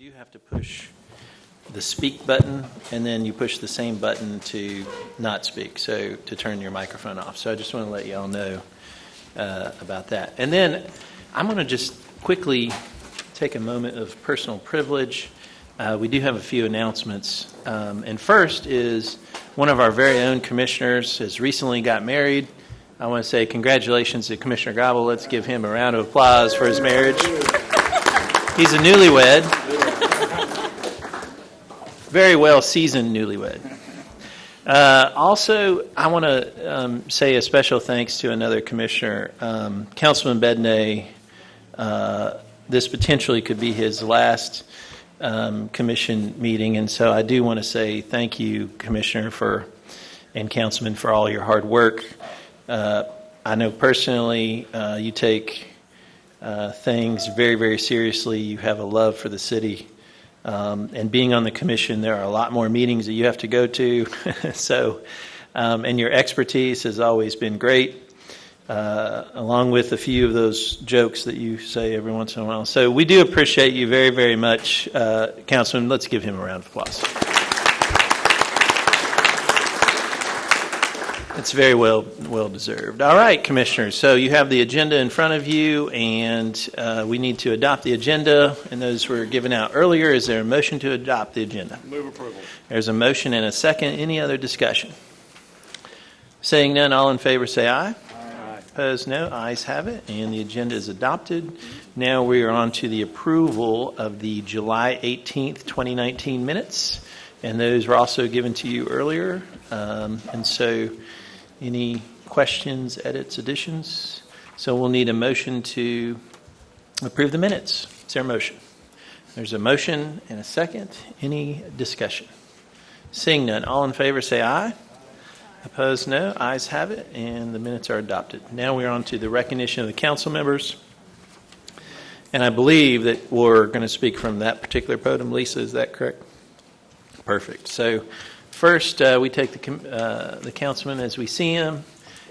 do have to push the speak button, and then you push the same button to not speak, so to turn your microphone off. So I just want to let you all know about that. And then I'm going to just quickly take a moment of personal privilege. We do have a few announcements. And first is one of our very own commissioners has recently got married. I want to say congratulations to Commissioner Gobble. Let's give him a round of applause for his marriage. He's a newlywed. Very well-seasoned newlywed. Also, I want to say a special thanks to another commissioner, Councilman Bedney. This potentially could be his last commission meeting, and so I do want to say thank you, Commissioner, and Councilman, for all your hard work. I know personally you take things very, very seriously. You have a love for the city. And being on the commission, there are a lot more meetings that you have to go to. So, and your expertise has always been great, along with a few of those jokes that you say every once in a while. So we do appreciate you very, very much, Councilman. Let's give him a round of applause. It's very well deserved. All right, Commissioners. So you have the agenda in front of you, and we need to adopt the agenda, and those were given out earlier. Is there a motion to adopt the agenda? Move approval. There's a motion and a second. Any other discussion? Saying none, all in favor say aye. Aye. Opposed, no. Ayes have it, and the agenda is adopted. Now we are on to the approval of the July 18th, 2019 minutes, and those were also given to you earlier. And so any questions, edits, additions? So we'll need a motion to approve the minutes. Is there a motion? There's a motion and a second. Any discussion? Seeing none, all in favor say aye. Opposed, no. Ayes have it, and the minutes are adopted. Now we're on to the recognition of the council members. And I believe that we're going to speak from that particular podium. Lisa, is that correct? Perfect. So first, we take the councilman as we see him.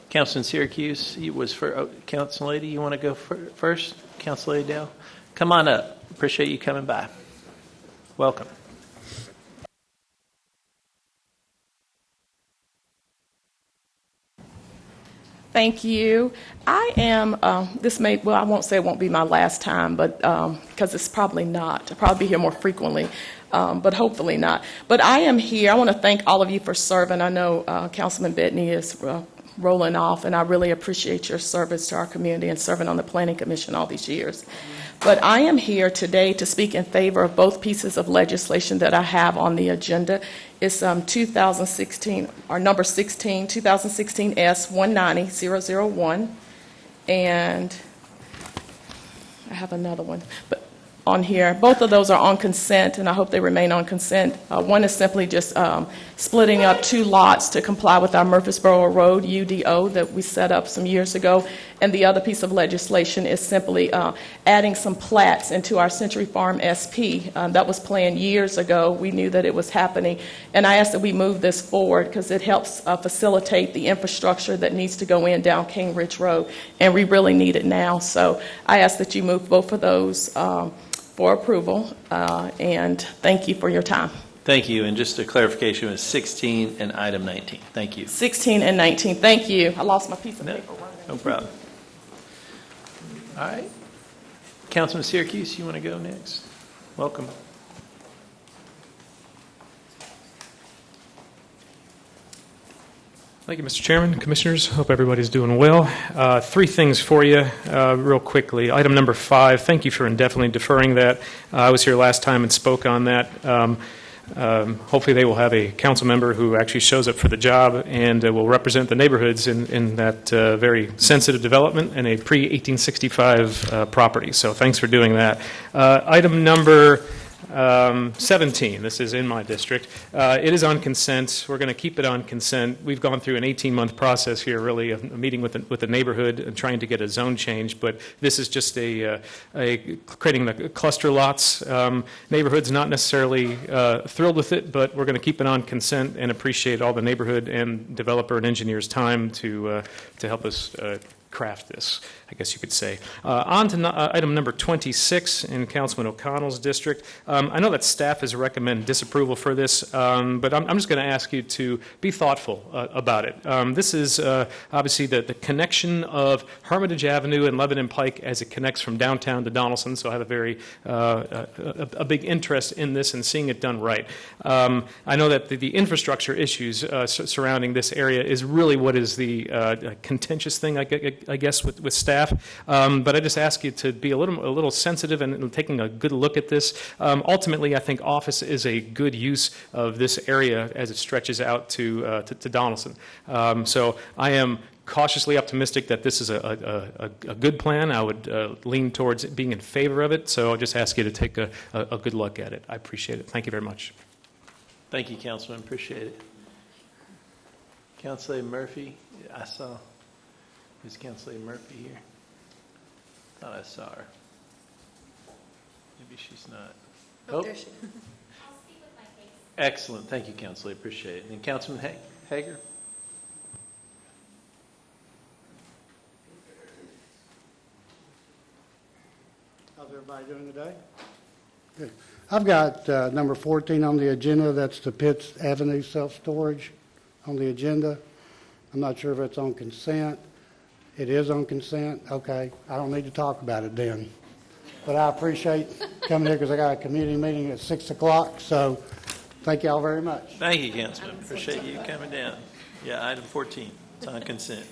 Councilman Syracuse, he was for Council Lady. You want to go first? Council Lady Dale? Come on up. Appreciate you coming by. Welcome. Thank you. I am, I won't say it won't be my last time, but because it's probably not. I'll probably be here more frequently. But hopefully not. But I am here. I want to thank all of you for serving. I know Councilman Bedney is rolling off, and I really appreciate your service to our community and serving on the Planning Commission all these years. But I am here today to speak in favor of both pieces of legislation that I have on the agenda. It's 2016, or number 16, 2016 S190001, and I have another one. But on here. Both of those are on consent, and I hope they remain on consent. One is simply just splitting up two lots to comply with our Murfreesboro Road UDO that we set up some years ago. And the other piece of legislation is simply adding some plats into our Century Farm SP. That was planned years ago. We knew that it was happening. And I asked that we move this forward because it helps facilitate the infrastructure that needs to go in down King Ridge Road. And we really need it now. So I ask that you move both of those for approval, and thank you for your time. Thank you. And just a clarification, it was 16 and item 19. Thank you. 16 and 19. Thank you. I lost my piece of paper. No problem. All right. Councilman Syracuse, you want to go next? Welcome. Thank you, Mr. Chairman, Commissioners. Hope everybody's doing well. Three things for you real quickly. Item number 5, thank you for indefinitely deferring that. I was here last time and spoke on that. Hopefully they will have a council member who actually shows up for the job and will represent the neighborhoods in that very sensitive development and a pre-1865 property. So thanks for doing that. Item number 17, this is in my district. It is on consent. We're going to keep it on consent. We've gone through an 18-month process here, really, of a meeting with the neighborhood and trying to get a zone change, but this is just a creating the cluster lots. Neighborhood's not necessarily thrilled with it, but we're going to keep it on consent and appreciate all the neighborhood and developer and engineers' time to help us craft this. I guess you could say. On to item number 26 in Councilman O'Connell's district. I know that staff has recommended disapproval for this, but I'm just going to ask you to be thoughtful about it. This is obviously the connection of Hermitage Avenue and Lebanon Pike as it connects from downtown to Donaldson, so I have a very a big interest in this and seeing it done right. I know that the infrastructure issues surrounding this area is really what is the contentious thing, I guess, with staff. But I just ask you to be a little sensitive and taking a good look at this. Ultimately, I think office is a good use of this area as it stretches out to Donaldson. So I am cautiously optimistic that this is a good plan. I would lean towards being in favor of it. So I'll just ask you to take a good look at it. I appreciate it. Thank you very much. Thank you, Councilman. Appreciate it. Councilor Murphy, I saw. Is Councilor Murphy here? Thought I saw her. Maybe she's not. Oh, there she is. I'll speak with my face. Excellent. Thank you, Councilor. Appreciate it. And Councilman Hager? How's everybody doing today? Good. I've got number 14 on the agenda. That's the Pitts Avenue self-storage on the agenda. I'm not sure if it's on consent. It is on consent? Okay. I don't need to talk about it then. But I appreciate coming here because I got a community meeting at 6 o'clock. So thank you all very much. Thank you, Councilman. Appreciate you coming down. Yeah, item 14. It's on consent.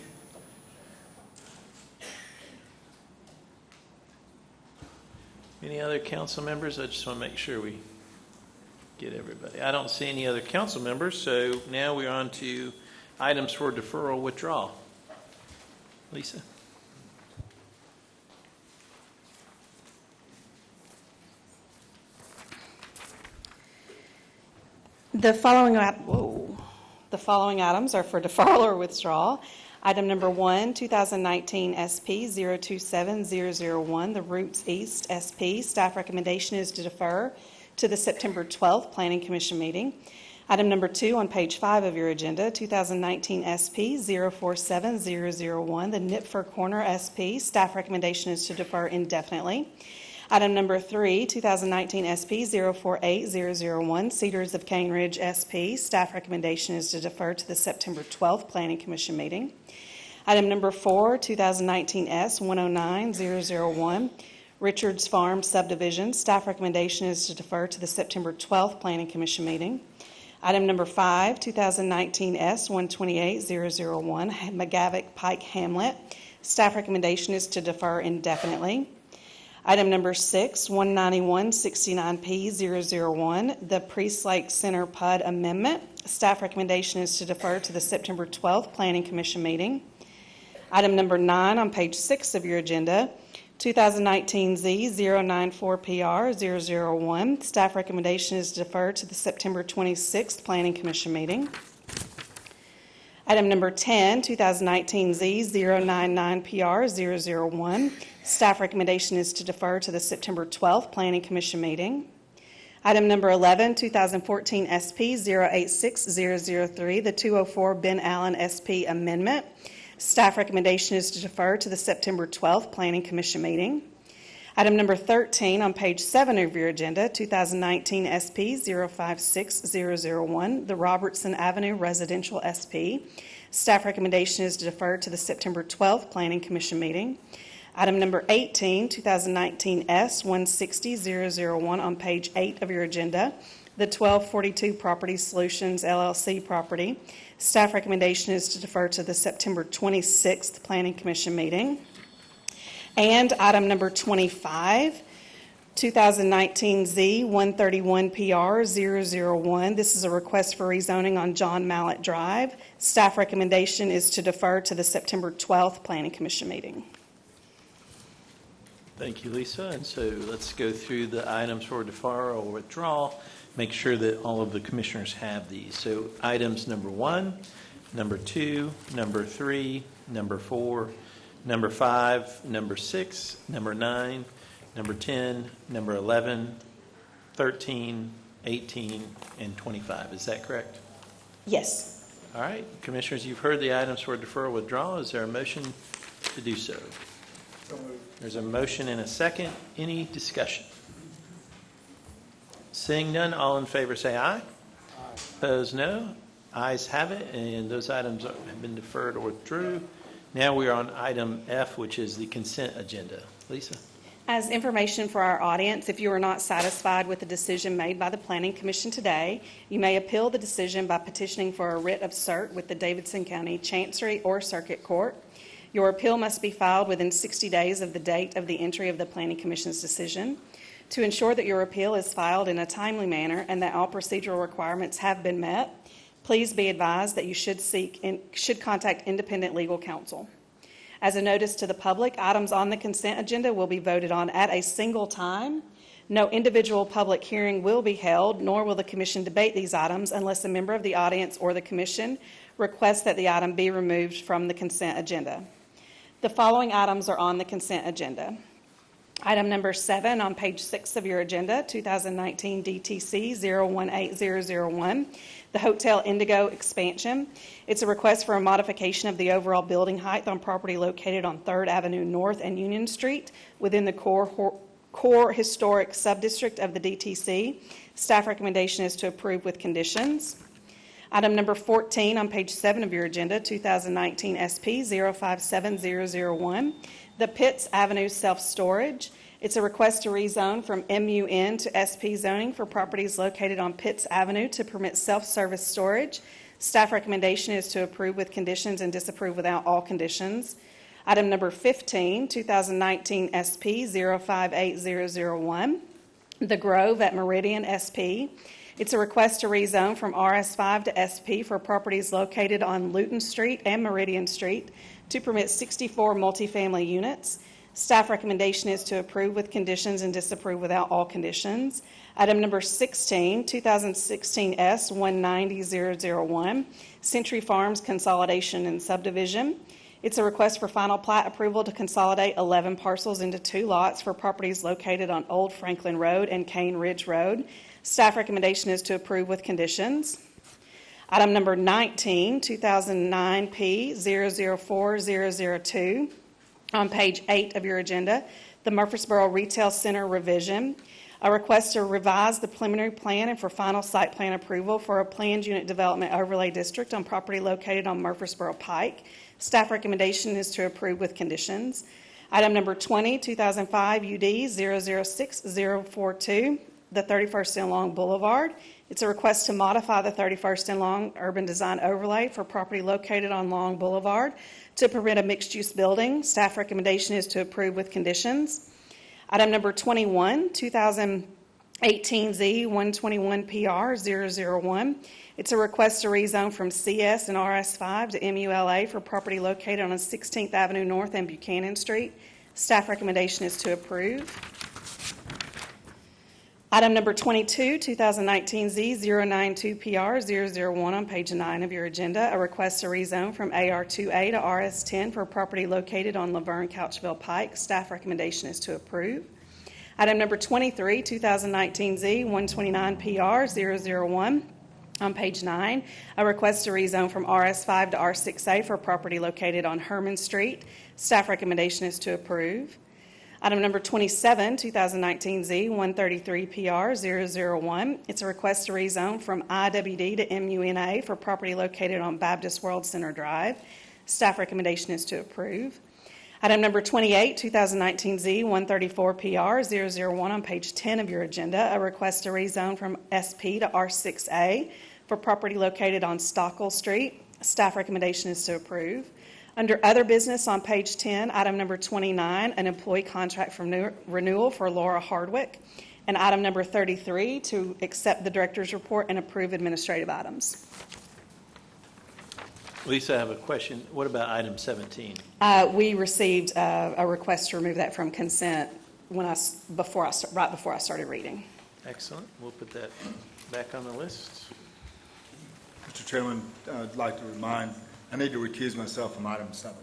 Any other council members? I just want to make sure we get everybody. I don't see any other council members, so now we're on to items for deferral withdrawal. Lisa? The following items are for deferral or withdrawal. Item number 1, 2019 SP 027001, the Roots East SP. Staff recommendation is to defer to the September 12th Planning Commission meeting. Item number 2 on page 5 of your agenda, 2019 SP 047001, the Nipfer Corner SP. Staff recommendation is to defer indefinitely. Item number 3, 2019 SP 048001, Cedars of Cane Ridge SP. Staff recommendation is to defer to the September 12th Planning Commission meeting. Item number 4, 2019 S 109001, Richards Farm Subdivision. Staff recommendation is to defer to the September 12th Planning Commission meeting. Item number 5, 2019 S 128001, McGavick Pike Hamlet. Staff recommendation is to defer indefinitely. Item number 6, 19169P001, the Priest Lake Center PUD Amendment. Staff recommendation is to defer to the September 12th Planning Commission meeting. Item number 9 on page 6 of your agenda, 2019 Z094PR001. Staff recommendation is to defer to the September 26th Planning Commission meeting. Item number 10, 2019 Z099PR001. Staff recommendation is to defer to the September 12th Planning Commission meeting. Item number 11, 2014 SP 086003, the 204 Ben Allen SP Amendment. Staff recommendation is to defer to the September 12th Planning Commission meeting. Item number 13 on page 7 of your agenda, 2019 SP 056001, the Robertson Avenue Residential SP. Staff recommendation is to defer to the September 12th Planning Commission meeting. Item number 18, 2019 S 160001 on page 8 of your agenda, the 1242 Property Solutions LLC property. Staff recommendation is to defer to the September 26th Planning Commission meeting. And item number 25, 2019 Z131PR001. This is a request for rezoning on John Mallett Drive. Staff recommendation is to defer to the September 12th Planning Commission meeting. Thank you, Lisa. And so let's go through the items for deferral or withdrawal. Make sure that all of the commissioners have these. So items number 1, number 2, number 3, number 4, number 5, number 6, number 9, number 10, number 11, 13, 18, and 25. Is that correct? Yes. All right. Commissioners, you've heard the items for deferral withdrawal. Is there a motion to do so? There's a motion and a second. Any discussion? Seeing none, all in favor say aye. Opposed, no. Ayes have it, and those items have been deferred or withdrew. Now we are on item F, which is the consent agenda. Lisa? As information for our audience, if you are not satisfied with the decision made by the Planning Commission today, you may appeal the decision by petitioning for a writ of cert with the Davidson County Chancery or Circuit Court. Your appeal must be filed within 60 days of the date of the entry of the Planning Commission's decision. To ensure that your appeal is filed in a timely manner and that all procedural requirements have been met, please be advised that you should contact independent legal counsel. As a notice to the public, items on the consent agenda will be voted on at a single time. No individual public hearing will be held, nor will the Commission debate these items unless a member of the audience or the Commission requests that the item be removed from the consent agenda. The following items are on the consent agenda. Item number 7 on page 6 of your agenda, 2019 DTC 018001, the Hotel Indigo expansion. It's a request for a modification of the overall building height on property located on 3rd Avenue North and Union Street within the core historic subdistrict of the DTC. Staff recommendation is to approve with conditions. Item number 14 on page 7 of your agenda, 2019 SP 057001, the Pitts Avenue self-storage. It's a request to rezone from MUN to SP zoning for properties located on Pitts Avenue to permit self-service storage. Staff recommendation is to approve with conditions and disapprove without all conditions. Item number 15, 2019 SP 058001, the Grove at Meridian SP. It's a request to rezone from RS5 to SP for properties located on Luton Street and Meridian Street to permit 64 multifamily units. Staff recommendation is to approve with conditions and disapprove without all conditions. Item number 16, 2016 S 190001, Century Farms Consolidation and Subdivision. It's a request for final plat approval to consolidate 11 parcels into 2 lots for properties located on Old Franklin Road and Cane Ridge Road. Staff recommendation is to approve with conditions. Item number 19, 2009 P 004002, on page 8 of your agenda, the Murfreesboro Retail Center revision. A request to revise the preliminary plan and for final site plan approval for a planned unit development overlay district on property located on Murfreesboro Pike. Staff recommendation is to approve with conditions. Item number 20, 2005 UD 006042, the 31st and Long Boulevard. It's a request to modify the 31st and Long urban design overlay for property located on Long Boulevard to permit a mixed-use building. Staff recommendation is to approve with conditions. Item number 21, 2018 Z 121 PR 001. It's a request to rezone from CS and RS5 to MULA for property located on 16th Avenue North and Buchanan Street. Staff recommendation is to approve. Item number 22, 2019 Z 092 PR 001 on page 9 of your agenda, a request to rezone from AR2A to RS10 for property located on Laverne Couchville Pike. Staff recommendation is to approve. Item number 23, 2019 Z 129 PR 001 on page 9, a request to rezone from RS5 to R6A for property located on Herman Street. Staff recommendation is to approve. Item number 27, 2019 Z 133 PR 001. It's a request to rezone from IWD to MUNA for property located on Baptist World Center Drive. Staff recommendation is to approve. Item number 28, 2019 Z 134 PR 001 on page 10 of your agenda, a request to rezone from SP to R6A for property located on Stockwell Street. Staff recommendation is to approve. Under other business on page 10, item number 29, an employee contract for renewal for Laura Hardwick. And item number 33, to accept the director's report and approve administrative items. Lisa, I have a question. What about item 17? We received a request to remove that from consent right before I started reading. Excellent. We'll put that back on the list. Mr. Chairman, I'd like to remind, I need to recuse myself from item 7.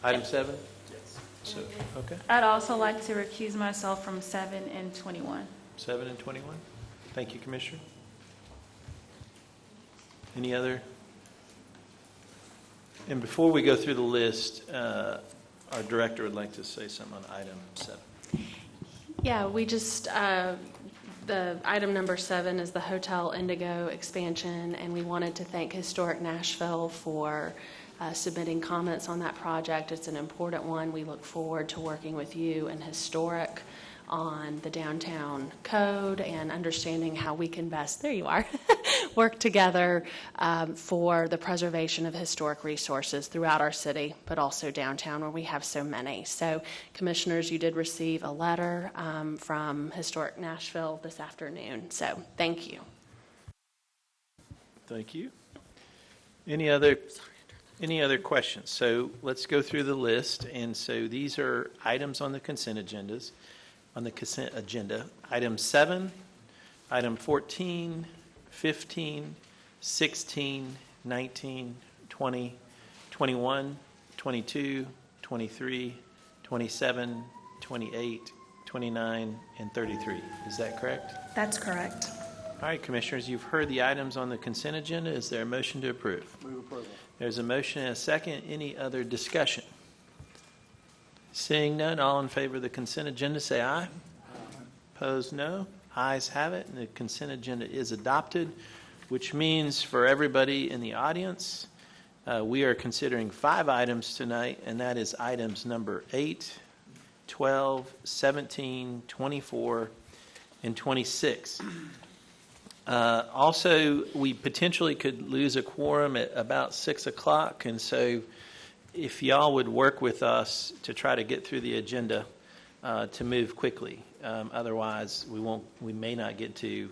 Item 7? Yes. So, okay. I'd also like to recuse myself from 7 and 21. 7 and 21. Thank you, Commissioner. Any other? And before we go through the list, Our director would like to say something on item 7. Yeah, we just, the item number 7 is the Hotel Indigo expansion, and we wanted to thank Historic Nashville for submitting comments on that project. It's an important one. We look forward to working with you and Historic on the downtown code and understanding how we can best, there you are, work together for the preservation of historic resources throughout our city, but also downtown where we have so many. So, Commissioners, you did receive a letter from Historic Nashville this afternoon. So, thank you. Thank you. Any other questions? So let's go through the list. And so these are items on the consent agendas. Item 7, item 14, 15, 16, 19, 20, 21, 22, 23, 27, 28, 29, and 33. Is that correct? That's correct. All right, Commissioners, you've heard the items on the consent agenda. Is there a motion to approve? Move approval. There's a motion and a second. Any other discussion? Seeing none, all in favor of the consent agenda, say aye. Opposed, no. Ayes have it, and the consent agenda is adopted, which means for everybody in the audience, we are considering 5 items tonight, and that is items number 8, 12, 17, 24, and 26. Also, we potentially could lose a quorum at about 6 o'clock, and so if y'all would work with us to try to get through the agenda to move quickly. Otherwise, we may not get to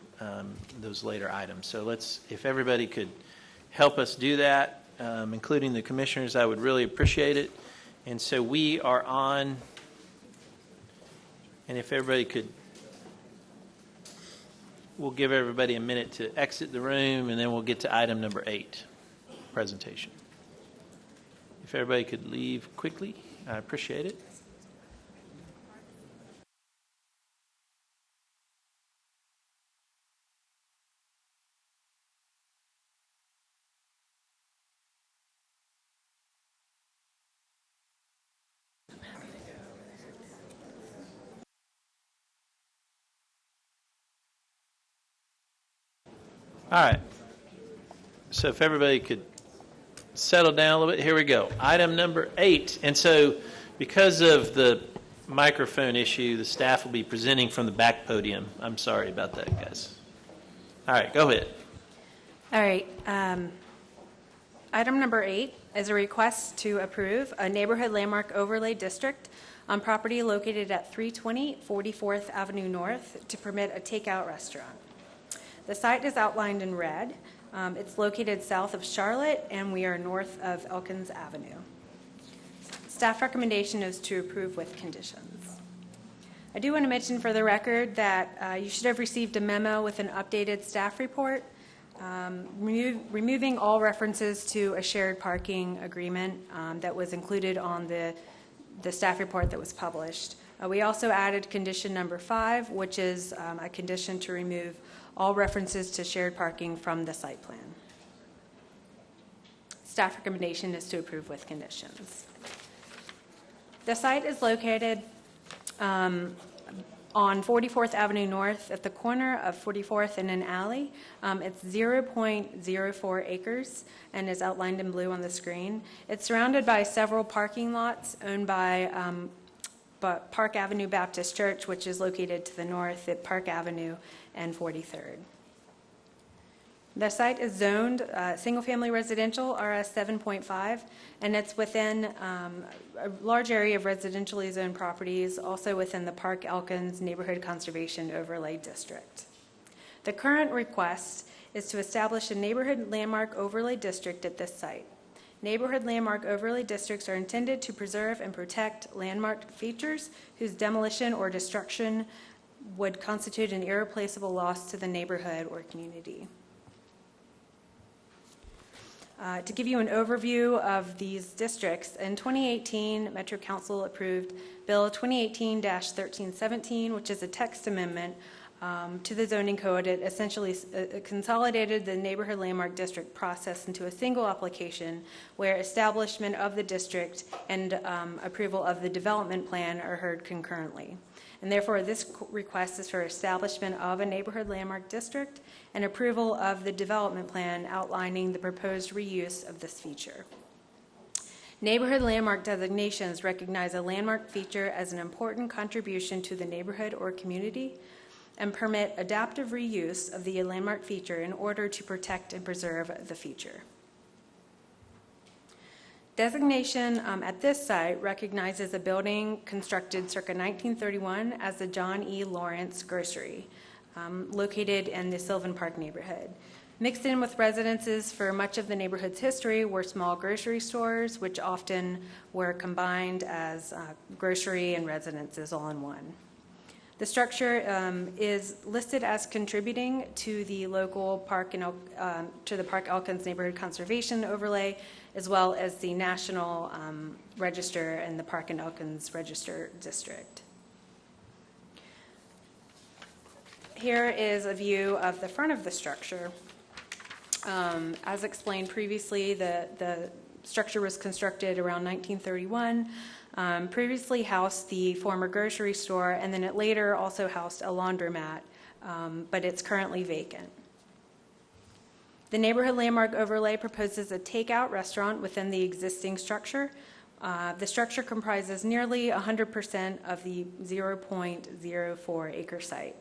those later items. So if everybody could help us do that, including the Commissioners, I would really appreciate it. And so we are on, and if everybody could, we'll give everybody a minute to exit the room, and then we'll get to item number 8, presentation. If everybody could leave quickly, I appreciate it. All right. So if everybody could settle down a little bit, here we go. Item number 8. And so because of the microphone issue, the staff will be presenting from the back podium. I'm sorry about that, guys. All right, go ahead. All right. Item number 8 is a request to approve a neighborhood landmark overlay district on property located at 320 44th Avenue North to permit a takeout restaurant. The site is outlined in red. It's located south of Charlotte, and we are north of Elkins Avenue. Staff recommendation is to approve with conditions. I do want to mention for the record that you should have received a memo with an updated staff report, removing all references to a shared parking agreement that was included on the staff report that was published. We also added condition number 5, which is a condition to remove all references to shared parking from the site plan. Staff recommendation is to approve with conditions. The site is located on 44th Avenue North at the corner of 44th and an alley. It's 0.04 acres and is outlined in blue on the screen. It's surrounded by several parking lots owned by Park Avenue Baptist Church, which is located to the north at Park Avenue and 43rd. The site is zoned single-family residential, RS 7.5, and it's within a large area of residentially zoned properties, also within the Park Elkins Neighborhood Conservation Overlay District. The current request is to establish a neighborhood landmark overlay district at this site. Neighborhood landmark overlay districts are intended to preserve and protect landmarked features whose demolition or destruction would constitute an irreplaceable loss to the neighborhood or community. To give you an overview of these districts, in 2018, Metro Council approved Bill 2018-1317, which is a text amendment to the zoning code. It essentially consolidated the neighborhood landmark district process into a single application where establishment of the district and approval of the development plan are heard concurrently. And therefore, this request is for establishment of a neighborhood landmark district and approval of the development plan outlining the proposed reuse of this feature. Neighborhood landmark designations recognize a landmark feature as an important contribution to the neighborhood or community and permit adaptive reuse of the landmark feature in order to protect and preserve the feature. Designation at this site recognizes a building constructed circa 1931 as the John E. Lawrence Grocery, located in the Sylvan Park neighborhood. Mixed in with residences for much of the neighborhood's history were small grocery stores, which often were combined as grocery and residences all in one. The structure is listed as contributing to the local park and to the Park Elkins Neighborhood Conservation Overlay, as well as the National Register and the Park and Elkins Register District. Here is a view of the front of the structure. As explained previously, the structure was constructed around 1931. Previously housed the former grocery store, and then it later also housed a laundromat, but it's currently vacant. The neighborhood landmark overlay proposes a takeout restaurant within the existing structure. The structure comprises nearly 100% of the 0.04 acre site.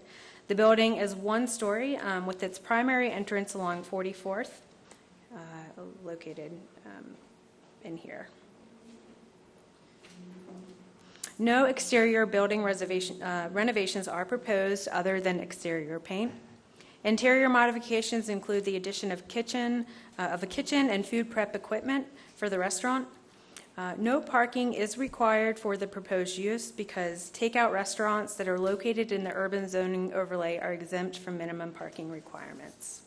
The building is one story with its primary entrance along 44th, located in here. No exterior building renovations are proposed other than exterior paint. Interior modifications include the addition of a kitchen and food prep equipment for the restaurant. No parking is required for the proposed use because takeout restaurants that are located in the urban zoning overlay are exempt from minimum parking requirements.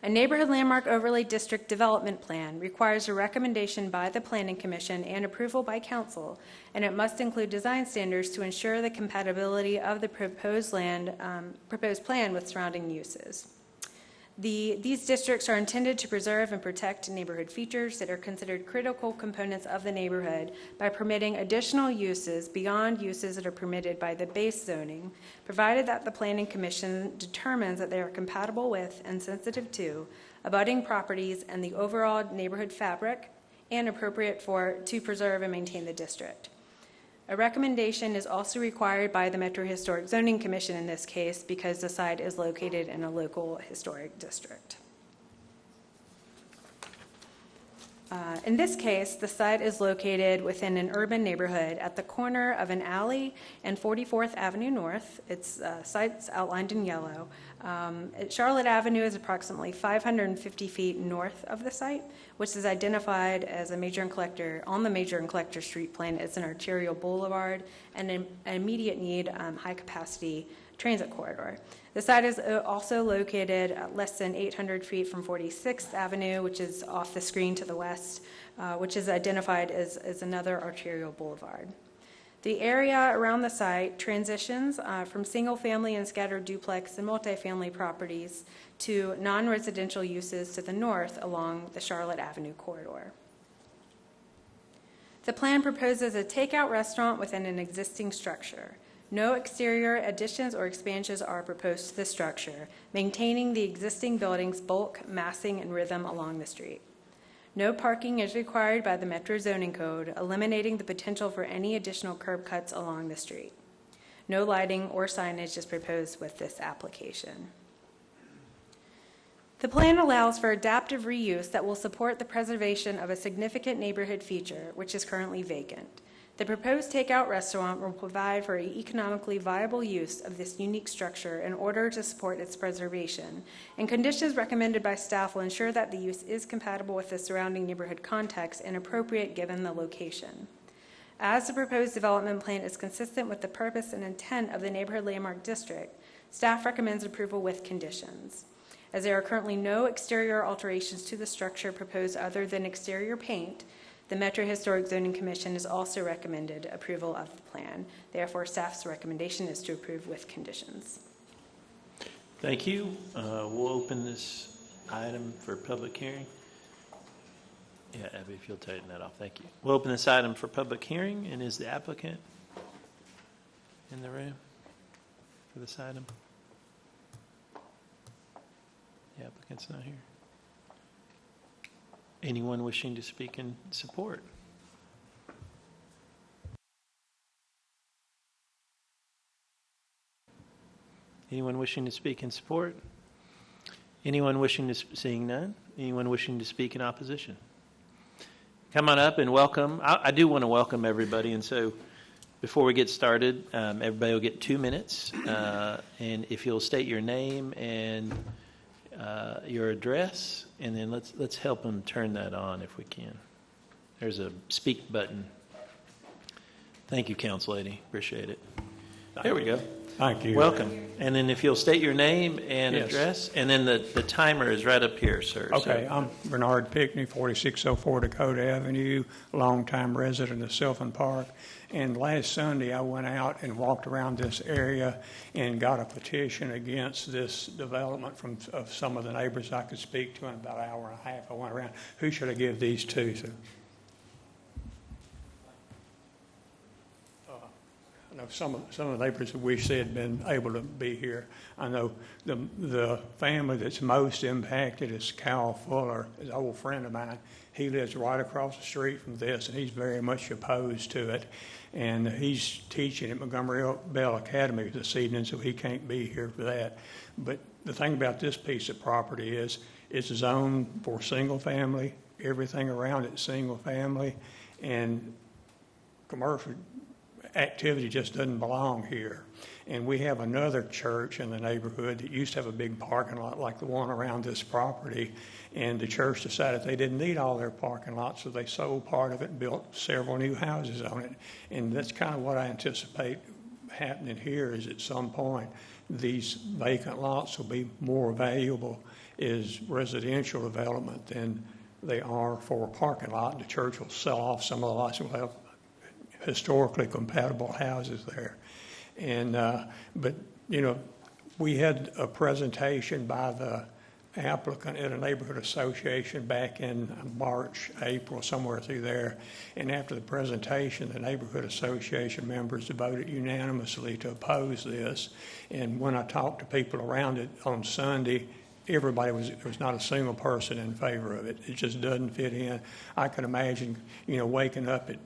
A neighborhood landmark overlay district development plan requires a recommendation by the Planning Commission and approval by council, and it must include design standards to ensure the compatibility of the proposed plan with surrounding uses. These districts are intended to preserve and protect neighborhood features that are considered critical components of the neighborhood by permitting additional uses beyond uses that are permitted by the base zoning, provided that the Planning Commission determines that they are compatible with and sensitive to abutting properties and the overall neighborhood fabric and appropriate to preserve and maintain the district. A recommendation is also required by the Metro Historic Zoning Commission in this case because the site is located in a local historic district. In this case, the site is located within an urban neighborhood at the corner of an alley and 44th Avenue North. Its site's outlined in yellow. Charlotte Avenue is approximately 550 feet north of the site, which is identified as a major and collector on the major and collector street plan. It's an arterial boulevard and an immediate need high-capacity transit corridor. The site is also located at less than 800 feet from 46th Avenue, which is off the screen to the west, which is identified as another arterial boulevard. The area around the site transitions from single-family and scattered duplex and multifamily properties to non-residential uses to the north along the Charlotte Avenue corridor. The plan proposes a takeout restaurant within an existing structure. No exterior additions or expansions are proposed to the structure, maintaining the existing building's bulk, massing, and rhythm along the street. No parking is required by the Metro Zoning Code, eliminating the potential for any additional curb cuts along the street. No lighting or signage is proposed with this application. The plan allows for adaptive reuse that will support the preservation of a significant neighborhood feature, which is currently vacant. The proposed takeout restaurant will provide for an economically viable use of this unique structure in order to support its preservation, and conditions recommended by staff will ensure that the use is compatible with the surrounding neighborhood context and appropriate given the location. As the proposed development plan is consistent with the purpose and intent of the Neighborhood Landmark District, staff recommends approval with conditions. As there are currently no exterior alterations to the structure proposed other than exterior paint, The Metro Historic Zoning Commission has also recommended approval of the plan. Therefore, staff's recommendation is to approve with conditions. Thank you. We'll open this item for public hearing. Yeah, Abby, if you'll tighten that off, thank you. We'll open this item for public hearing, and is the applicant in the room for this item? The applicant's not here. Anyone wishing to speak in support? Anyone wishing to speak in support? Anyone wishing to, seeing none? Anyone wishing to speak in opposition? Come on up and welcome. I do want to welcome everybody, and so before we get started, everybody will get 2 minutes, and if you'll state your name and your address, and then let's help them turn that on if we can. There's a speak button. Thank you, Council Lady. Appreciate it. There we go. Thank you. Welcome. And then if you'll state your name and Yes. address, and then the timer is right up here, sir. Okay, So- I'm Bernard Pickney, 4604 Dakota Avenue, longtime resident of Sylvan Park. And last Sunday, I went out and walked around this area and got a petition against this development of some of the neighbors I could speak to in about an hour and a half. I went around. Who should I give these to? So, I know some of the neighbors that wish they had been able to be here. I know the family that's most impacted is Cal Fuller, an old friend of mine. He lives right across the street from this, and he's very much opposed to it. And he's teaching at Montgomery Bell Academy this evening, so he can't be here for that. But the thing about this piece of property is it's zoned for single family. Everything around it's single family, and commercial activity just doesn't belong here. And we have another church in the neighborhood that used to have a big parking lot like the one around this property, and the church decided they didn't need all their parking lots, so they sold part of it and built several new houses on it. And that's kind of what I anticipate happening here, is at some point these vacant lots will be more valuable as residential development than they are for a parking lot. And the church will sell off some of the lots and we'll have historically compatible houses there. And but you know, we had a presentation by the applicant at a neighborhood association back in March, April, somewhere through there. And after the presentation, the neighborhood association members voted unanimously to oppose this. And when I talked to people around it on Sunday, there was not a single person in favor of it. It just doesn't fit in. I can imagine, you know, waking up at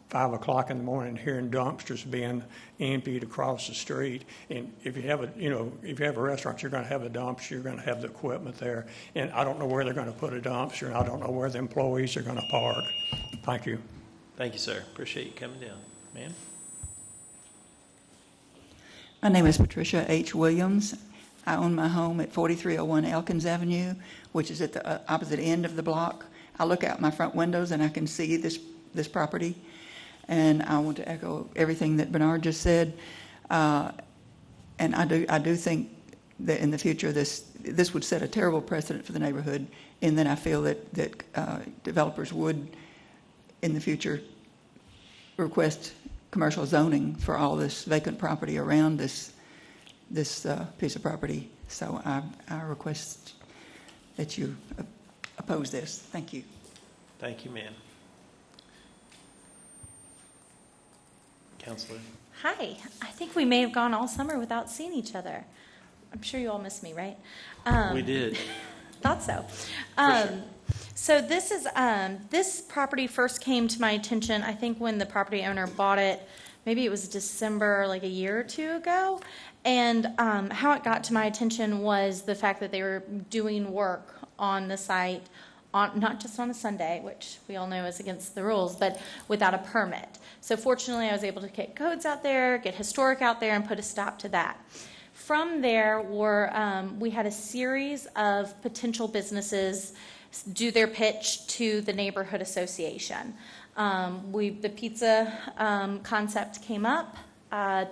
5 o'clock in the morning, hearing dumpsters being emptied across the street. And if you have a restaurant, you're going to have a dumpster, you're going to have the equipment there. And I don't know where they're going to put a dumpster, and I don't know where the employees are going to park. Thank you. Thank you, sir. Appreciate you coming down. Ma'am? My name is Patricia H. Williams. I own my home at 4301 Elkins Avenue, which is at the opposite end of the block. I look out my front windows and I can see this property. And I want to echo everything that Bernard just said. And I do think that in the future this would set a terrible precedent for the neighborhood, and then I feel that developers would in the future request commercial zoning for all this vacant property around this piece of property. So I request that you oppose this. Thank you. Thank you, ma'am. Counselor? Hi. I think we may have gone all summer without seeing each other. I'm sure you all miss me, right? We did. Thought so. Sure. So this property first came to my attention, I think, when the property owner bought it. Maybe it was December, like a year or two ago. And how it got to my attention was the fact that they were doing work on the site, not just on a Sunday, which we all know is against the rules, but without a permit. So fortunately, I was able to get codes out there, get historic out there, and put a stop to that. From there, we had a series of potential businesses do their pitch to the neighborhood association. The pizza concept came up.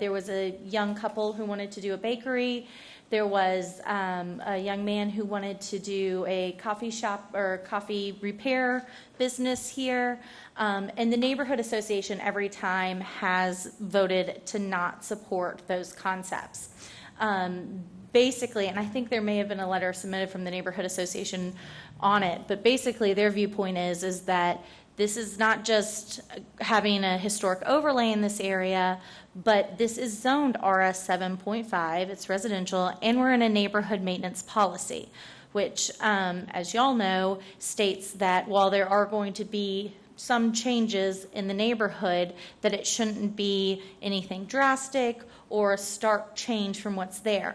There was a young couple who wanted to do a bakery. There was a young man who wanted to do a coffee shop or coffee repair business here. And the neighborhood association every time has voted to not support those concepts. Basically, and I think there may have been a letter submitted from the neighborhood association on it, but basically their viewpoint is that this is not just having a historic overlay in this area, but this is zoned RS 7.5, it's residential, and we're in a neighborhood maintenance policy, which, as y'all know, states that while there are going to be some changes in the neighborhood, that it shouldn't be anything drastic or a stark change from what's there.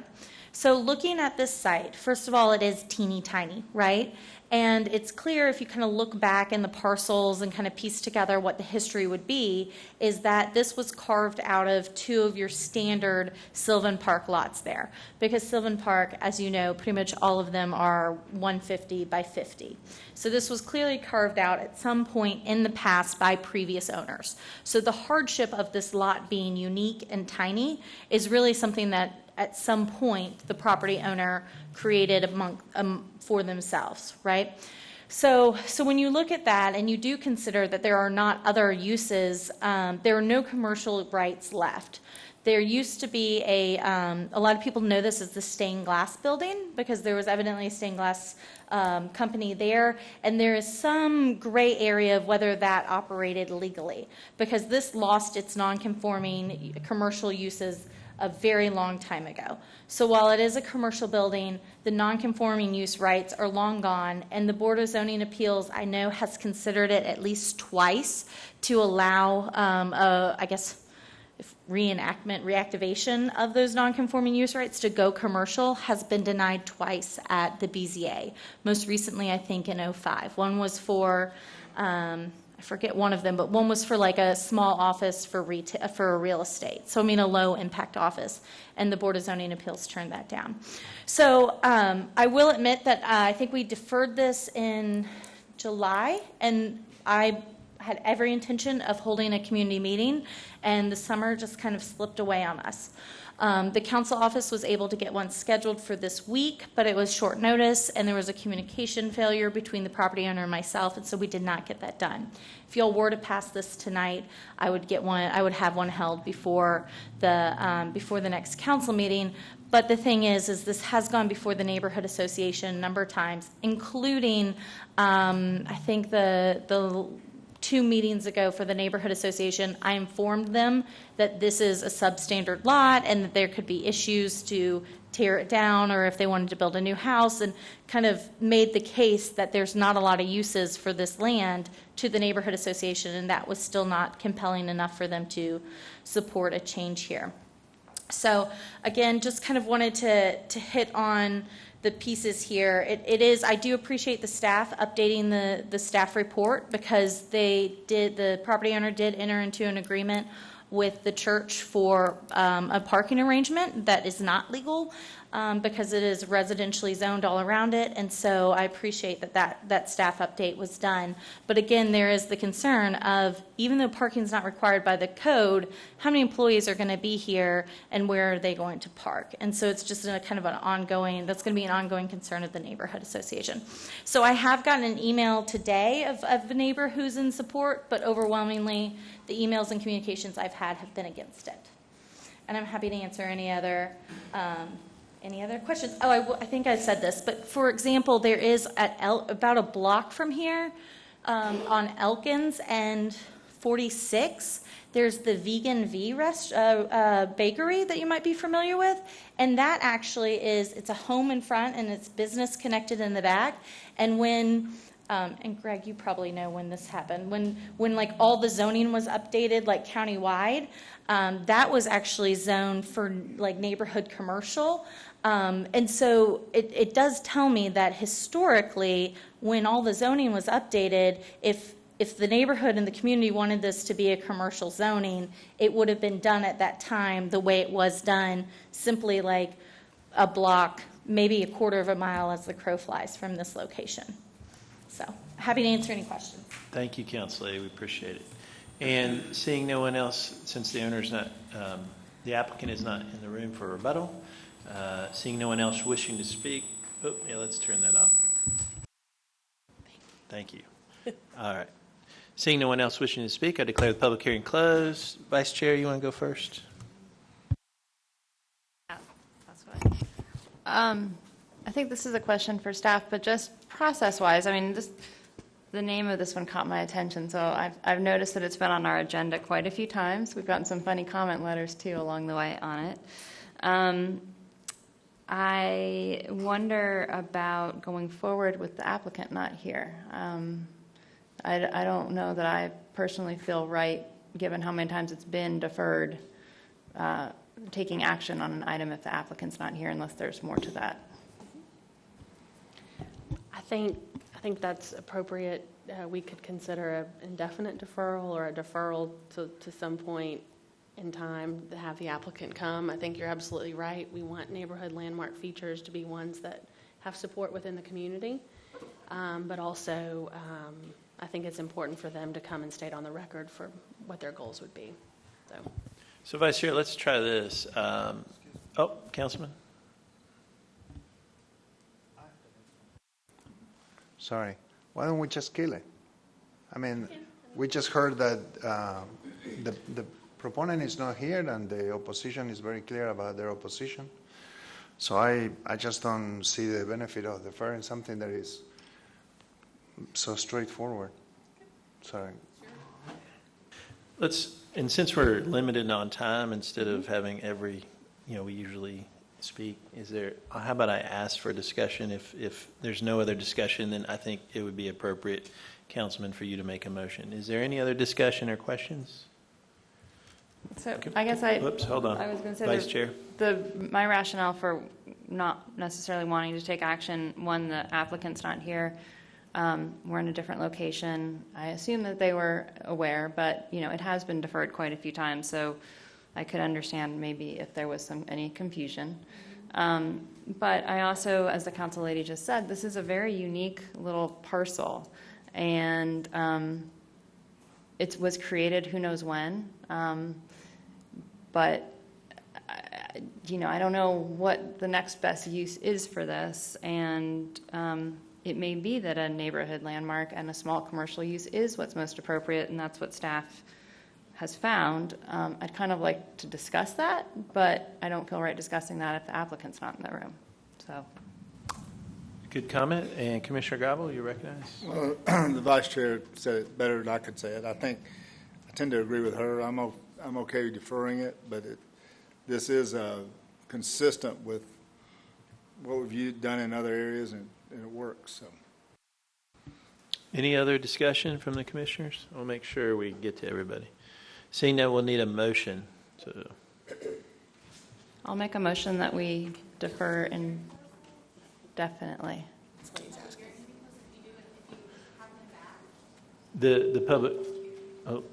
So looking at this site, first of all, it is teeny tiny, right? And it's clear if you kind of look back in the parcels and kind of piece together what the history would be, is that this was carved out of two of your standard Sylvan Park lots there. Because Sylvan Park, as you know, pretty much all of them are 150 by 50. So this was clearly carved out at some point in the past by previous owners. So the hardship of this lot being unique and tiny is really something that at some point the property owner created for themselves, right? So when you look at that and you do consider that there are not other uses, there are no commercial rights left. There used to be a lot of people know this as the stained glass building because there was evidently a stained glass company there, and there is some gray area of whether that operated legally because this lost its non-conforming commercial uses a very long time ago. So while it is a commercial building, the non-conforming use rights are long gone, and the Board of Zoning Appeals, I know, has considered it at least twice to allow, reactivation of those non-conforming use rights to go commercial has been denied twice at the BZA. Most recently, I think in 2005. One was for I forget one of them, but one was for like a small office for real estate. So I mean a low impact office, and the Board of Zoning Appeals turned that down. So I will admit that I think we deferred this in July, and I had every intention of holding a community meeting, and the summer just kind of slipped away on us. The council office was able to get one scheduled for this week, but it was short notice, and there was a communication failure between the property owner and myself, and so we did not get that done. If y'all were to pass this tonight, I would have one held before the next council meeting. But the thing is this has gone before the neighborhood association a number of times, including I think the 2 meetings ago for the neighborhood association, I informed them that this is a substandard lot and that there could be issues to tear it down or if they wanted to build a new house, and kind of made the case that there's not a lot of uses for this land to the neighborhood association, and that was still not compelling enough for them to support a change here. So again, just kind of wanted to hit on the pieces here. It is, I do appreciate the staff updating the staff report because the property owner did enter into an agreement with the church for a parking arrangement that is not legal because it is residentially zoned all around it, and so I appreciate that staff update was done. But again, there is the concern of, even though parking is not required by the code, how many employees are going to be here and where are they going to park? And so it's just that's going to be an ongoing concern of the neighborhood association. So I have gotten an email today of a neighbor who's in support, but overwhelmingly the emails and communications I've had have been against it. And I'm happy to answer any other questions? Oh, I think I said this, but for example, there is about a block from here on Elkins and 46, there's the Vegan V bakery that you might be familiar with, and that actually it's a home in front and it's business connected in the back. And when and Greg, you probably know when this happened, when like all the zoning was updated like countywide, that was actually zoned for like neighborhood commercial. And so it does tell me that historically, when all the zoning was updated, if the neighborhood and the community wanted this to be a commercial zoning, it would have been done at that time the way it was done, simply like a block, maybe a quarter of a mile as the crow flies from this location. So happy to answer any questions. Thank you, Councilor. We appreciate it. And seeing no one else, since the owner's not, the applicant is not in the room for rebuttal, Seeing no one else wishing to speak, oh, yeah, let's turn that off. Thank you. All right. Seeing no one else wishing to speak, I declare the public hearing closed. Vice Chair, you want to go first? That's fine. I think this is a question for staff, but just process-wise, I mean, the name of this one caught my attention, so I've noticed that it's been on our agenda quite a few times. We've gotten some funny comment letters, too, along the way on it. I wonder about going forward with the applicant not here. I don't know that I personally feel right, given how many times it's been deferred, taking action on an item if the applicant's not here unless there's more to that. I think that's appropriate. We could consider an indefinite deferral or a deferral to some point in time to have the applicant come. I think you're absolutely right. We want neighborhood landmark features to be ones that have support within the community, but also I think it's important for them to come and state on the record for what their goals would be. So Vice Chair, let's try this. Councilman? Sorry. Why don't we just kill it? I mean, we just heard that the proponent is not here and the opposition is very clear about their opposition. So I just don't see the benefit of deferring something that is so straightforward. Sorry. And since we're limited on time, instead of having we usually speak, how about I ask for discussion? If there's no other discussion, then I think it would be appropriate, Councilman, for you to make a motion. Is there any other discussion or questions? So I guess hold on. I was going to say Vice Chair. My rationale for not necessarily wanting to take action, one, the applicant's not here. We're in a different location. I assume that they were aware, but it has been deferred quite a few times, so I could understand maybe if there was any confusion. But I also, as the council lady just said, this is a very unique little parcel, and it was created who knows when. But I don't know what the next best use is for this, and it may be that a neighborhood landmark and a small commercial use is what's most appropriate, and that's what staff has found. I'd kind of like to discuss that, but I don't feel right discussing that if the applicant's not in the room. So, good comment. And Commissioner Gobble, you recognize? The Vice Chair said it better than I could say it. I tend to agree with her. I'm okay deferring it, but this is consistent with what we've done in other areas, and it works. So, any other discussion from the commissioners? I'll make sure we get to everybody. Seeing that, we'll need a motion. I'll make a motion that we defer indefinitely. The public. Oh,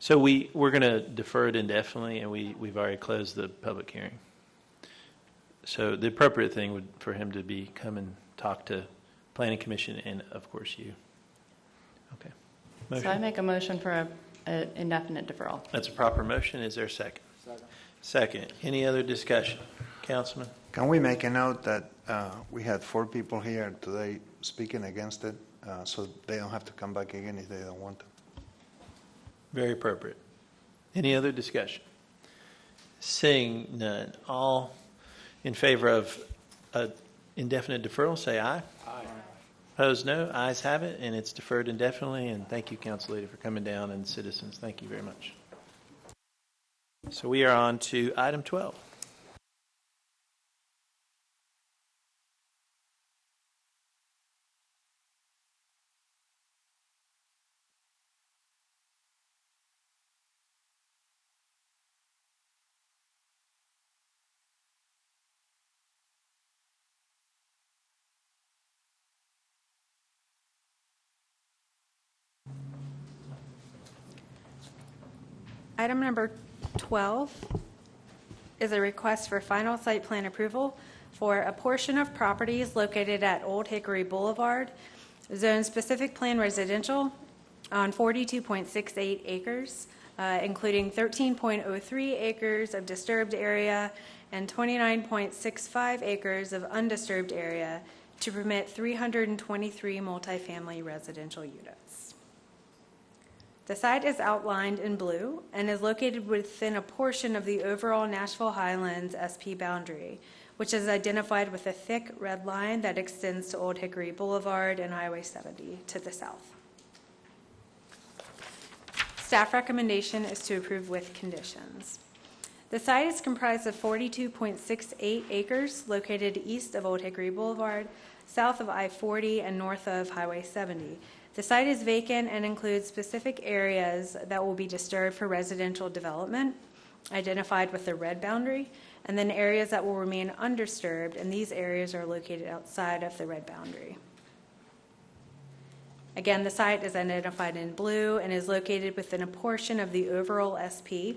so we're going to defer it indefinitely, and we've already closed the public hearing. So the appropriate thing would for him to be come and talk to Planning Commission and of course you. Okay. Motion. So I make a motion for an indefinite deferral. That's a proper motion. Is there a second? Second. Any other discussion? Councilman? Can we make a note that we had 4 people here today speaking against it, so they don't have to come back again if they don't want to? Very appropriate. Any other discussion? Seeing none. All in favor of indefinite deferral, say aye. Aye. Opposed, no. Ayes have it, and it's deferred indefinitely. And thank you, Council Lady, for coming down, and citizens. Thank you very much. So we are on to item 12. Item number 12 is a request for final site plan approval for a portion of properties located at Old Hickory Boulevard, zone specific plan residential on 42.68 acres. including 13.03 acres of disturbed area and 29.65 acres of undisturbed area to permit 323 multifamily residential units. The site is outlined in blue and is located within a portion of the overall Nashville Highlands SP boundary, which is identified with a thick red line that extends to Old Hickory Boulevard and Highway 70 to the south. Staff recommendation is to approve with conditions. The site is comprised of 42.68 acres located east of Old Hickory Boulevard, south of I-40, and north of Highway 70. The site is vacant and includes specific areas that will be disturbed for residential development, identified with the red boundary, and then areas that will remain undisturbed, and these areas are located outside of the red boundary. Again, the site is identified in blue and is located within a portion of the overall SP,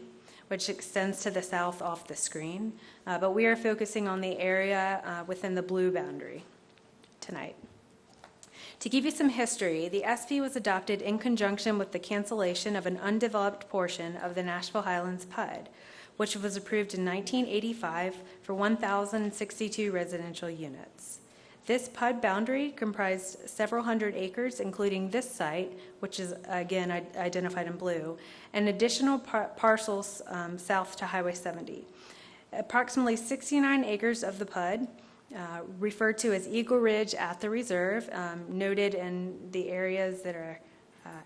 which extends to the south off the screen, but we are focusing on the area within the blue boundary tonight. To give you some history, the SP was adopted in conjunction with the cancellation of an undeveloped portion of the Nashville Highlands PUD, which was approved in 1985 for 1,062 residential units. This PUD boundary comprised several hundred acres, including this site, which is again identified in blue, and additional parcels south to Highway 70. Approximately 69 acres of the PUD, referred to as Eagle Ridge at the reserve, noted in the areas that are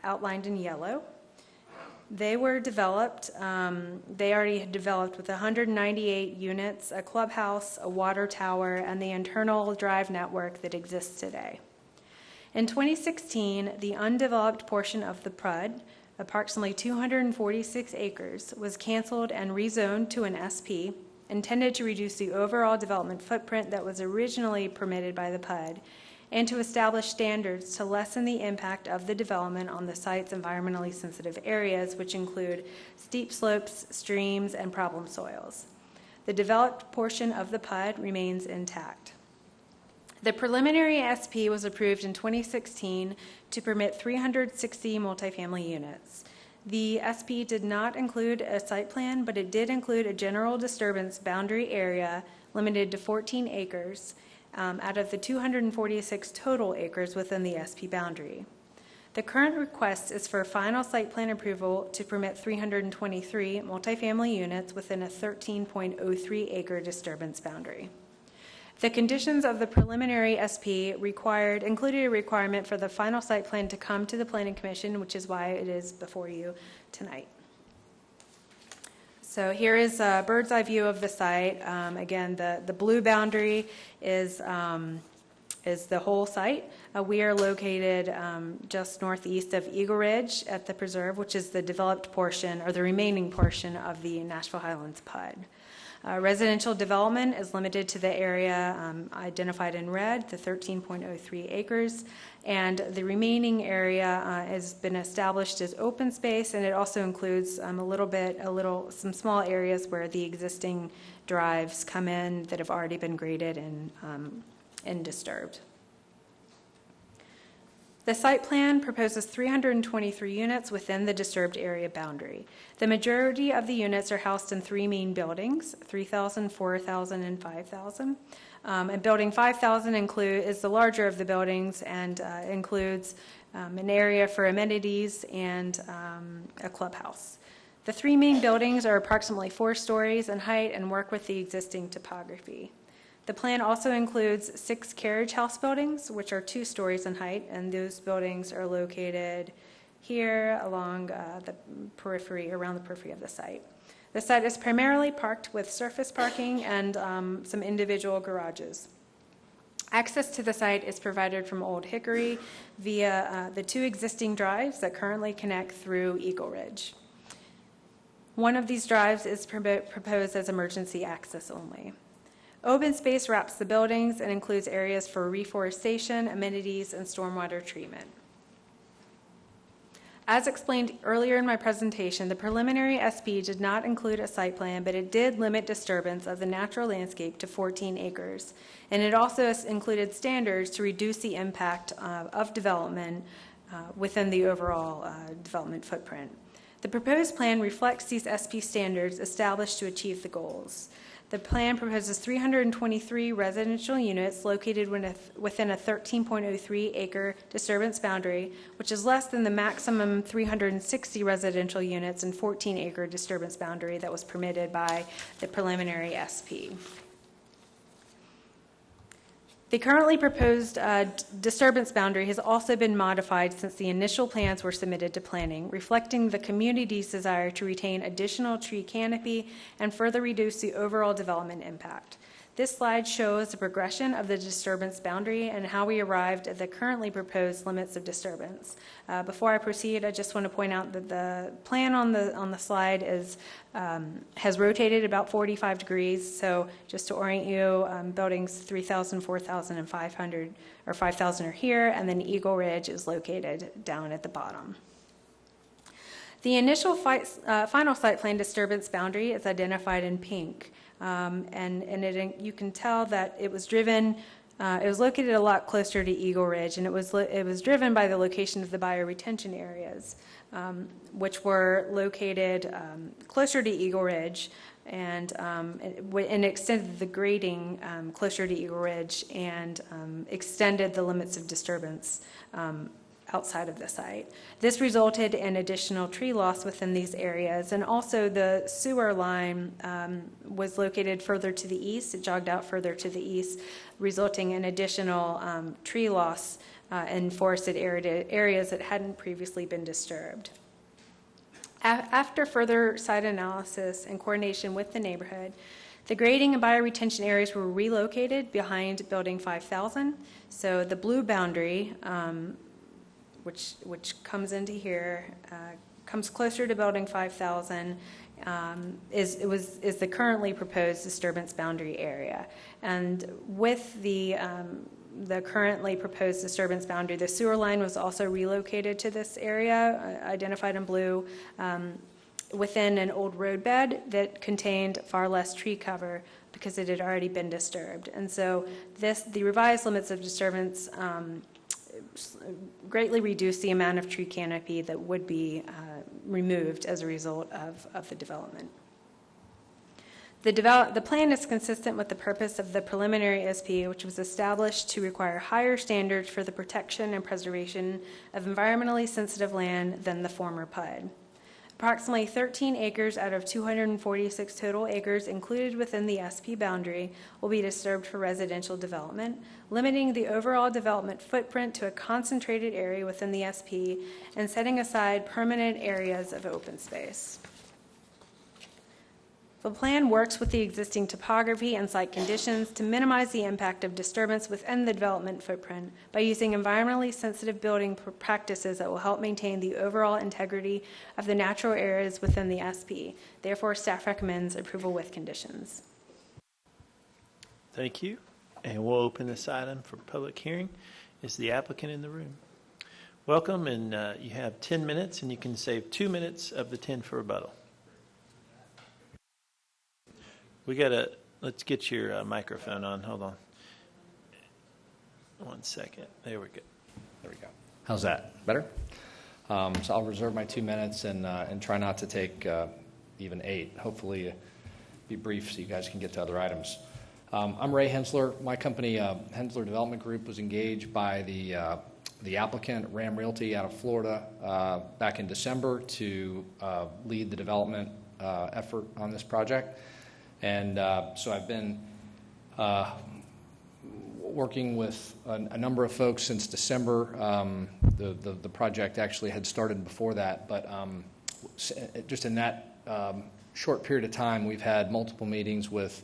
outlined in yellow. They were developed, they already had developed with 198 units, a clubhouse, a water tower, and the internal drive network that exists today. In 2016, the undeveloped portion of the PUD, approximately 246 acres, was canceled and rezoned to an SP, intended to reduce the overall development footprint that was originally permitted by the PUD, and to establish standards to lessen the impact of the development on the site's environmentally sensitive areas, which include steep slopes, streams, and problem soils. The developed portion of the PUD remains intact. The preliminary SP was approved in 2016 to permit 360 multifamily units. The SP did not include a site plan, but it did include a general disturbance boundary area limited to 14 acres out of the 246 total acres within the SP boundary. The current request is for final site plan approval to permit 323 multifamily units within a 13.03 acre disturbance boundary. The conditions of the preliminary SP included a requirement for the final site plan to come to the Planning Commission, which is why it is before you tonight. So here is a bird's eye view of the site. Again, the blue boundary is the whole site. We are located just northeast of Eagle Ridge at the preserve, which is the developed portion or the remaining portion of the Nashville Highlands PUD. Residential development is limited to the area identified in red, the 13.03 acres, and the remaining area has been established as open space, and it also includes some small areas where the existing drives come in that have already been graded and disturbed. The site plan proposes 323 units within the disturbed area boundary. The majority of the units are housed in three main buildings, 3,000, 4,000, and 5,000. And building 5,000 is the larger of the buildings and includes an area for amenities and a clubhouse. The three main buildings are approximately 4 stories in height and work with the existing topography. The plan also includes 6 carriage house buildings, which are 2 stories in height, and those buildings are located here along around the periphery of the site. The site is primarily parked with surface parking and some individual garages. Access to the site is provided from Old Hickory via the 2 existing drives that currently connect through Eagle Ridge. One of these drives is proposed as emergency access only. Open space wraps the buildings and includes areas for reforestation, amenities, and stormwater treatment. As explained earlier in my presentation, the preliminary SP did not include a site plan, but it did limit disturbance of the natural landscape to 14 acres. And it also included standards to reduce the impact of development within the overall development footprint. The proposed plan reflects these SP standards established to achieve the goals. The plan proposes 323 residential units located within a 13.03 acre disturbance boundary, which is less than the maximum 360 residential units and 14 acre disturbance boundary that was permitted by the preliminary SP. The currently proposed disturbance boundary has also been modified since the initial plans were submitted to planning, reflecting the community's desire to retain additional tree canopy and further reduce the overall development impact. This slide shows the progression of the disturbance boundary and how we arrived at the currently proposed limits of disturbance. Before I proceed, I just want to point out that the plan on the slide has rotated about 45 degrees. So just to orient you, buildings 3,000, 4,000, and 500 or 5,000 are here, and then Eagle Ridge is located down at the bottom. The initial final site plan disturbance boundary is identified in pink. You can tell that it was driven, it was located a lot closer to Eagle Ridge, and it was driven by the location of the bioretention areas, which were located closer to Eagle Ridge, and extended the grading closer to Eagle Ridge, and extended the limits of disturbance outside of the site. This resulted in additional tree loss within these areas, and also the sewer line was located further to the east. It jogged out further to the east, resulting in additional tree loss in forested areas that hadn't previously been disturbed. After further site analysis and coordination with the neighborhood, the grading and bioretention areas were relocated behind Building 5000. So the blue boundary, which comes into here, comes closer to Building 5000, is the currently proposed disturbance boundary area. And with the currently proposed disturbance boundary, the sewer line was also relocated to this area, identified in blue, within an old roadbed that contained far less tree cover because it had already been disturbed. And so the revised limits of disturbance greatly reduce the amount of tree canopy that would be removed as a result of the development. The plan is consistent with the purpose of the preliminary SP, which was established to require higher standards for the protection and preservation of environmentally sensitive land than the former PUD. Approximately 13 acres out of 246 total acres included within the SP boundary will be disturbed for residential development, limiting the overall development footprint to a concentrated area within the SP and setting aside permanent areas of open space. The plan works with the existing topography and site conditions to minimize the impact of disturbance within the development footprint by using environmentally sensitive building practices that will help maintain the overall integrity of the natural areas within the SP. Therefore, staff recommends approval with conditions. Thank you. And we'll open this item for public hearing. Is the applicant in the room? Welcome, and you have 10 minutes, and you can save 2 minutes of the 10 for rebuttal. Let's get your microphone on. Hold on. 1 second. There we go. There we go. How's that? Better? So I'll reserve my 2 minutes and try not to take even 8. Hopefully be brief so you guys can get to other items. I'm Ray Hensler. My company, Hensler Development Group, was engaged by the applicant, Ram Realty, out of Florida, back in December to lead the development effort on this project. And so I've been working with a number of folks since December. The project actually had started before that, but just in that short period of time, we've had multiple meetings with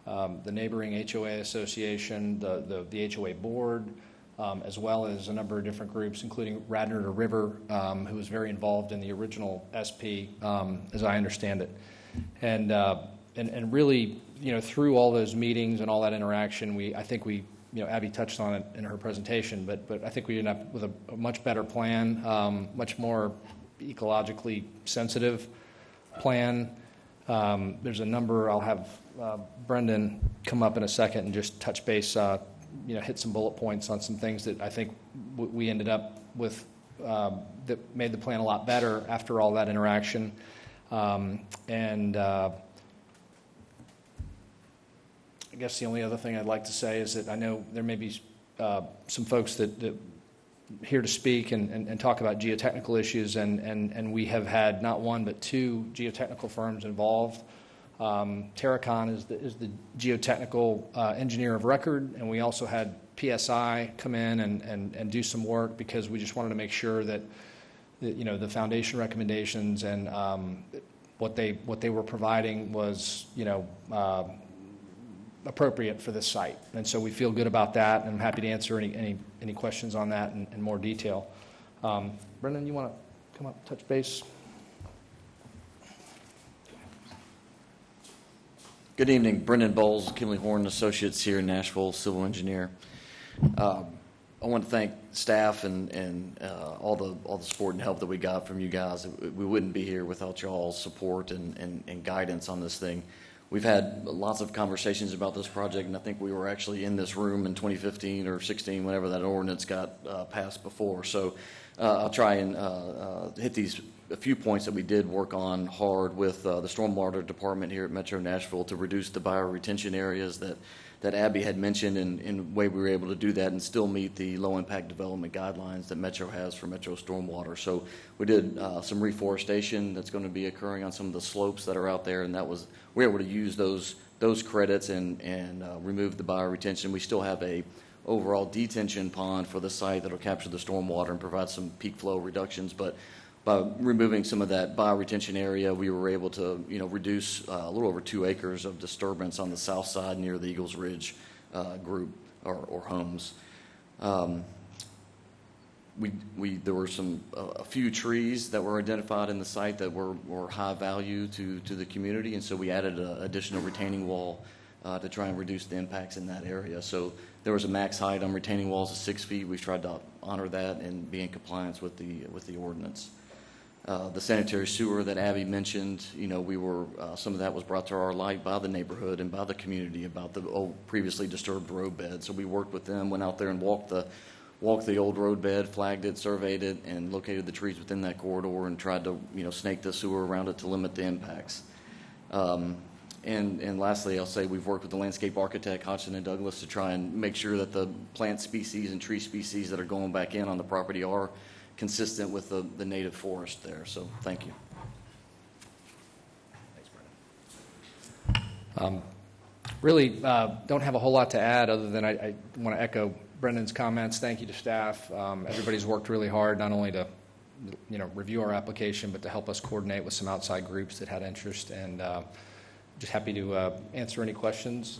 the neighboring HOA association, the HOA board, as well as a number of different groups, including Radnor River, who was very involved in the original SP, as I understand it. And really, through all those meetings and all that interaction, I think Abby touched on it in her presentation, but I think we ended up with a much better plan, much more ecologically sensitive plan. There's a number. I'll have Brendan come up in a second and just touch base, hit some bullet points on some things that I think we ended up with that made the plan a lot better after all that interaction. I guess the only other thing I'd like to say is that I know there may be some folks that here to speak and talk about geotechnical issues, and we have had not one but two geotechnical firms involved. Terracon is the geotechnical engineer of record, and we also had PSI come in and do some work because we just wanted to make sure that the foundation recommendations and what they were providing was appropriate for this site. And so we feel good about that, and I'm happy to answer any questions on that in more detail. Brendan, you want to come up, touch base? Good evening. Brendan Bowles, Kimley Horn Associates here in Nashville, civil engineer. I want to thank staff and all the support and help that we got from you guys. We wouldn't be here without y'all's support and guidance on this thing. We've had lots of conversations about this project, and I think we were actually in this room in 2015 or 16, whenever that ordinance got passed before. So I'll try and hit a few points that we did work on hard with the stormwater department here at Metro Nashville to reduce the bioretention areas that Abby had mentioned, and in a way we were able to do that and still meet the low-impact development guidelines that Metro has for Metro stormwater. So we did some reforestation that's going to be occurring on some of the slopes that are out there, and we were able to use those credits and remove the bioretention. We still have a overall detention pond for the site that will capture the stormwater and provide some peak flow reductions, but by removing some of that bioretention area, we were able to, reduce a little over 2 acres of disturbance on the south side near the Eagles Ridge group or homes. There were a few trees that were identified in the site that were high value to the community, and so we added an additional retaining wall to try and reduce the impacts in that area. So there was a max height on retaining walls of 6 feet. We've tried to honor that and be in compliance with the ordinance. The sanitary sewer that Abby mentioned, some of that was brought to our light by the neighborhood and by the community about the old previously disturbed road bed. So we worked with them, went out there and walked the old road bed, flagged it, surveyed it, and located the trees within that corridor and tried to, snake the sewer around it to limit the impacts. And lastly, I'll say we've worked with the landscape architect, Hodgson and Douglas, to try and make sure that the plant species and tree species that are going back in on the property are consistent with the native forest there. So thank you. Thanks, Brendan. Really don't have a whole lot to add other than I want to echo Brendan's comments. Thank you to staff. Everybody's worked really hard, not only to review our application, but to help us coordinate with some outside groups that had interest, and just happy to answer any questions.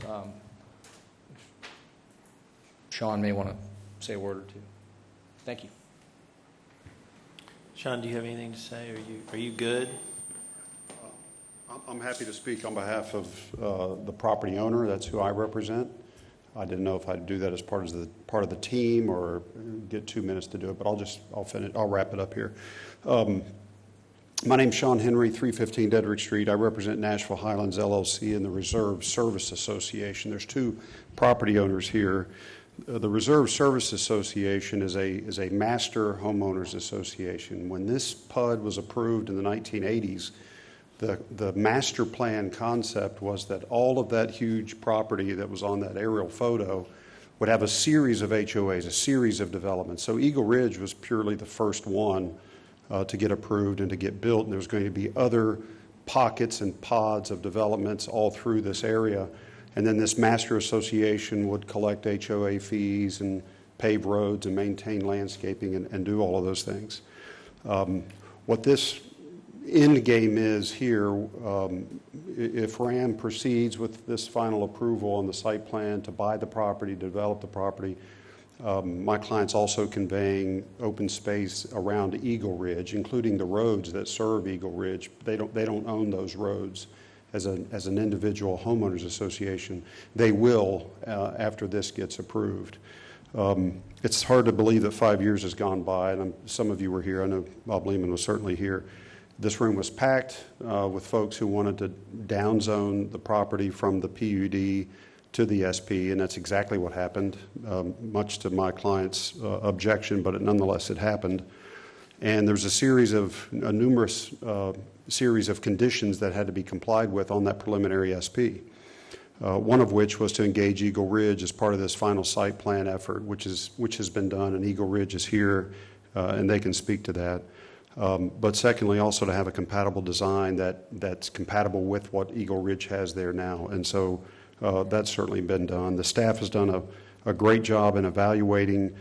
Sean may want to say a word or two. Thank you. Sean, do you have anything to say? Are you good? I'm happy to speak on behalf of the property owner. That's who I represent. I didn't know if I'd do that as part of the team or get 2 minutes to do it, but I'll wrap it up here. My name's Sean Henry, 315 Dedrick Street. I represent Nashville Highlands LLC and the Reserve Service Association. There's 2 property owners here. The Reserve Service Association is a master homeowners association. When this PUD was approved in the 1980s, the master plan concept was that all of that huge property that was on that aerial photo would have a series of HOAs, a series of developments. So Eagle Ridge was purely the first one to get approved and to get built, and there was going to be other pockets and pods of developments all through this area. And then this master association would collect HOA fees and pave roads and maintain landscaping and do all of those things. What this end game is here, if RAM proceeds with this final approval on the site plan to buy the property, develop the property, my client's also conveying open space around Eagle Ridge, including the roads that serve Eagle Ridge. They don't own those roads. As an individual homeowners association, they will after this gets approved. It's hard to believe that 5 years has gone by, and some of you were here. I know Bob Lehman was certainly here. This room was packed with folks who wanted to downzone the property from the PUD to the SP, and that's exactly what happened, much to my client's objection, but nonetheless it happened. And there's a numerous series of conditions that had to be complied with on that preliminary SP. One of which was to engage Eagle Ridge as part of this final site plan effort, which has been done, and Eagle Ridge is here, and they can speak to that. But secondly, also to have a compatible design that's compatible with what Eagle Ridge has there now. And so that's certainly been done. The staff has done a great job in evaluating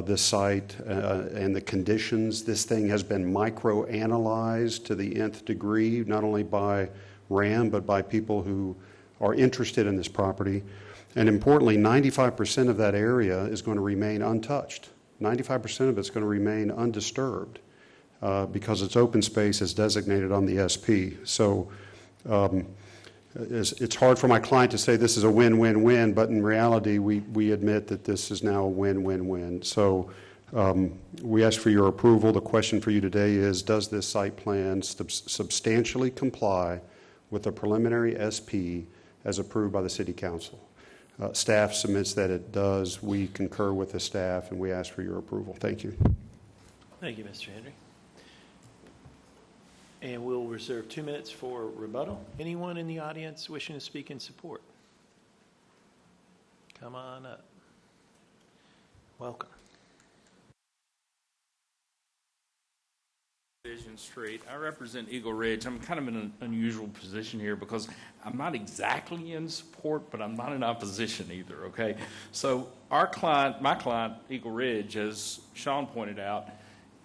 this site and the conditions. This thing has been micro-analyzed to the nth degree, not only by RAM, but by people who are interested in this property. And importantly, 95% of that area is going to remain untouched. 95% of it's going to remain undisturbed because it's open space as designated on the SP. So it's hard for my client to say this is a win-win-win, but in reality, we admit that this is now a win-win-win. So we ask for your approval. The question for you today is, does this site plan substantially comply with the preliminary SP as approved by the City Council? Staff submits that it does. We concur with the staff, and we ask for your approval. Thank you. Thank you, Mr. Henry. And we'll reserve 2 minutes for rebuttal. Anyone in the audience wishing to speak in support? Come on up. Welcome. Division Street. I represent Eagle Ridge. I'm kind of in an unusual position here because I'm not exactly in support, but I'm not in opposition either, okay? So my client, Eagle Ridge, as Sean pointed out,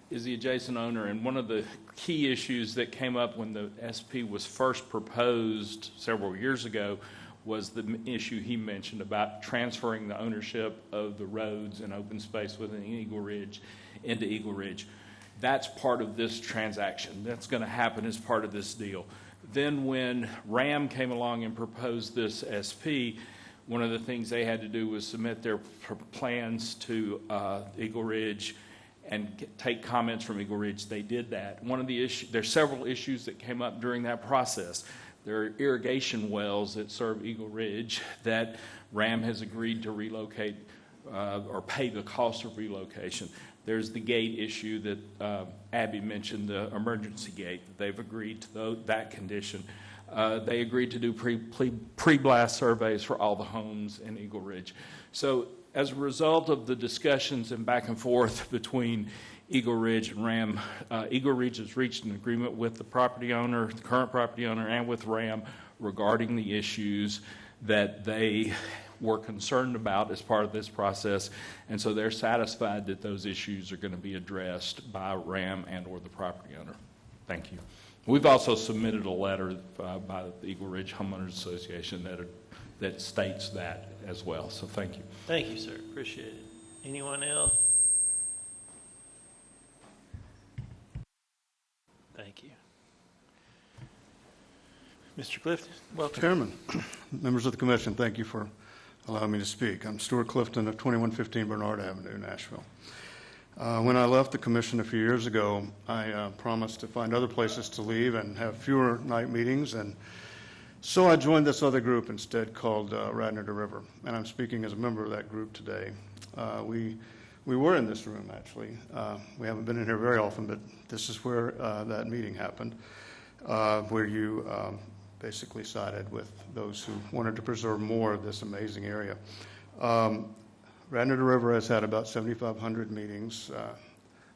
is the adjacent owner, and one of the key issues that came up when the SP was first proposed several years ago was the issue he mentioned about transferring the ownership of the roads and open space within Eagle Ridge into Eagle Ridge. That's part of this transaction. That's going to happen as part of this deal. Then when RAM came along and proposed this SP, one of the things they had to do was submit their plans to Eagle Ridge and take comments from Eagle Ridge. They did that. One of the issues, there's several issues that came up during that process. There are irrigation wells that serve Eagle Ridge that RAM has agreed to relocate or pay the cost of relocation. There's the gate issue that Abby mentioned, the emergency gate. They've agreed to that condition. They agreed to do pre-blast surveys for all the homes in Eagle Ridge. So as a result of the discussions and back and forth between Eagle Ridge and RAM, Eagle Ridge has reached an agreement with the property owner, the current property owner, and with RAM regarding the issues that they were concerned about as part of this process, and so they're satisfied that those issues are going to be addressed by RAM and or the property owner. Thank you. We've also submitted a letter by the Eagle Ridge Homeowners Association that states that as well, so thank you. Thank you, sir. Appreciate it. Anyone else? Thank you. Mr. Clifton, welcome. Chairman, members of the commission, thank you for allowing me to speak. I'm Stuart Clifton of 2115 Bernard Avenue, Nashville. When I left the commission a few years ago, I promised to find other places to leave and have fewer night meetings, and so I joined this other group instead called Radnor to River, and I'm speaking as a member of that group today. We were in this room, actually. We haven't been in here very often, but this is where that meeting happened, where you basically sided with those who wanted to preserve more of this amazing area. Radnor to River has had about 7,500 meetings,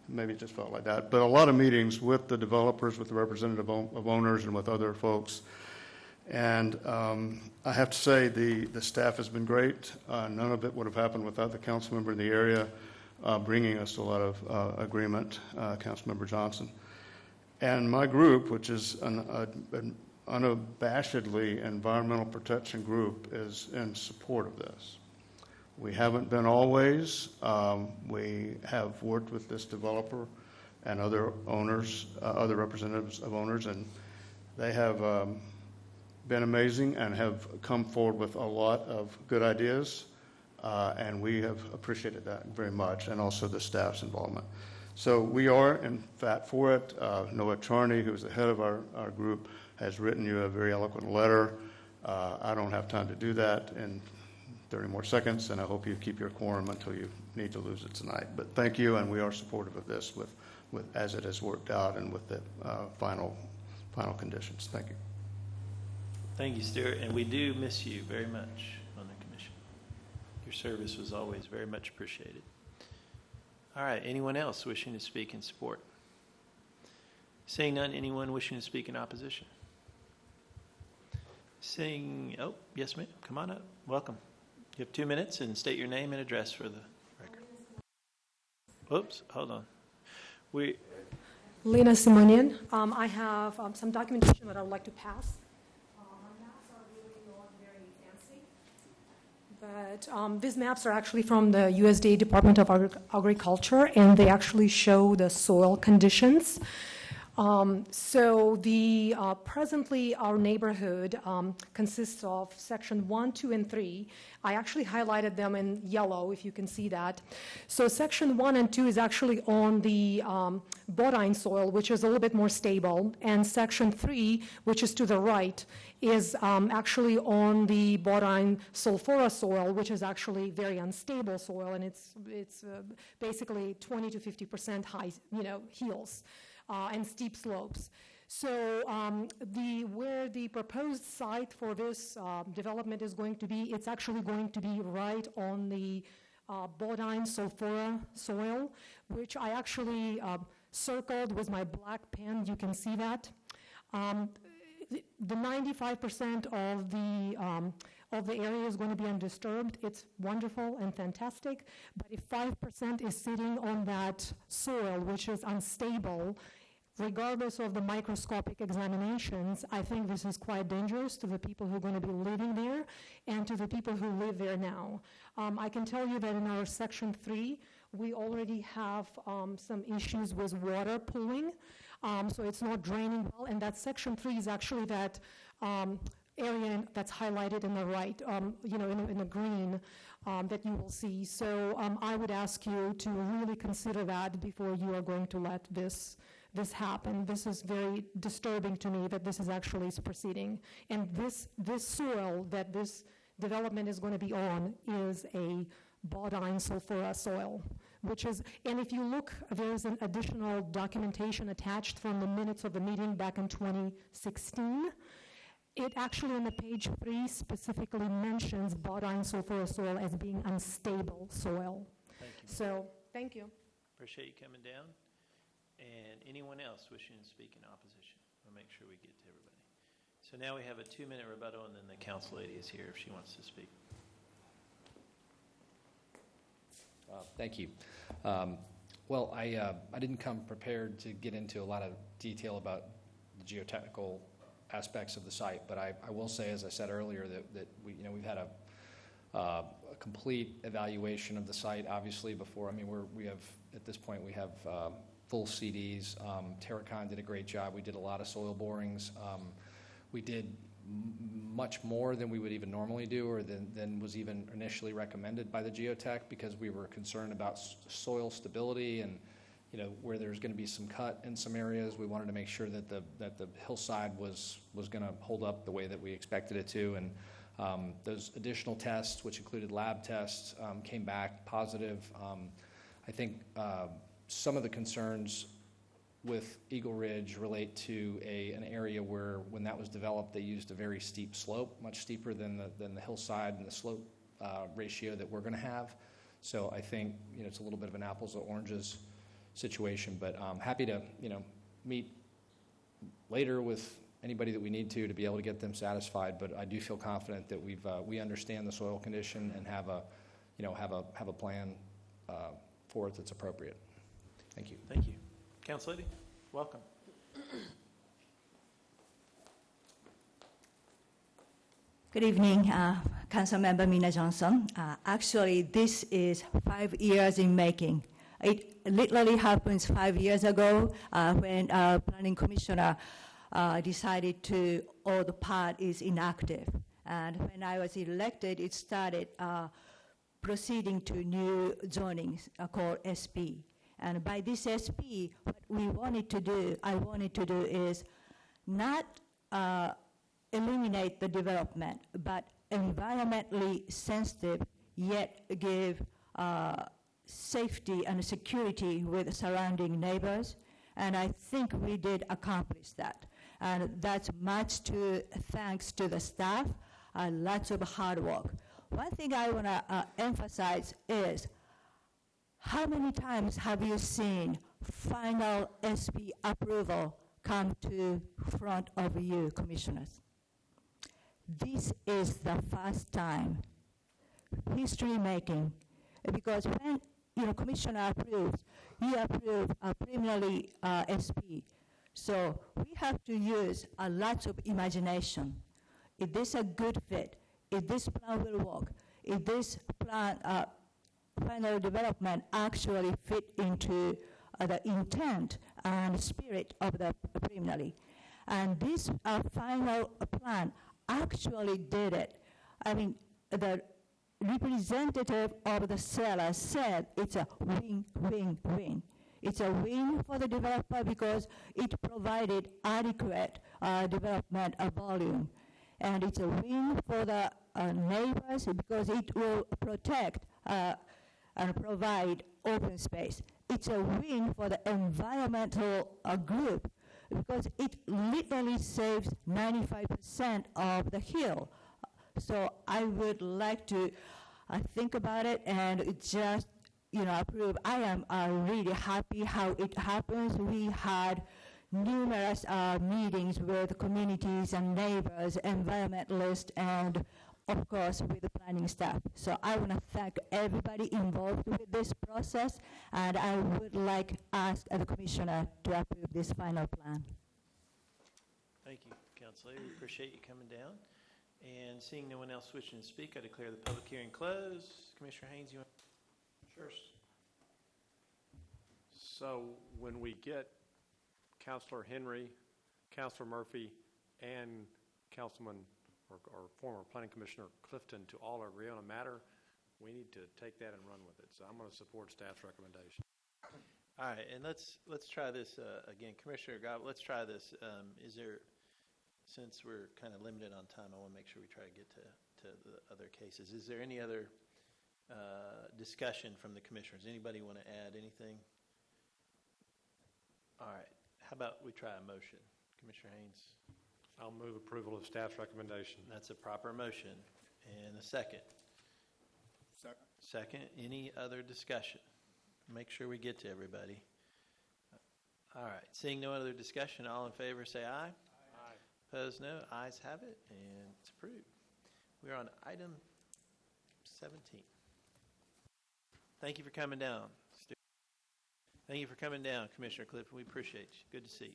maybe it just felt like that, but a lot of meetings with the developers, with the representative of owners, and with other folks. And I have to say the staff has been great. None of it would have happened without the council member in the area bringing us a lot of agreement, Councilmember Johnson. And my group, which is an unabashedly environmental protection group, is in support of this. We haven't been always. We have worked with this developer and other owners, other representatives of owners, and they have been amazing and have come forward with a lot of good ideas, and we have appreciated that very much, and also the staff's involvement. So we are, in fact, for it. Noah Charney, who's the head of our group, has written you a very eloquent letter. I don't have time to do that in 30 more seconds, and I hope you keep your quorum until you need to lose it tonight. But thank you, and we are supportive of this with as it has worked out and with the final conditions. Thank you. Thank you, Stuart, and we do miss you very much on the commission. Your service was always very much appreciated. All right, anyone else wishing to speak in support? Seeing none, anyone wishing to speak in opposition? Seeing, oh, yes, ma'am, come on up, welcome. You have 2 minutes and state your name and address for the record. Oops, hold on. Lena Simonian. I have some documentation that I would like to pass. My maps are really not very fancy, but these maps are actually from the USDA Department of Agriculture, and they actually show the soil conditions. Presently our neighborhood consists of section 1, 2, and 3. I actually highlighted them in yellow, if you can see that. So section 1 and 2 is actually on the bodine soil, which is a little bit more stable, and section 3, which is to the right, is actually on the bodine sulfura soil, which is actually very unstable soil, and it's basically 20 to 50% high, hills. And steep slopes. So where the proposed site for this development is going to be, it's actually going to be right on the bodine sulfura soil, which I actually circled with my black pen. You can see that. The 95% of the area is going to be undisturbed. It's wonderful and fantastic. But if 5% is sitting on that soil, which is unstable, regardless of the microscopic examinations, I think this is quite dangerous to the people who are going to be living there and to the people who live there now. I can tell you that in our section 3, we already have some issues with water pooling, so it's not draining well, and that section 3 is actually that area that's highlighted in the right, in the green that you will see. So I would ask you to really consider that before you are going to let this happen. This is very disturbing to me that this is actually proceeding. And this soil that this development is going to be on is a bodine sulfura soil, and if you look, there's an additional documentation attached from the minutes of the meeting back in 2016. It actually on the page 3 specifically mentions bodine sulfura soil as being unstable soil. Thank you. So, thank you. Appreciate you coming down. And anyone else wishing to speak in opposition? We'll make sure we get to everybody. So now we have a 2-minute rebuttal, and then the council lady is here if she wants to speak. Thank you. Well, I didn't come prepared to get into a lot of detail about the geotechnical aspects of the site, but I will say, as I said earlier, that we've had a complete evaluation of the site. Obviously, before we have at this point we have full CDs. Terracon did a great job. We did a lot of soil borings. We did much more than we would even normally do, or than was even initially recommended by the geotech, because we were concerned about soil stability and where there's going to be some cut in some areas. We wanted to make sure that the hillside was going to hold up the way that we expected it to, and those additional tests, which included lab tests, came back positive. I think some of the concerns with Eagle Ridge relate to an area where, when that was developed, they used a very steep slope, much steeper than the hillside and the slope ratio that we're going to have. So I think it's a little bit of an apples to oranges situation, but I'm happy to meet later with anybody that we need to be able to get them satisfied. But I do feel confident that we understand the soil condition and have a plan for it that's appropriate. Thank you. Thank you. Council Lady, welcome. Good evening, Councilmember Mina Johnson. Actually, this is 5 years in making. It literally happened 5 years ago when our planning commissioner decided all the part is inactive. And when I was elected, it started proceeding to new zoning called SP. And by this SP, what I wanted to do is not eliminate the development, but environmentally sensitive, yet give safety and security with surrounding neighbors, and I think we did accomplish that. And that's much to thanks to the staff, lots of hard work. One thing I want to emphasize is, how many times have you seen final SP approval come to front of you, commissioners? This is the first time, history making, because when commissioner approves, you approve a preliminary SP. So we have to use a lot of imagination. Is this a good fit? If this plan will work? If this plan, final development actually fit into the intent and spirit of the preliminary? And this final plan actually did it. I mean, the representative of the seller said it's a win-win-win. It's a win for the developer because it provided adequate development volume. And it's a win for the neighbors because it will protect and provide open space. It's a win for the environmental group because it literally saves 95% of the hill. So I would like to think about it and just approve. I am really happy how it happens. We had numerous meetings with communities and neighbors, environmentalists, and of course with the planning staff. So I want to thank everybody involved with this process, and I would like to ask the commissioner to approve this final plan. Thank you, Councilor. We appreciate you coming down. And seeing no one else wishing to speak, I declare the public hearing closed. Commissioner Haynes, you want first? So when we get Councilor Henry, Councilor Murphy, and Councilman or former Planning Commissioner Clifton to all agree on a matter, we need to take that and run with it. So I'm going to support staff's recommendation. All right, and let's try this again. Commissioner Gott, let's try this. Is there, since we're kind of limited on time, I want to make sure we try to get to the other cases. Is there any other discussion from the commissioners? Anybody want to add anything? All right. How about we try a motion? Commissioner Haynes? I'll move approval of staff's recommendation. That's a proper motion. And a second? Second. Second. Any other discussion? Make sure we get to everybody. All right. Seeing no other discussion, all in favor say aye. Aye. Opposed, no. Ayes have it, and it's approved. We're on item 17. Thank you for coming down. Thank you for coming down, Commissioner Clifton. We appreciate you. Good to see you.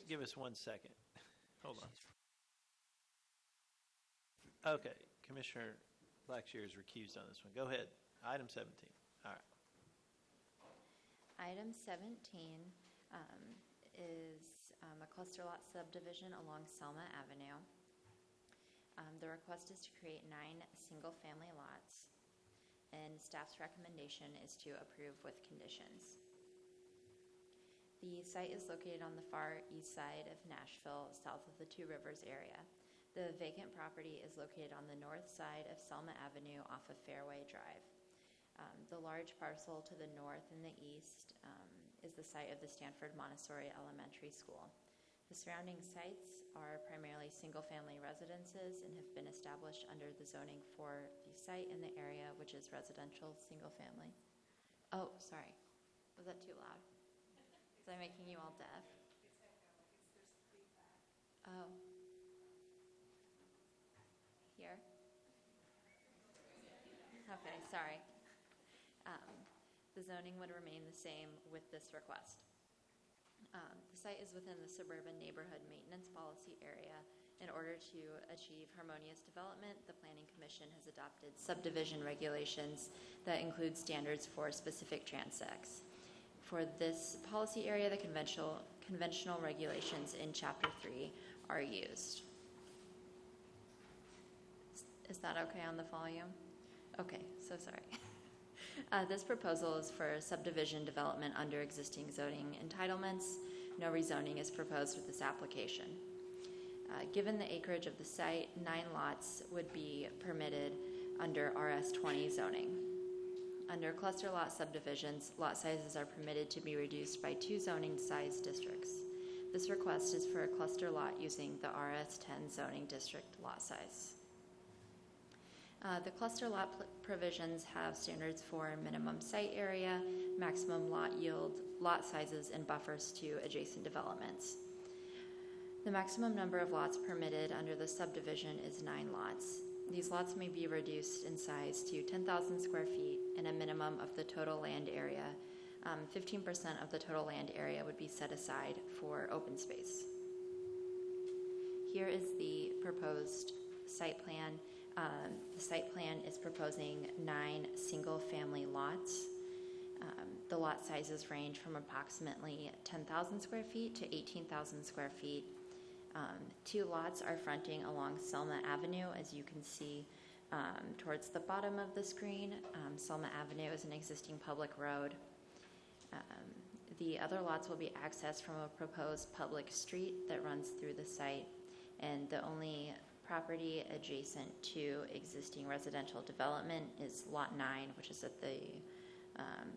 Give us 1 second. Hold on. Okay, Commissioner Blackshear is recused on this one. Go ahead. Item 17. All right. Item 17 is a cluster lot subdivision along Selma Avenue. The request is to create 9 single-family lots, and staff's recommendation is to approve with conditions. The site is located on the far east side of Nashville, south of the Two Rivers area. The vacant property is located on the north side of Selma Avenue off of Fairway Drive. The large parcel to the north and the east is the site of the Stanford Montessori Elementary School. The surrounding sites are primarily single-family residences and have been established under the zoning for the site in the area, which is residential single-family. Oh, sorry. Was that too loud? Was I making you all deaf? Oh. here? Okay, sorry. The zoning would remain the same with this request. The site is within the suburban neighborhood maintenance policy area. In order to achieve harmonious development, the Planning Commission has adopted subdivision regulations that include standards for specific transects. For this policy area, the conventional regulations in Chapter 3 are used. Is that okay on the volume? Okay, so sorry. This proposal is for subdivision development under existing zoning entitlements. No rezoning is proposed with this application. Given the acreage of the site, 9 lots would be permitted under RS20 zoning. Under cluster lot subdivisions, lot sizes are permitted to be reduced by 2 zoning size districts. This request is for a cluster lot using the RS10 zoning district lot size. The cluster lot provisions have standards for minimum site area, maximum lot yield, lot sizes, and buffers to adjacent developments. The maximum number of lots permitted under the subdivision is 9 lots. These lots may be reduced in size to 10,000 square feet and a minimum of the total land area. 15% of the total land area would be set aside for open space. Here is the proposed site plan. The site plan is proposing 9 single-family lots. The lot sizes range from approximately 10,000 square feet to 18,000 square feet. 2 lots are fronting along Selma Avenue, as you can see towards the bottom of the screen. Selma Avenue is an existing public road. The other lots will be accessed from a proposed public street that runs through the site, and the only property adjacent to existing residential development is Lot 9, which is at the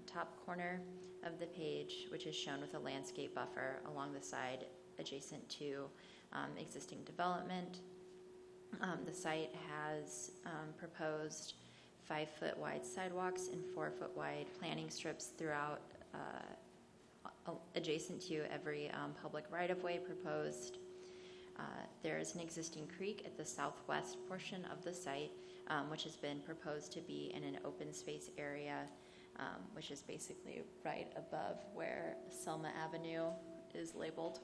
top corner of the page, which is shown with a landscape buffer along the side adjacent to existing development. The site has proposed 5-foot wide sidewalks and 4-foot wide planting strips throughout, adjacent to every public right-of-way proposed. There is an existing creek at the southwest portion of the site, which has been proposed to be in an open space area, which is basically right above where Selma Avenue is labeled.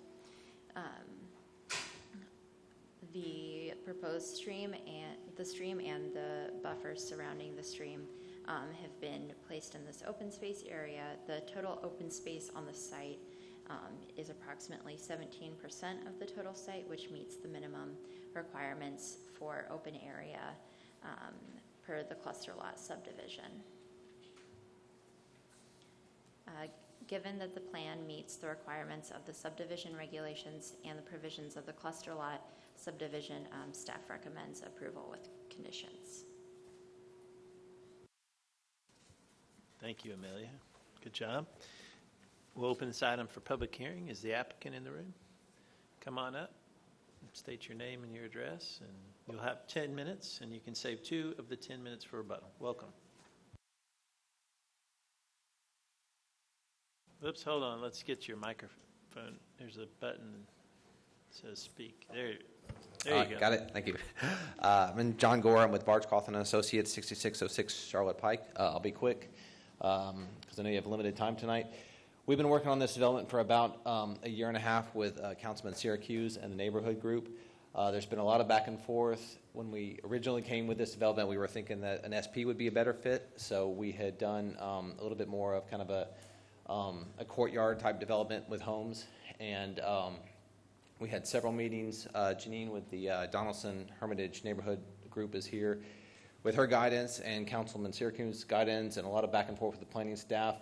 The proposed stream and the buffers surrounding the stream have been placed in this open space area. The total open space on the site is approximately 17% of the total site, which meets the minimum requirements for open area per the cluster lot subdivision. Given that the plan meets the requirements of the subdivision regulations and the provisions of the cluster lot subdivision, staff recommends approval with conditions. Thank you, Amelia. Good job. We'll open this item for public hearing. Is the applicant in the room? Come on up, state your name and your address, and you'll have 10 minutes, and you can save 2 of the 10 minutes for rebuttal. Welcome. Oops, hold on. Let's get your microphone. There's a button that says speak. There you go. Got it. Thank you. I'm John Gore. I'm with Barge Coughlin & Associates, 6606 Charlotte Pike. I'll be quick because I know you have limited time tonight. We've been working on this development for about a year and a half with Councilman Syracuse and the neighborhood group. There's been a lot of back and forth. When we originally came with this development, we were thinking that an SP would be a better fit, so we had done a little bit more of kind of a courtyard type development with homes, and we had several meetings. Janine with the Donaldson Hermitage neighborhood group is here with her guidance and Councilman Syracuse's guidance, and a lot of back and forth with the planning staff.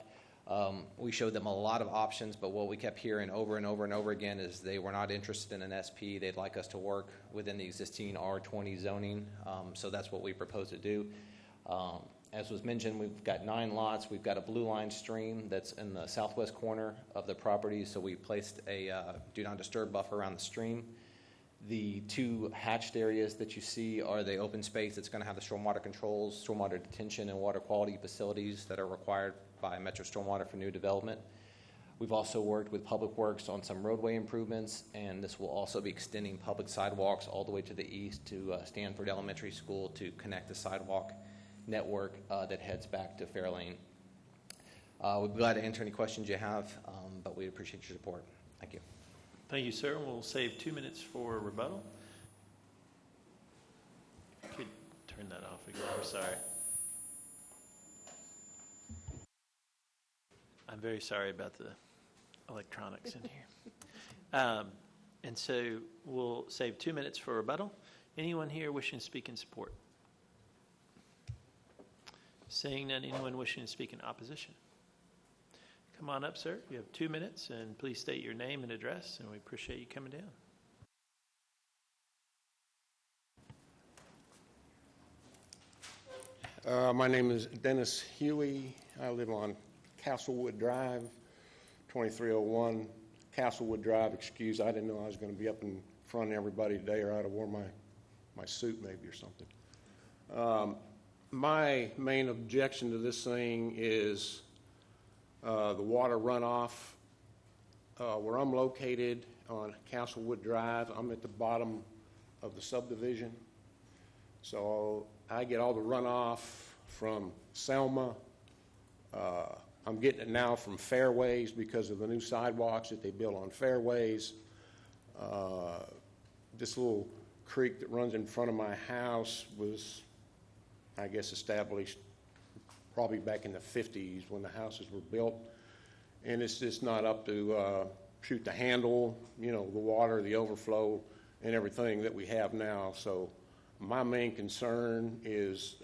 We showed them a lot of options, but what we kept hearing over and over and over again is they were not interested in an SP. They'd like us to work within the existing R20 zoning, so that's what we propose to do. As was mentioned, we've got 9 lots. We've got a blue line stream that's in the southwest corner of the property, so we placed a do not disturb buffer around the stream. The 2 hatched areas that you see are the open space that's going to have the stormwater controls, stormwater detention, and water quality facilities that are required by Metro Stormwater for new development. We've also worked with Public Works on some roadway improvements, and this will also be extending public sidewalks all the way to the east to Stanford Elementary School to connect the sidewalk network that heads back to Fairlane. We'd be glad to answer any questions you have, but we appreciate your support. Thank you. Thank you, sir. We'll save 2 minutes for rebuttal. If you could turn that off again. I'm sorry. I'm very sorry about the electronics in here. And so we'll save 2 minutes for rebuttal. Anyone here wishing to speak in support? Seeing none, anyone wishing to speak in opposition? Come on up, sir. You have 2 minutes, and please state your name and address, and we appreciate you coming down. My name is Dennis Huey. I live on Castlewood Drive, 2301 Castlewood Drive. Excuse, I didn't know I was going to be up in front of everybody today, or I'd have worn my suit maybe or something. My main objection to this thing is the water runoff. Where I'm located on Castlewood Drive, I'm at the bottom of the subdivision. So I get all the runoff from Selma. I'm getting it now from Fairways because of the new sidewalks that they built on Fairways. This little creek that runs in front of my house was, I guess, established probably back in the 50s when the houses were built. And it's just not up to shoot the handle, you know, the water, the overflow, and everything that we have now. So my main concern is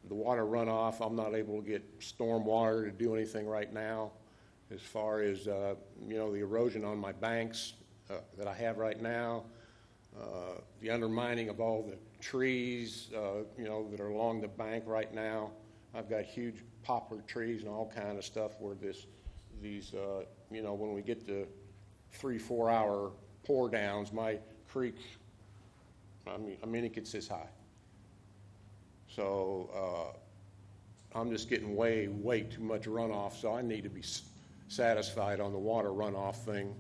the water runoff. I'm not able to get storm water to do anything right now. As far as, you know, the erosion on my banks that I have right now, the undermining of all the trees, you know, that are along the bank right now. I've got huge poplar trees and all kind of stuff where these, you know, when we get to 3-4 hour pour downs, my creek, I mean, it gets this high. So I'm just getting way too much runoff, so I need to be satisfied on the water runoff thing.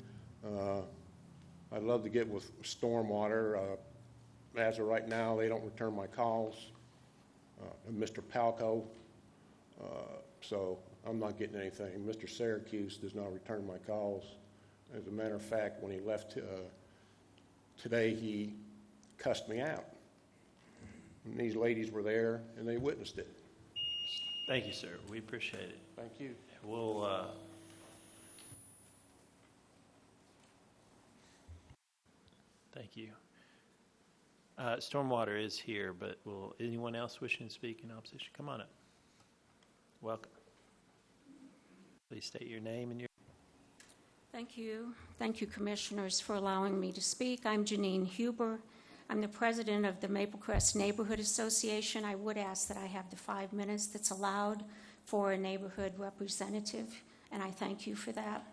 I'd love to get with storm water. As of right now, they don't return my calls. Mr. Palco, so I'm not getting anything. Mr. Syracuse does not return my calls. As a matter of fact, when he left today, he cussed me out. And these ladies were there, and they witnessed it. Thank you, sir. We appreciate it. Thank you. We'll thank you. Stormwater is here, but will anyone else wishing to speak in opposition? Come on up. Welcome. Please state your name and your... Thank you. Thank you, Commissioners, for allowing me to speak. I'm Janine Huber. I'm the president of the Maple Crest Neighborhood Association. I would ask that I have the 5 minutes that's allowed for a neighborhood representative, and I thank you for that.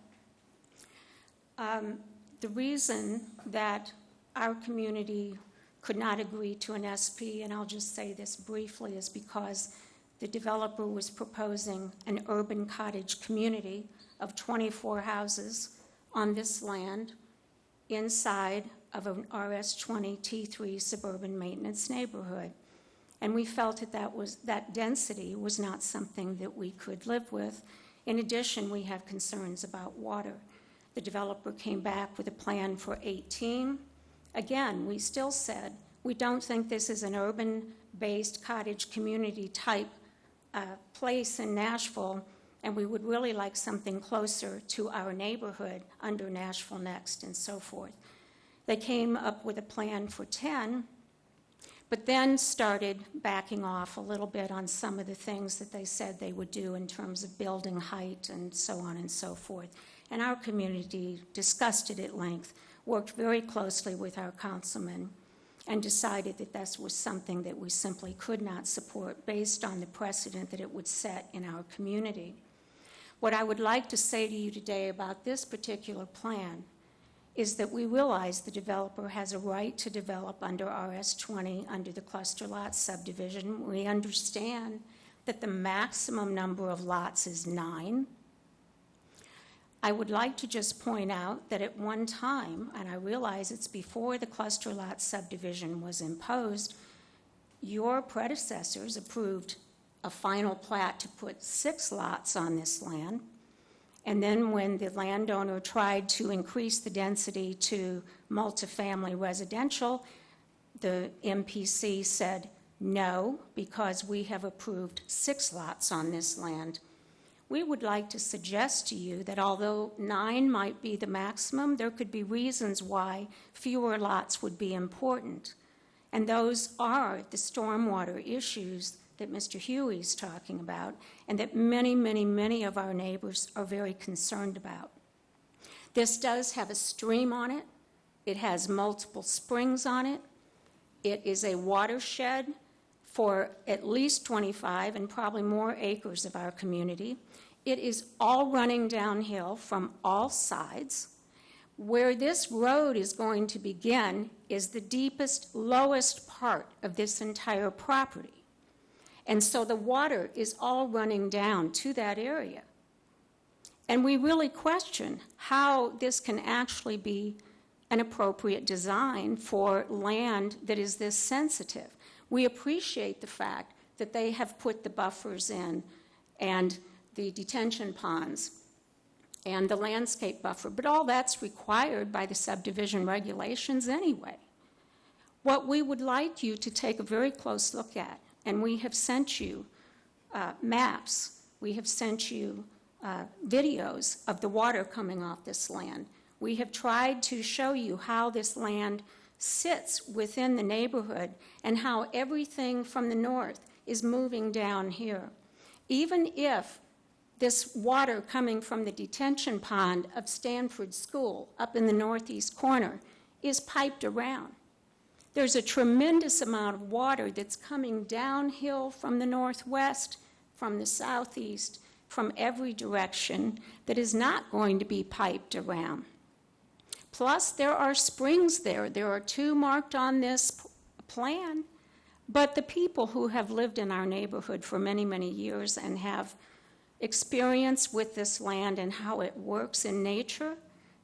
The reason that our community could not agree to an SP, and I'll just say this briefly, is because the developer was proposing an urban cottage community of 24 houses on this land inside of an RS-20 T3 suburban maintenance neighborhood. And we felt that density was not something that we could live with. In addition, we have concerns about water. The developer came back with a plan for 18. Again, we still said, we don't think this is an urban-based cottage community type place in Nashville, and we would really like something closer to our neighborhood under Nashville Next and so forth. They came up with a plan for 10, but then started backing off a little bit on some of the things that they said they would do in terms of building height and so on and so forth. And our community discussed it at length, worked very closely with our councilman, and decided that this was something that we simply could not support based on the precedent that it would set in our community. What I would like to say to you today about this particular plan is that we realize the developer has a right to develop under RS-20 under the cluster lot subdivision. We understand that the maximum number of lots is 9. I would like to just point out that at one time, and I realize it's before the cluster lot subdivision was imposed, your predecessors approved a final plat to put 6 lots on this land. And then when the landowner tried to increase the density to multifamily residential, the MPC said no, because we have approved 6 lots on this land. We would like to suggest to you that although 9 might be the maximum, there could be reasons why fewer lots would be important. And those are the stormwater issues that Mr. Huey's talking about, and that many, many, many of our neighbors are very concerned about. This does have a stream on it. It has multiple springs on it. It is a watershed for at least 25 and probably more acres of our community. It is all running downhill from all sides. Where this road is going to begin is the deepest, lowest part of this entire property. And so the water is all running down to that area. And we really question how this can actually be an appropriate design for land that is this sensitive. We appreciate the fact that they have put the buffers in and the detention ponds and the landscape buffer, but all that's required by the subdivision regulations anyway. What we would like you to take a very close look at, and we have sent you maps, we have sent you videos of the water coming off this land. We have tried to show you how this land sits within the neighborhood and how everything from the north is moving down here. Even if this water coming from the detention pond of Stanford School up in the northeast corner is piped around, there's a tremendous amount of water that's coming downhill from the northwest, from the southeast, from every direction that is not going to be piped around. Plus, there are springs there. There are 2 marked on this plan, but the people who have lived in our neighborhood for many, many years and have experience with this land and how it works in nature,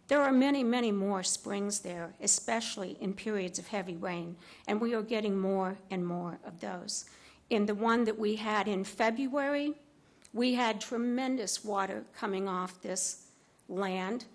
there are many, many more springs there, especially in periods of heavy rain, and we are getting more and more of those. In the one that we had in February, we had tremendous water coming off this land,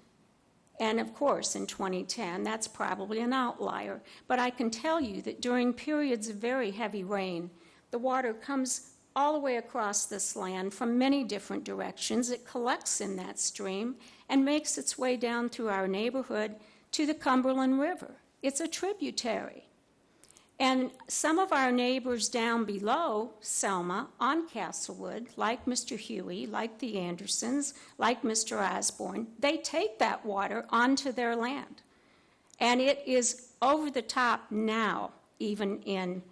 and of course in 2010, that's probably an outlier, but I can tell you that during periods of very heavy rain, the water comes all the way across this land from many different directions. It collects in that stream and makes its way down through our neighborhood to the Cumberland River. It's a tributary. And some of our neighbors down below Selma on Castlewood, like Mr. Huey, like the Andersons, like Mr. Osborne, they take that water onto their land. And it is over the top now, even in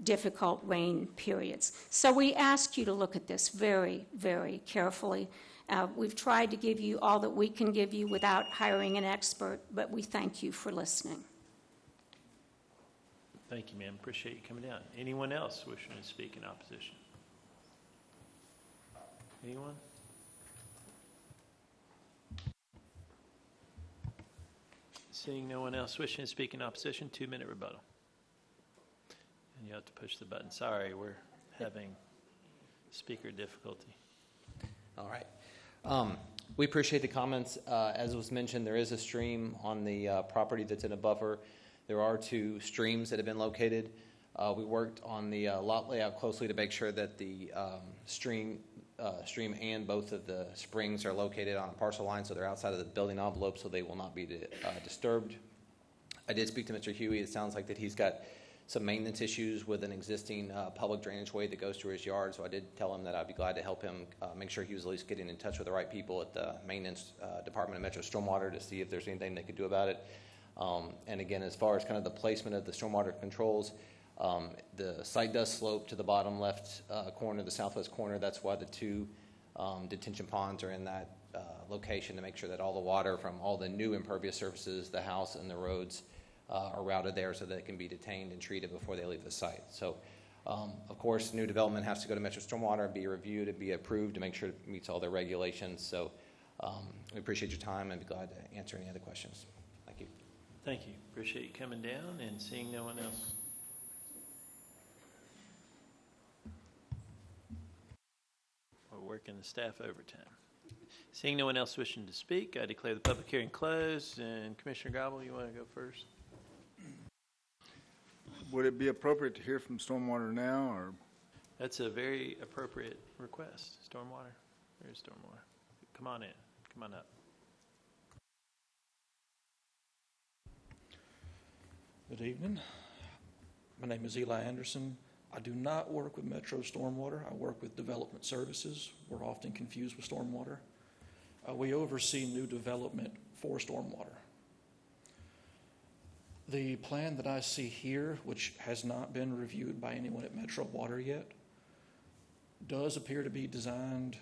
difficult rain periods. So we ask you to look at this very, very carefully. We've tried to give you all that we can give you without hiring an expert, but we thank you for listening. Thank you, ma'am. Appreciate you coming down. Anyone else wishing to speak in opposition? Anyone? Seeing no one else wishing to speak in opposition, 2-minute rebuttal. And you have to push the button. Sorry, we're having speaker difficulty. All right. We appreciate the comments. As was mentioned, there is a stream on the property that's in a buffer. There are 2 streams that have been located. We worked on the lot layout closely to make sure that the stream and both of the springs are located on a parcel line, so they're outside of the building envelope, so they will not be disturbed. I did speak to Mr. Huey. It sounds like that he's got some maintenance issues with an existing public drainage way that goes through his yard, so I did tell him that I'd be glad to help him make sure he was at least getting in touch with the right people at the maintenance department of Metro Stormwater to see if there's anything they could do about it. And again, as far as kind of the placement of the stormwater controls, the site does slope to the bottom left corner, the southwest corner. That's why the 2 detention ponds are in that location, to make sure that all the water from all the new impervious surfaces, the house and the roads, are routed there so that it can be detained and treated before they leave the site. So, of course, new development has to go to Metro Stormwater and be reviewed and be approved to make sure it meets all their regulations. So We appreciate your time and be glad to answer any other questions. Thank you. Thank you. Appreciate you coming down and seeing no one else. We're working the staff overtime. Seeing no one else wishing to speak, I declare the public hearing closed. And Commissioner Gobble, you want to go first? Would it be appropriate to hear from Stormwater now, or? That's a very appropriate request. Stormwater. There's Stormwater. Come on in. Come on up. Good evening. My name is Eli Anderson. I do not work with Metro Stormwater. I work with Development Services. We're often confused with Stormwater. We oversee new development for stormwater. The plan that I see here, which has not been reviewed by anyone at Metro Water yet, does appear to be designed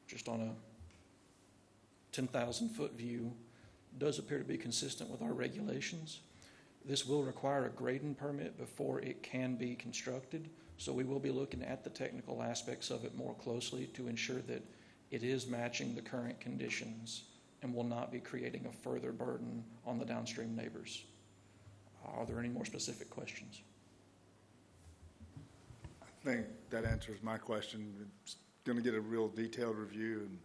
just on a 10,000-foot view, does appear to be consistent with our regulations. This will require a grading permit before it can be constructed, so we will be looking at the technical aspects of it more closely to ensure that it is matching the current conditions and will not be creating a further burden on the downstream neighbors. Are there any more specific questions? I think that answers my question. It's going to get a real detailed review. And,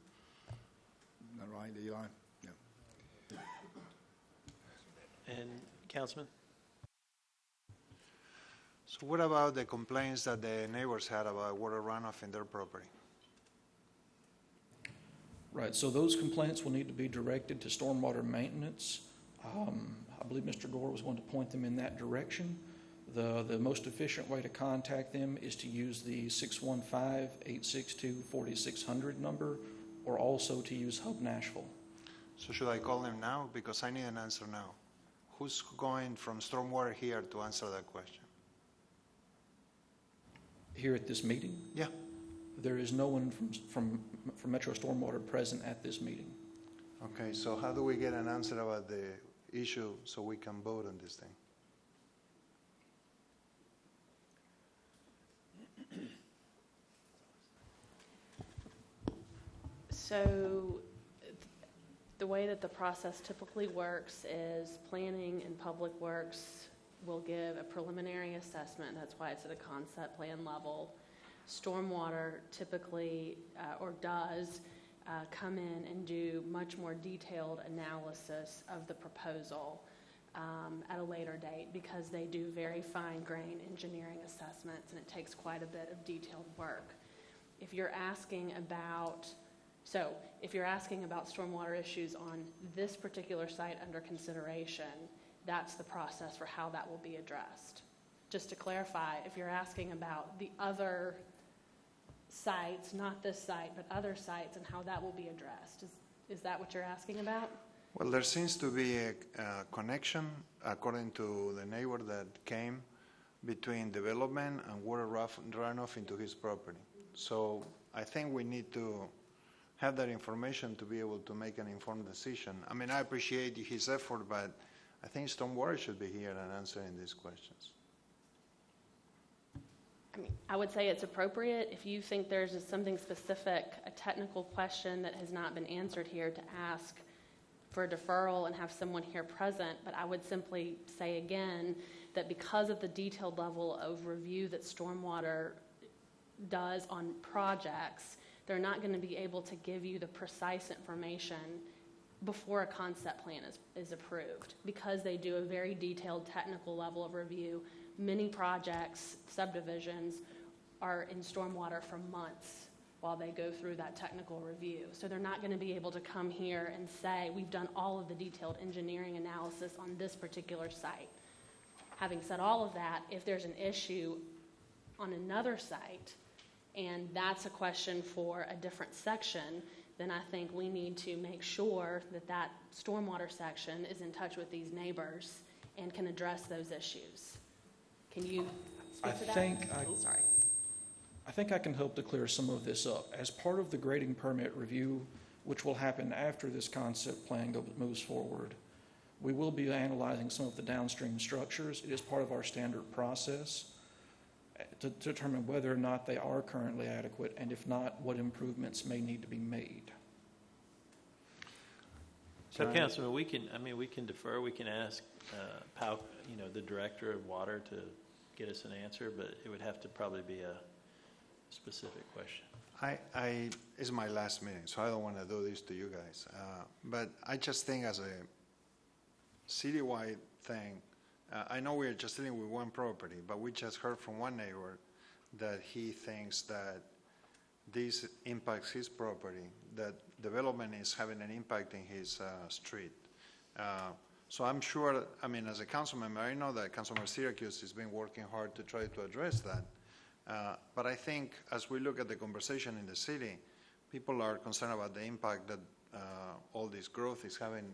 is that right, Eli? Yeah. And Councilman? So what about the complaints that the neighbors had about water runoff in their property? Right, so those complaints will need to be directed to stormwater maintenance. I believe Mr. Gore was going to point them in that direction. The most efficient way to contact them is to use the 615-862-4600 number, or also to use Hub Nashville. So should I call them now? Because I need an answer now. Who's going from stormwater here to answer that question? Here at this meeting? Yeah. There is no one from Metro Stormwater present at this meeting. Okay, so how do we get an answer about the issue so we can vote on this thing? So the way that the process typically works is planning and public works will give a preliminary assessment. That's why it's at a concept plan level. Stormwater typically, or does, come in and do much more detailed analysis of the proposal at a later date, because they do very fine-grained engineering assessments, and it takes quite a bit of detailed work. If you're asking about stormwater issues on this particular site under consideration, that's the process for how that will be addressed. Just to clarify, if you're asking about the other sites, not this site, but other sites, and how that will be addressed, is that what you're asking about? Well, there seems to be a connection, according to the neighbor that came, between development and water runoff into his property. So I think we need to have that information to be able to make an informed decision. I mean, I appreciate his effort, but I think Stormwater should be here and answering these questions. I mean, I would say it's appropriate if you think there's something specific, a technical question that has not been answered here, to ask for a deferral and have someone here present. But I would simply say again that because of the detailed level of review that Stormwater does on projects, they're not going to be able to give you the precise information before a concept plan is approved, because they do a very detailed technical level of review. Many projects, subdivisions, are in stormwater for months while they go through that technical review. So they're not going to be able to come here and say, we've done all of the detailed engineering analysis on this particular site. Having said all of that, if there's an issue on another site, and that's a question for a different section, then I think we need to make sure that that stormwater section is in touch with these neighbors and can address those issues. Can you speak to that? Sorry. I think I can help to clear some of this up. As part of the grading permit review, which will happen after this concept plan moves forward, we will be analyzing some of the downstream structures. It is part of our standard process to determine whether or not they are currently adequate, and if not, what improvements may need to be made. So, time. Councilman, we can defer, we can ask Powell, the Director of Water to get us an answer, but it would have to probably be a specific question. It's my last meeting, so I don't want to do this to you guys. But I just think as a citywide thing, I know we're just dealing with one property, but we just heard from one neighbor that he thinks that this impacts his property, that development is having an impact in his street. So I'm sure, as a council member, I know that Councilmember Syracuse has been working hard to try to address that. But I think as we look at the conversation in the city, people are concerned about the impact that all this growth is having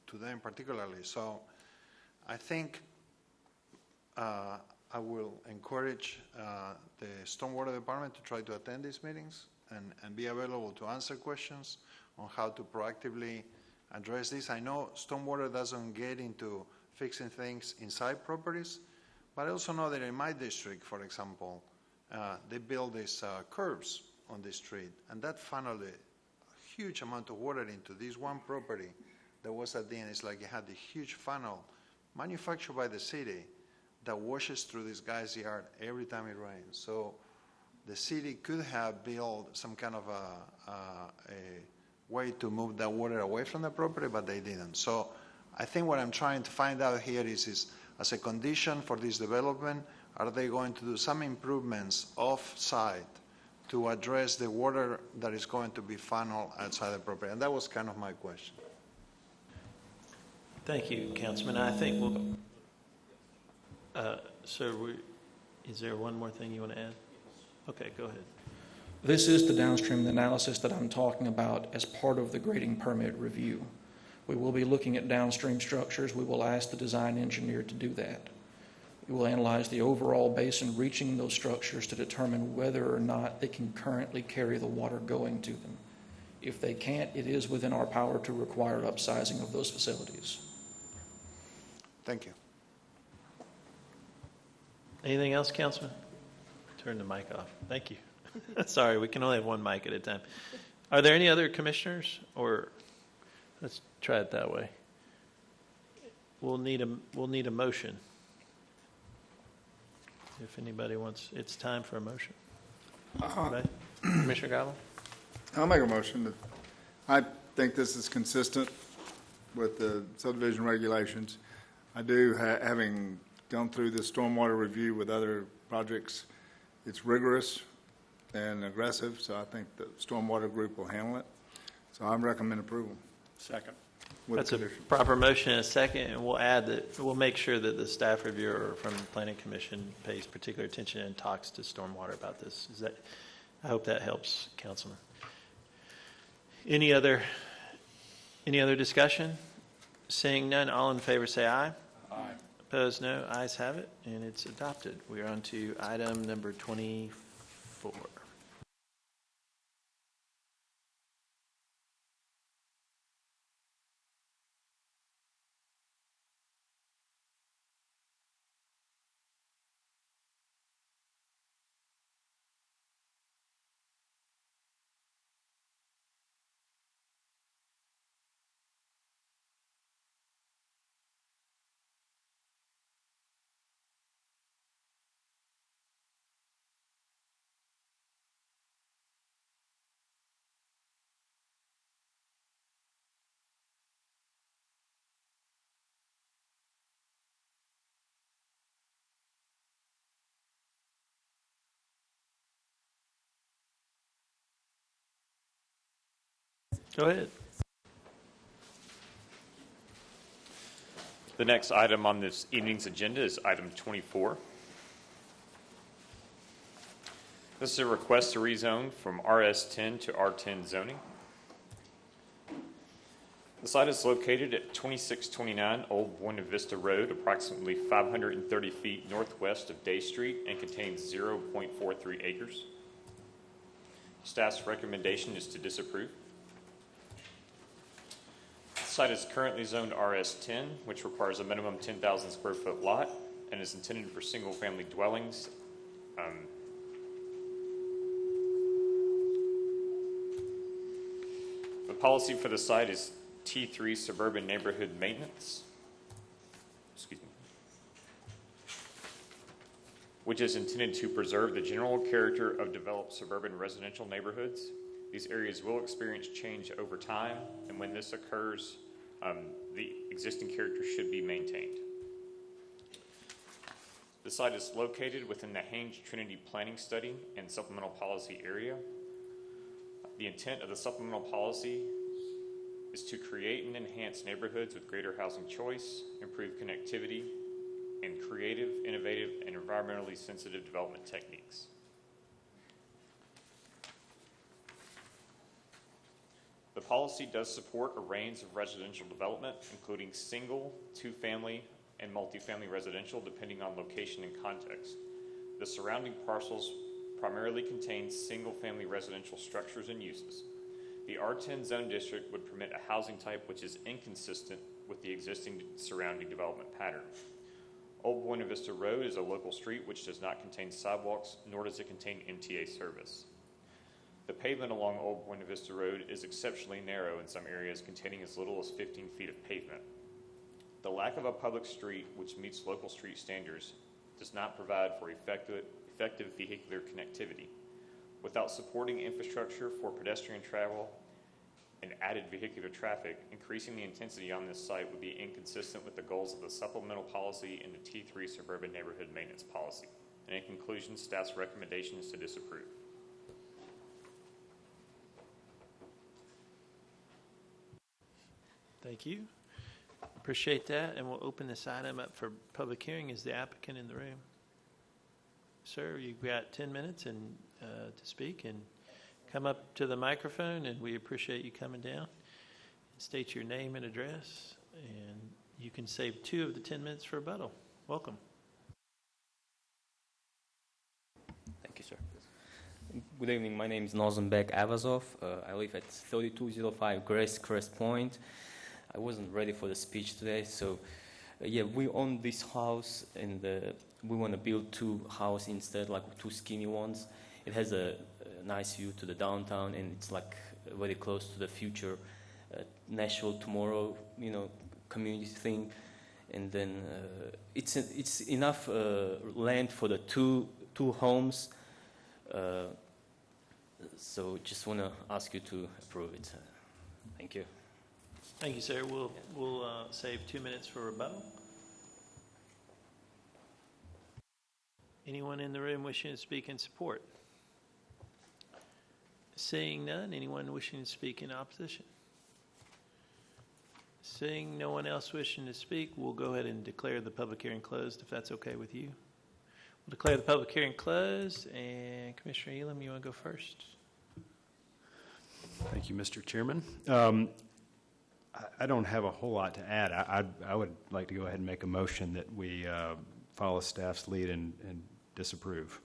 to them particularly. So I think I will encourage the Stormwater Department to try to attend these meetings and be available to answer questions on how to proactively address this. I know Stormwater doesn't get into fixing things inside properties, but I also know that in my district, for example, they build these curbs on the street, and that funneled a huge amount of water into this one property that was at the end. It's like it had a huge funnel manufactured by the city that washes through this guy's yard every time it rains. So the city could have built some kind of a way to move that water away from the property, but they didn't. So I think what I'm trying to find out here is as a condition for this development, are they going to do some improvements off-site to address the water that is going to be funneled outside the property? And that was kind of my question. Thank you, Councilman. I think we'll, is there one more thing you want to add? Okay, go ahead. This is the downstream analysis that I'm talking about as part of the grading permit review. We will be looking at downstream structures. We will ask the design engineer to do that. We will analyze the overall basin reaching those structures to determine whether or not they can currently carry the water going to them. If they can't, it is within our power to require upsizing of those facilities. Thank you. Anything else, Councilman? Turn the mic off. Thank you. Sorry, we can only have one mic at a time. Are there any other commissioners, or let's try it that way. We'll need a motion. If anybody wants, it's time for a motion. Right? Commissioner Gobble? I'll make a motion that I think this is consistent with the subdivision regulations. I do, having gone through the stormwater review with other projects, it's rigorous and aggressive, so I think the stormwater group will handle it. So I recommend approval. Second. That's a proper motion and a second, and we'll add that, we'll make sure that the staff reviewer from the Planning Commission pays particular attention and talks to stormwater about this. I hope that helps, Councilman. Any other discussion? Seeing none, all in favor say aye. Aye. Opposed, no. Ayes have it, and it's adopted. We are on to item number 24. Go ahead. The next item on this evening's agenda is item 24. This is a request to rezone from RS10 to R10 zoning. The site is located at 2629 Old Buena Vista Road, approximately 530 feet northwest of Day Street, and contains 0.43 acres. Staff's recommendation is to disapprove. The site is currently zoned RS10, which requires a minimum 10,000 square foot lot and is intended for single family dwellings. The policy for the site is T3 suburban neighborhood maintenance, which is intended to preserve the general character of developed suburban residential neighborhoods. These areas will experience change over time, and when this occurs, the existing character should be maintained. The site is located within the Haynes Trinity Planning Study and Supplemental Policy area. The intent of the supplemental policy is to create and enhance neighborhoods with greater housing choice, improve connectivity, and creative, innovative, and environmentally sensitive development techniques. The policy does support a range of residential development, including single, two-family, and multifamily residential, depending on location and context. The surrounding parcels primarily contain single-family residential structures and uses. The R10 zone district would permit a housing type which is inconsistent with the existing surrounding development pattern. Old Buena Vista Road is a local street which does not contain sidewalks, nor does it contain MTA service. The pavement along Old Buena Vista Road is exceptionally narrow in some areas, containing as little as 15 feet of pavement. The lack of a public street which meets local street standards does not provide for effective vehicular connectivity. Without supporting infrastructure for pedestrian travel and added vehicular traffic, increasing the intensity on this site would be inconsistent with the goals of the supplemental policy and the T3 suburban neighborhood maintenance policy. And in conclusion, staff's recommendation is to disapprove. Thank you. Appreciate that, and we'll open this item up for public hearing. Is the applicant in the room? Sir, you've got 10 minutes to speak, and come up to the microphone, and we appreciate you coming down. State your name and address, and you can save 2 of the 10 minutes for rebuttal. Welcome. Thank you, sir. Good evening. My name is Nozenbek Avazov. I live at 3205 Grace Crest Point. I wasn't ready for the speech today, so we own this house, and we want to build 2 houses instead, like 2 skinny ones. It has a nice view to the downtown, and it's like very close to the future Nashville tomorrow, community thing. And then it's enough land for the two homes. So just want to ask you to approve it. Thank you. Thank you, sir. We'll save 2 minutes for rebuttal. Anyone in the room wishing to speak in support? Seeing none, anyone wishing to speak in opposition? Seeing no one else wishing to speak, we'll go ahead and declare the public hearing closed, if that's okay with you. We'll declare the public hearing closed, and Commissioner Elam, you want to go first? Thank you, Mr. Chairman. I don't have a whole lot to add. I would like to go ahead and make a motion that we follow staff's lead and disapprove.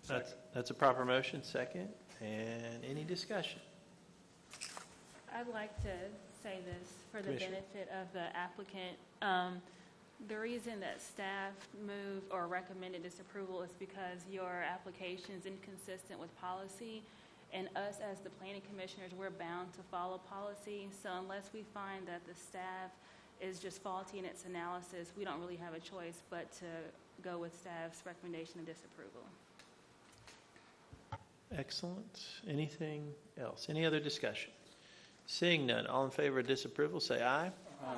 That's a proper motion. Second. And any discussion? I'd like to say this for the benefit of the applicant. The reason that staff moved or recommended disapproval is because your application is inconsistent with policy, and us as the planning commissioners, we're bound to follow policy. So unless we find that the staff is just faulty in its analysis, we don't really have a choice but to go with staff's recommendation of disapproval. Excellent. Anything else? Any other discussion? Seeing none, all in favor of disapproval, say aye. Aye.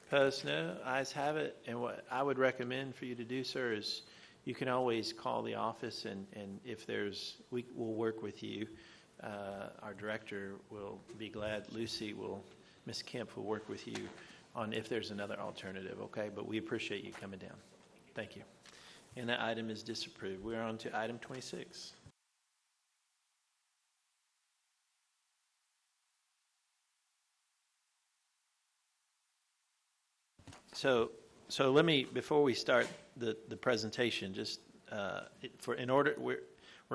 Opposed, no. Ayes have it. And what I would recommend for you to do, sir, is you can always call the office, and if we'll work with you. Our director will be glad. Ms. Kemp will work with you on if there's another alternative, okay? But we appreciate you coming down. Thank you. And that item is disapproved. We're on to item 26. So let me, before we start the presentation, just we're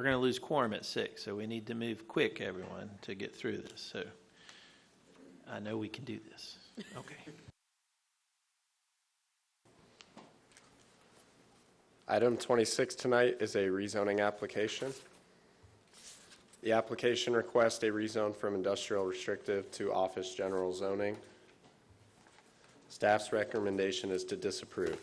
going to lose quorum at 6, so we need to move quick, everyone, to get through this. So I know we can do this. Okay. Item 26 tonight is a rezoning application. The application requests a rezone from industrial restrictive to office general zoning Staff's recommendation is to disapprove.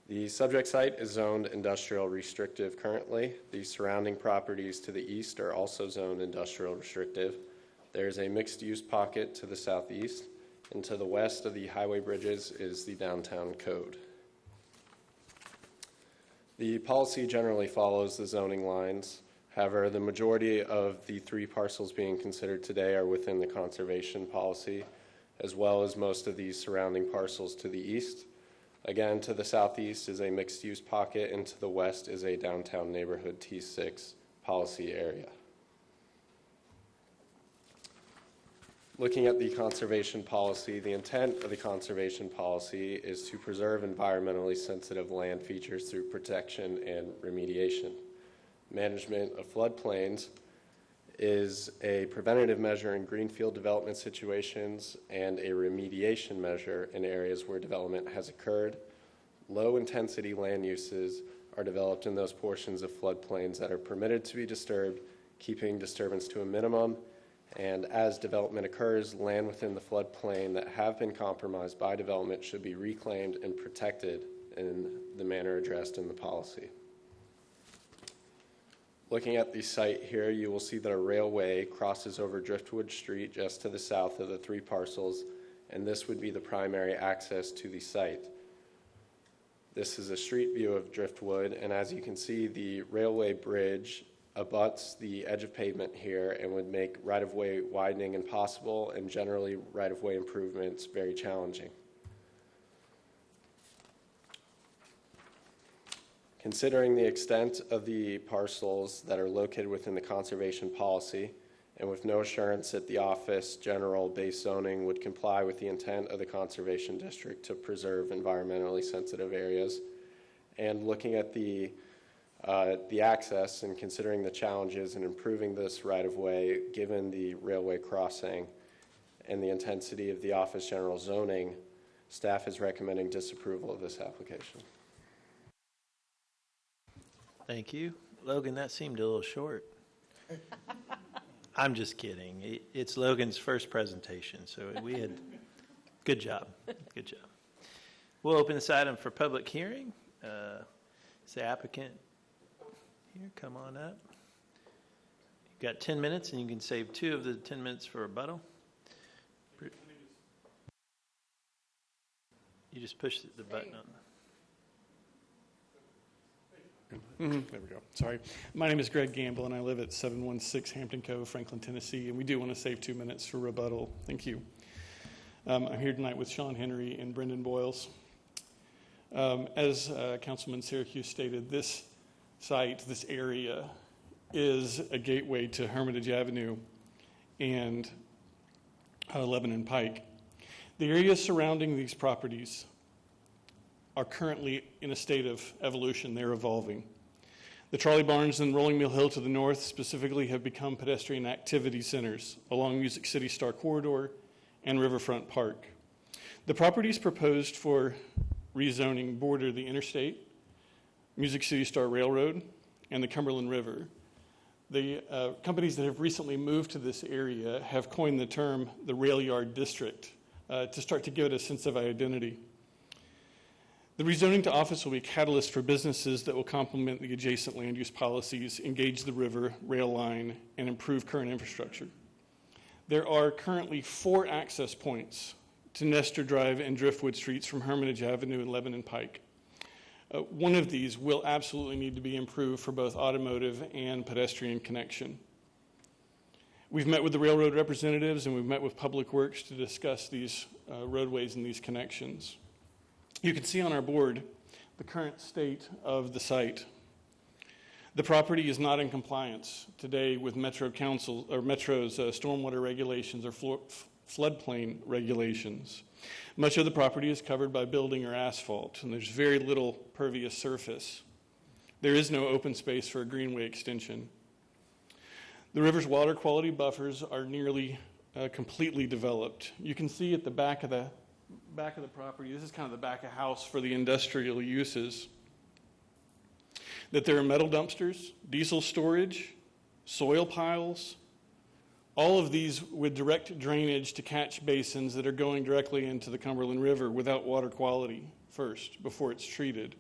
The subject site is zoned industrial restrictive currently. The surrounding properties to the east are also zoned industrial restrictive. There's a mixed-use pocket to the southeast, and to the west of the highway bridges is the downtown code. The policy generally follows the zoning lines. However, the majority of the 3 parcels being considered today are within the conservation policy, as well as most of these surrounding parcels to the east. Again, to the southeast is a mixed-use pocket, and to the west is a downtown neighborhood T6 policy area. Looking at the conservation policy, the intent of the conservation policy is to preserve environmentally sensitive land features through protection and remediation. Management of floodplains is a preventative measure in greenfield development situations and a remediation measure in areas where development has occurred. Low-intensity land uses are developed in those portions of floodplains that are permitted to be disturbed, keeping disturbance to a minimum. And as development occurs, land within the floodplain that have been compromised by development should be reclaimed and protected in the manner addressed in the policy. Looking at the site here, you will see that a railway crosses over Driftwood Street just to the south of the 3 parcels, and this would be the primary access to the site. This is a street view of Driftwood, and as you can see, the railway bridge abuts the edge of pavement here and would make right-of-way widening impossible and generally right-of-way improvements very challenging. Considering the extent of the parcels that are located within the conservation policy, and with no assurance that the Office General base zoning would comply with the intent of the Conservation District to preserve environmentally sensitive areas, and looking at the access and considering the challenges in improving this right-of-way given the railway crossing and the intensity of the Office General zoning, staff is recommending disapproval of this application. Thank you. Logan, that seemed a little short. I'm just kidding. It's Logan's first presentation, so we had, good job. Good job. We'll open this item for public hearing. Is the applicant here? Come on up. You've got 10 minutes, and you can save 2 of the 10 minutes for rebuttal. You just push the button on. There we go. Sorry. My name is Greg Gamble, and I live at 716 Hampton Cove, Franklin, Tennessee, and we do want to save 2 minutes for rebuttal. Thank you. I'm here tonight with Sean Henry and Brendan Boyles. As Councilman Syracuse stated, this site, this area, is a gateway to Hermitage Avenue and Lebanon Pike. The areas surrounding these properties are currently in a state of evolution. They're evolving. The trolley barns and Rolling Mill Hill to the north specifically have become pedestrian activity centers along Music City Star Corridor and Riverfront Park. The properties proposed for rezoning border the interstate, Music City Star Railroad, and the Cumberland River. The companies that have recently moved to this area have coined the term the Rail Yard District to start to give it a sense of identity. The rezoning to office will be a catalyst for businesses that will complement the adjacent land use policies, engage the river, rail line, and improve current infrastructure. There are currently 4 access points to Nestor Drive and Driftwood Streets from Hermitage Avenue and Lebanon Pike. One of these will absolutely need to be improved for both automotive and pedestrian connection. We've met with the railroad representatives and we've met with Public Works to discuss these roadways and these connections. You can see on our board the current state of the site. The property is not in compliance today with Metro Council or Metro's stormwater regulations or floodplain regulations. Much of the property is covered by building or asphalt, and there's very little pervious surface. There is no open space for a greenway extension. The river's water quality buffers are nearly completely developed. You can see at the back of the property, this is kind of the back of house for the industrial uses, that there are metal dumpsters, diesel storage, soil piles, All of these with direct drainage to catch basins that are going directly into the Cumberland River without water quality first, before it's treated.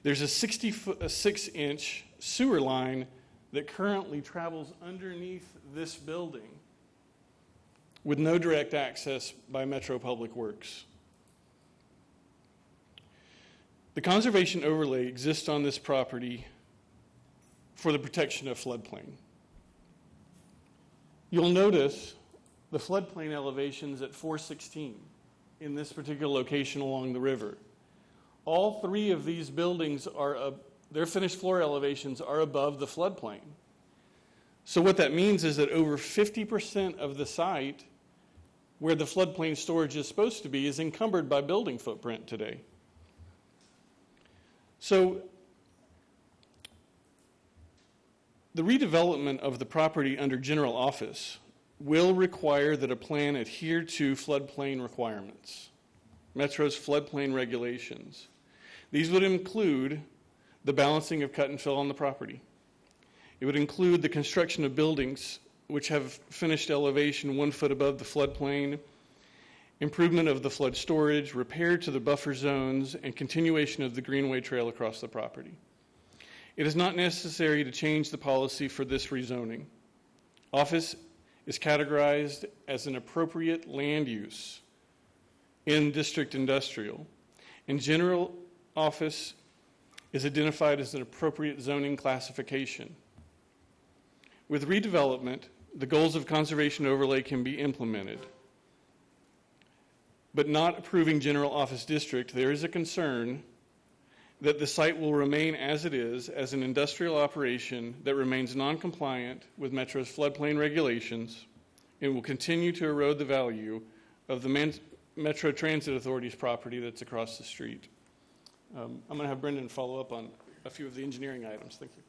There's a 6-inch sewer line that currently travels underneath this building with no direct access by Metro Public Works. The conservation overlay exists on this property for the protection of floodplain. You'll notice the floodplain elevations at 416 in this particular location along the river. All three of these buildings their finished floor elevations are above the floodplain. So what that means is that over 50% of the site where the floodplain storage is supposed to be is encumbered by building footprint today. So the redevelopment of the property under general office will require that a plan adhere to floodplain requirements, Metro's floodplain regulations. These would include the balancing of cut and fill on the property. It would include the construction of buildings which have finished elevation 1 foot above the floodplain, improvement of the flood storage, repair to the buffer zones, and continuation of the greenway trail across the property. It is not necessary to change the policy for this rezoning. Office is categorized as an appropriate land use in district industrial, and general office is identified as an appropriate zoning classification. With redevelopment, the goals of conservation overlay can be implemented. But not approving general office district, there is a concern that the site will remain as it is, as an industrial operation that remains non-compliant with Metro's floodplain regulations and will continue to erode the value of the Metro Transit Authority's property that's across the street. I'm going to have Brendan follow up on a few of the engineering items. Thank you.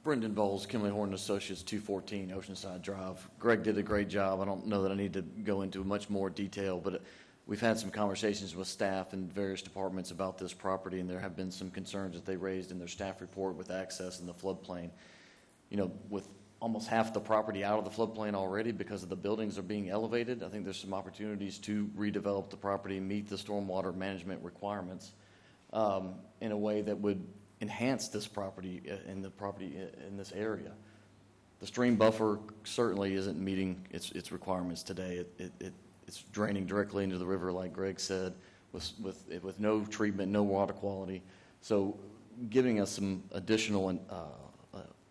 Brendan Bowles, Kimley Horton Associates, 214 Oceanside Drive. Greg did a great job. I don't know that I need to go into much more detail, but we've had some conversations with staff and various departments about this property, and there have been some concerns that they raised in their staff report with access in the floodplain. You know, with almost half the property out of the floodplain already because of the buildings are being elevated, I think there's some opportunities to redevelop the property and meet the stormwater management requirements in a way that would enhance this property in this area. The stream buffer certainly isn't meeting its requirements today. It's draining directly into the river, like Greg said, with no treatment, no water quality. So giving us some additional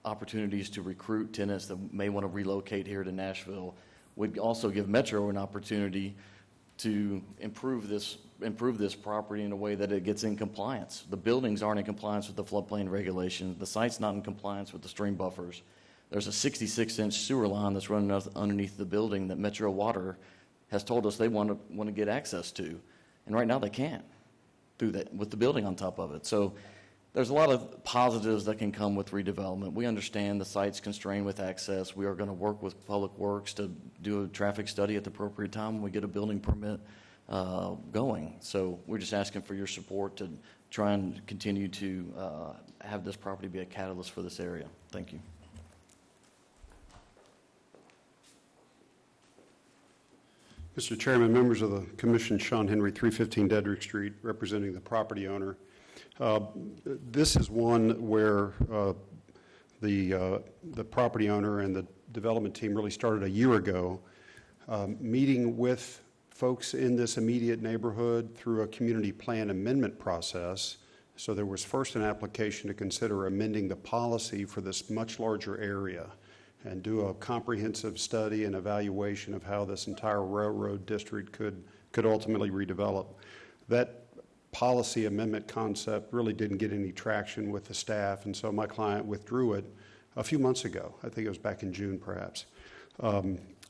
opportunities to recruit tenants that may want to relocate here to Nashville would also give Metro an opportunity to improve this property in a way that it gets in compliance. The buildings aren't in compliance with the floodplain regulation. The site's not in compliance with the stream buffers. There's a 66-inch sewer line that's running underneath the building that Metro Water has told us they want to get access to. And right now they can't do that with the building on top of it. So there's a lot of positives that can come with redevelopment. We understand the site's constrained with access. We are going to work with Public Works to do a traffic study at the appropriate time when we get a building permit going. So we're just asking for your support to try and continue to have this property be a catalyst for this area. Thank you. Mr. Chairman, members of the Commission, Sean Henry, 315 Dedrick Street, representing the property owner. This is one where the property owner and the development team really started a year ago, meeting with folks in this immediate neighborhood through a community plan amendment process. So there was first an application to consider amending the policy for this much larger area and do a comprehensive study and evaluation of how this entire railroad district could ultimately redevelop. That policy amendment concept really didn't get any traction with the staff, and so my client withdrew it a few months ago. I think it was back in June, perhaps.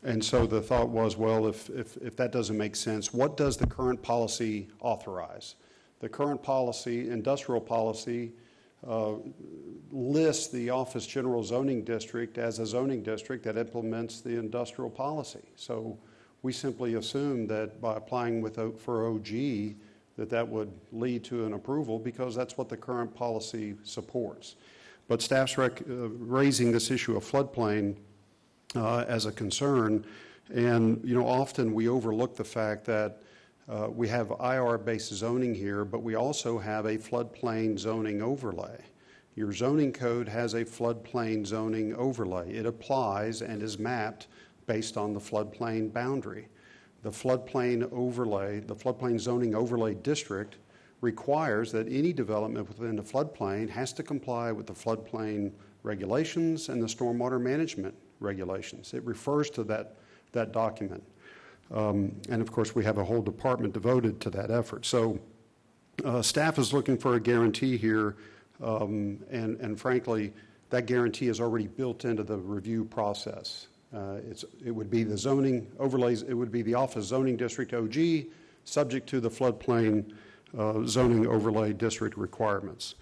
And so the thought was, well, if that doesn't make sense, what does the current policy authorize? The current policy, industrial policy, lists the Office General Zoning District as a zoning district that implements the industrial policy. So we simply assume that by applying for OG, that would lead to an approval because that's what the current policy supports. but staff's raising this issue of floodplain as a concern. And, often we overlook the fact that we have IR-based zoning here, but we also have a floodplain zoning overlay. Your zoning code has a floodplain zoning overlay. It applies and is mapped based on the floodplain boundary. The floodplain overlay, the floodplain zoning overlay district requires that any development within the floodplain has to comply with the floodplain regulations and the stormwater management regulations. It refers to that document. And of course, we have a whole department devoted to that effort. So staff is looking for a guarantee here, and frankly, that guarantee is already built into the review process. It would be the zoning overlays, it would be the Office Zoning District OG, subject to the floodplain zoning overlay district requirements.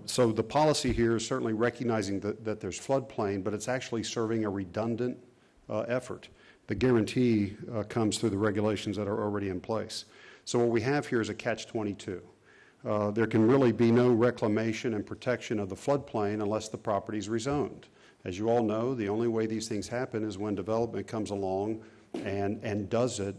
So the policy here is certainly recognizing that there's floodplain, but it's actually serving a redundant effort. The guarantee comes through the regulations that are already in place. So what we have here is a catch-22. There can really be no reclamation and protection of the floodplain unless the property is rezoned. As you all know, the only way these things happen is when development comes along and does it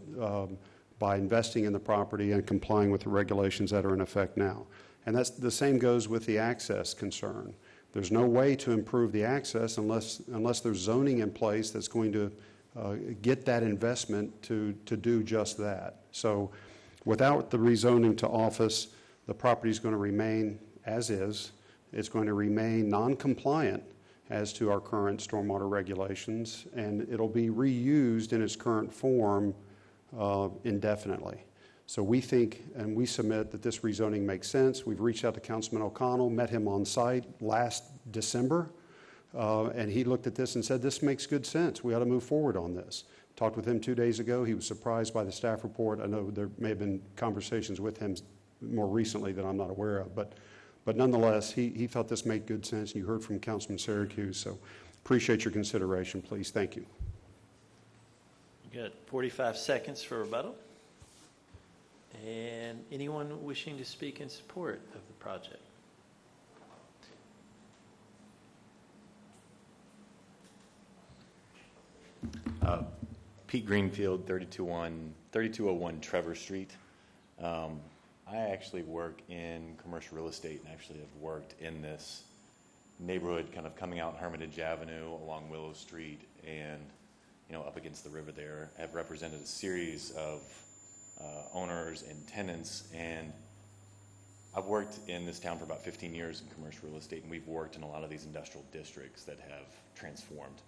by investing in the property and complying with the regulations that are in effect now. And that's the same goes with the access concern. There's no way to improve the access unless there's zoning in place that's going to get that investment to do just that. So without the rezoning to office, the property is going to remain as is. It's going to remain non-compliant as to our current stormwater regulations, and it'll be reused in its current form indefinitely. So we think and we submit that this rezoning makes sense. We've reached out to Councilman O'Connell, met him on site last December, and he looked at this and said, this makes good sense. We ought to move forward on this. Talked with him 2 days ago. He was surprised by the staff report. I know there may have been conversations with him more recently that I'm not aware of, but nonetheless, he thought this made good sense, and you heard from Councilman Syracuse, so appreciate your consideration, please. Thank you. You got 45 seconds for rebuttal. And anyone wishing to speak in support of the project? Pete Greenfield, 3201 Trevor Street. I actually work in commercial real estate and actually have worked in this neighborhood kind of coming out Hermitage Avenue along Willow Street and up against the river there. I've represented a series of owners and tenants, and I've worked in this town for about 15 years in commercial real estate, and we've worked in a lot of these industrial districts that have transformed.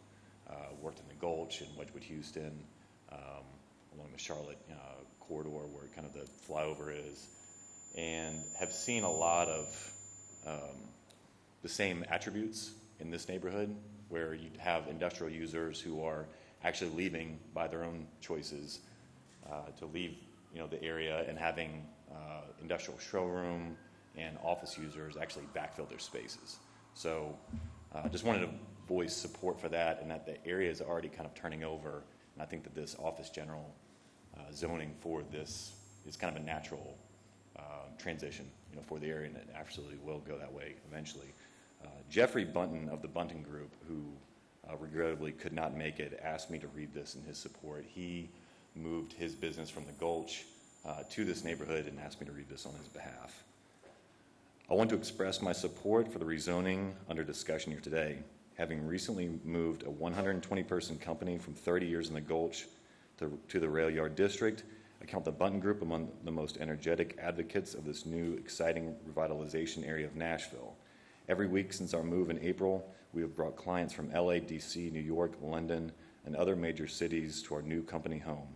Worked in the Gulch in Wedgwood, Houston, along the Charlotte corridor where kind of the flyover is, and have seen a lot of the same attributes in this neighborhood where you have industrial users who are actually leaving by their own choices to leave the area, and having industrial showroom and office users actually backfill their spaces. So just wanted to voice support for that, and that the area is already kind of turning over, and I think that this office general zoning for this is kind of a natural transition for the area, and it absolutely will go that way eventually. Jeffrey Bunton of the Bunton Group, who regrettably could not make it, asked me to read this in his support. He moved his business from the Gulch to this neighborhood and asked me to read this on his behalf. I want to express my support for the rezoning under discussion here today. Having recently moved a 120-person company from 30 years in the Gulch to the Rail Yard District, I count the Bunton Group among the most energetic advocates of this new, exciting revitalization area of Nashville. Every week since our move in April, we have brought clients from LA, DC, New York, London, and other major cities to our new company home.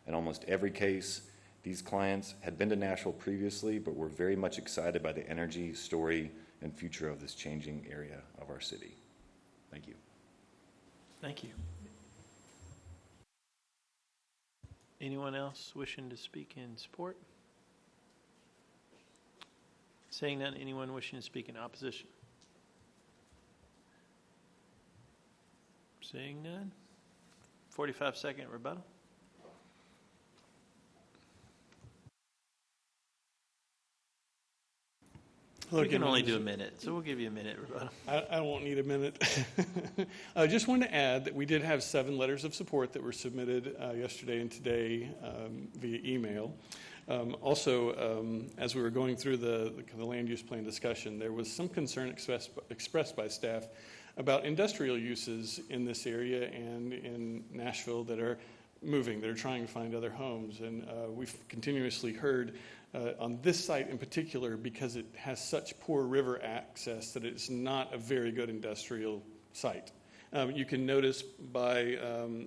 In almost every case, these clients had been to Nashville previously, but were very much excited by the energy, story, and future of this changing area of our city. Thank you. Thank you. Anyone else wishing to speak in support? Saying none, anyone wishing to speak in opposition? Seeing none? 45-second rebuttal. We can only do a minute, so we'll give you a minute, Roberto. I won't need a minute. I just wanted to add that we did have 7 letters of support that were submitted yesterday and today via email. Also, as we were going through the land use plan discussion, there was some concern expressed by staff about industrial uses in this area and in Nashville that are moving, that are trying to find other homes. And we've continuously heard on this site in particular, because it has such poor river access, that it's not a very good industrial site. You can notice by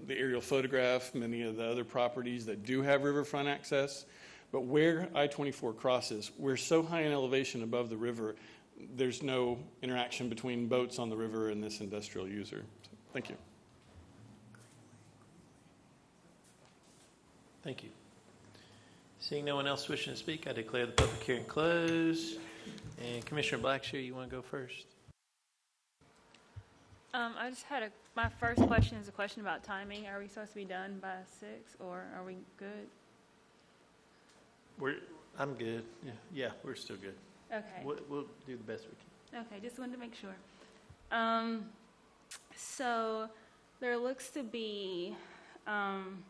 the aerial photograph many of the other properties that do have riverfront access, but where I-24 crosses, we're so high in elevation above the river, there's no interaction between boats on the river and this industrial user. So, thank you. Thank you. Seeing no one else wishing to speak, I declare the public hearing closed. And Commissioner Blackshear, you want to go first? I just had my first question is a question about timing. Are we supposed to be done by 6, or are we good? I'm good. Yeah, we're still good. Okay. We'll do the best we can. Okay, just wanted to make sure. So there looks to be an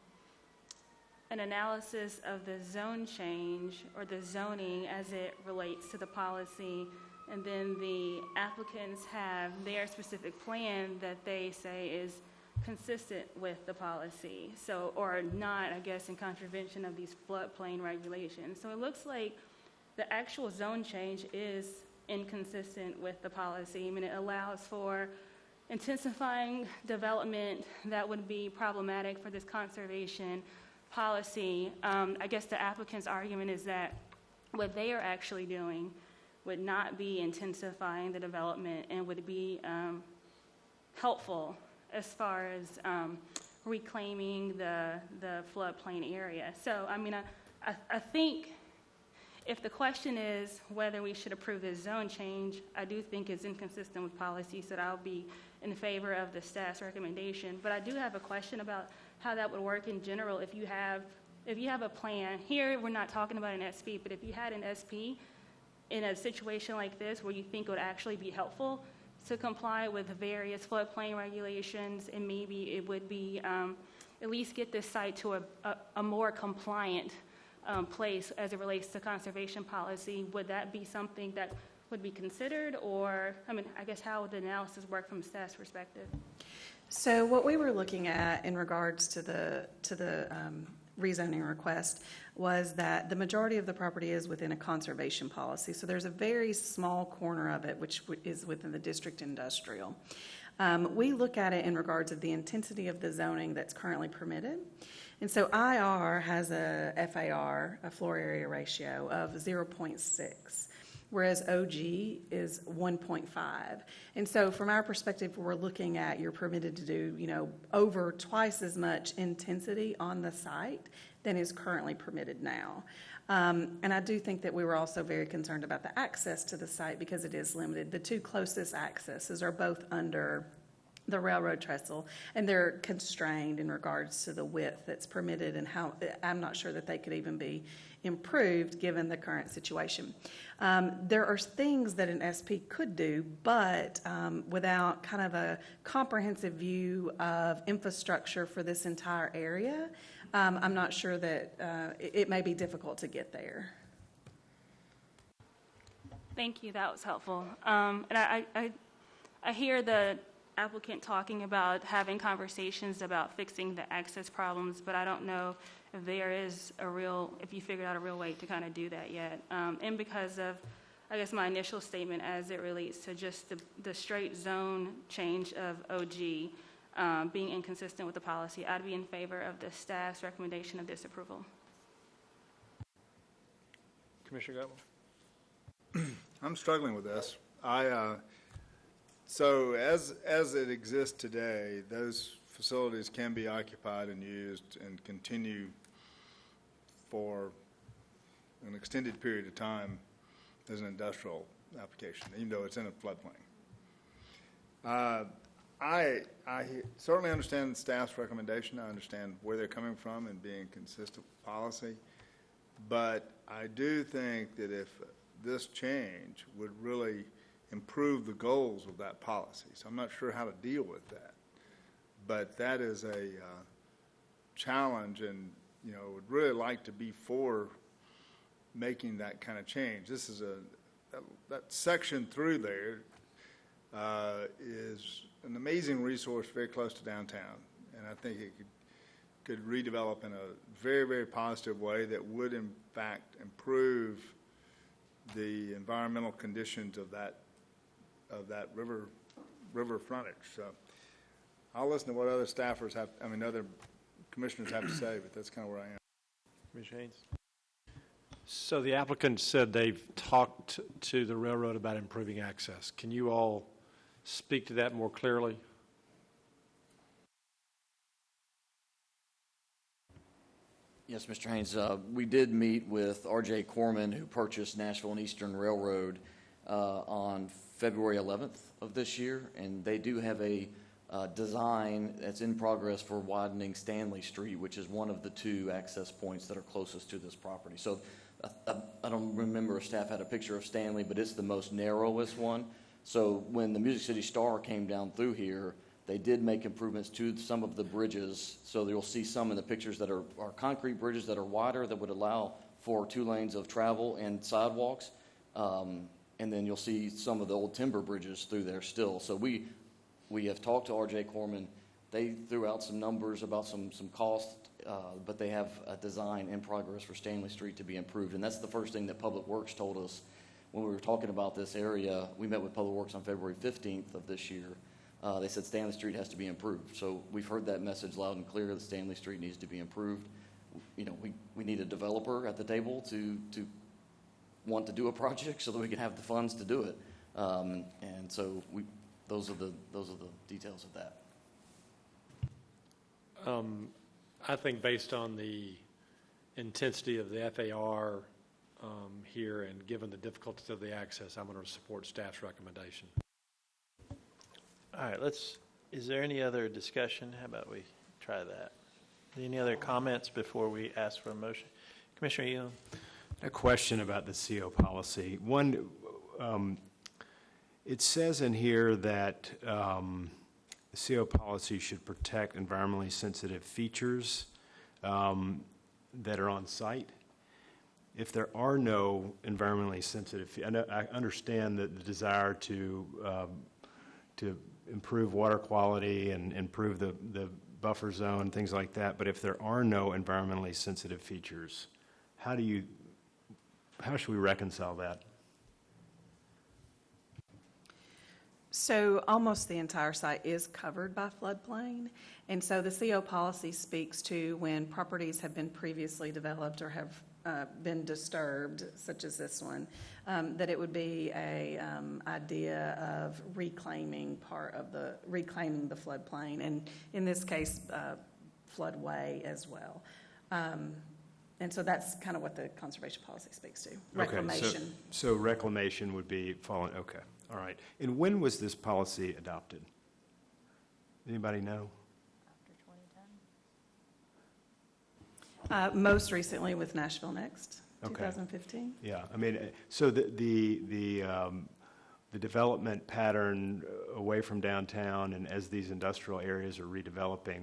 analysis of the zone change or the zoning as it relates to the policy, and then the applicants have their specific plan that they say is consistent with the policy, so, or not, I guess, in contravention of these floodplain regulations. So it looks like the actual zone change is inconsistent with the policy. I mean, it allows for intensifying development that would be problematic for this conservation policy. I guess the applicant's argument is that what they are actually doing would not be intensifying the development and would be helpful as far as reclaiming the floodplain area. So, I mean, I think if the question is whether we should approve this zone change, I do think it's inconsistent with policy, so I'll be in favor of the staff's recommendation. But I do have a question about how that would work in general if you have a plan. Here, we're not talking about an SP, but if you had an SP in a situation like this where you think it would actually be helpful to comply with various floodplain regulations, and maybe it would be at least get this site to a more compliant place as it relates to conservation policy, would that be something that would be considered? Or, I mean, I guess how would the analysis work from staff's perspective? So what we were looking at in regards to the rezoning request was that the majority of the property is within a conservation policy. So there's a very small corner of it which is within the district industrial. We look at it in regards of the intensity of the zoning that's currently permitted. And so IR has a FAR, a floor area ratio of 0.6. Whereas OG is 1.5. And so from our perspective, we're looking at you're permitted to do, over twice as much intensity on the site than is currently permitted now. And I do think that we were also very concerned about the access to the site because it is limited. The 2 closest accesses are both under the railroad trestle, and they're constrained in regards to the width that's permitted and how, I'm not sure that they could even be improved given the current situation. There are things that an SP could do, but without kind of a comprehensive view of infrastructure for this entire area, I'm not sure that it may be difficult to get there. Thank you, that was helpful. And I hear the applicant talking about having conversations about fixing the access problems, but I don't know if there is if you figured out a real way to kind of do that yet. And because of, I guess, my initial statement as it relates to just the straight zone change of OG being inconsistent with the policy, I'd be in favor of the staff's recommendation of disapproval. Commissioner Gutman? I'm struggling with this. So as it exists today, those facilities can be occupied and used and continue for an extended period of time as an industrial application, even though it's in a floodplain. I certainly understand staff's recommendation. I understand where they're coming from and being consistent with policy. But I do think that if this change would really improve the goals of that policy. So I'm not sure how to deal with that. But that is a challenge, and, you know, would really like to be for making that kind of change. This is that section through there is an amazing resource very close to downtown, and I think it could redevelop in a very, very positive way that would, in fact, improve the environmental conditions of that river frontage. So I'll listen to what other staffers have, other commissioners have to say, but that's kind of where I am. Commissioner Haynes? So the applicant said they've talked to the railroad about improving access. Can you all speak to that more clearly? Yes, Mr. Haynes. We did meet with R.J. Corman, who purchased Nashville and Eastern Railroad on February 11th of this year, and they do have a design that's in progress for widening Stanley Street, which is one of the two access points that are closest to this property. So I don't remember if staff had a picture of Stanley, but it's the most narrowest one. So when the Music City Star came down through here, they did make improvements to some of the bridges. So you'll see some in the pictures that are concrete bridges that are wider that would allow for 2 lanes of travel and sidewalks. And then you'll see some of the old timber bridges through there still. So we have talked to R.J. Corman. They threw out some numbers about some cost, but they have a design in progress for Stanley Street to be improved. And that's the first thing that Public Works told us when we were talking about this area. We met with Public Works on February 15th of this year. They said Stanley Street has to be improved. So we've heard that message loud and clear that Stanley Street needs to be improved. You know, we need a developer at the table to want to do a project so that we can have the funds to do it. And so those are the details of that. I think based on the intensity of the FAR here and given the difficulties of the access, I'm going to support staff's recommendation. All right, is there any other discussion? How about we try that? Any other comments before we ask for a motion? Commissioner Young? A question about the CO policy. One, it says in here that the CO policy should protect environmentally sensitive features that are on site. If there are no environmentally sensitive, I understand that the desire to improve water quality and improve the buffer zone, things like that, but if there are no environmentally sensitive features, how should we reconcile that? So almost the entire site is covered by floodplain, and so the CO policy speaks to when properties have been previously developed or have been disturbed, such as this one, that it would be a idea of reclaiming reclaiming the floodplain, and in this case, floodway as well. And so that's kind of what the conservation policy speaks to, reclamation. Okay, so reclamation would be falling, okay, all right. And when was this policy adopted? Anybody know? Most recently with Nashville Next, Okay. 2015. Yeah, so the development pattern away from downtown and as these industrial areas are redeveloping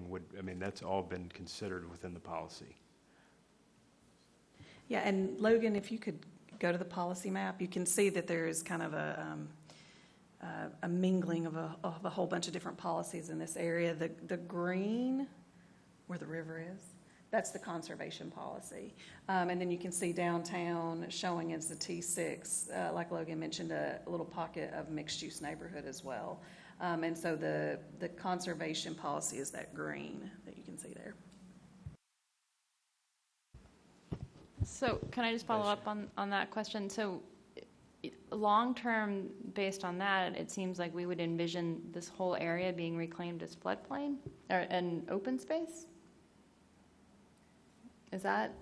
that's all been considered within the policy. Yeah, and Logan, if you could go to the policy map, you can see that there is kind of a mingling of a whole bunch of different policies in this area. The green, where the river is, that's the conservation policy. And then you can see downtown showing as the T6, like Logan mentioned, a little pocket of mixed-use neighborhood as well. And so the conservation policy is that green that you can see there. So can I just follow up on that question? So long-term, based on that, it seems like we would envision this whole area being reclaimed as floodplain or an open space? Is that?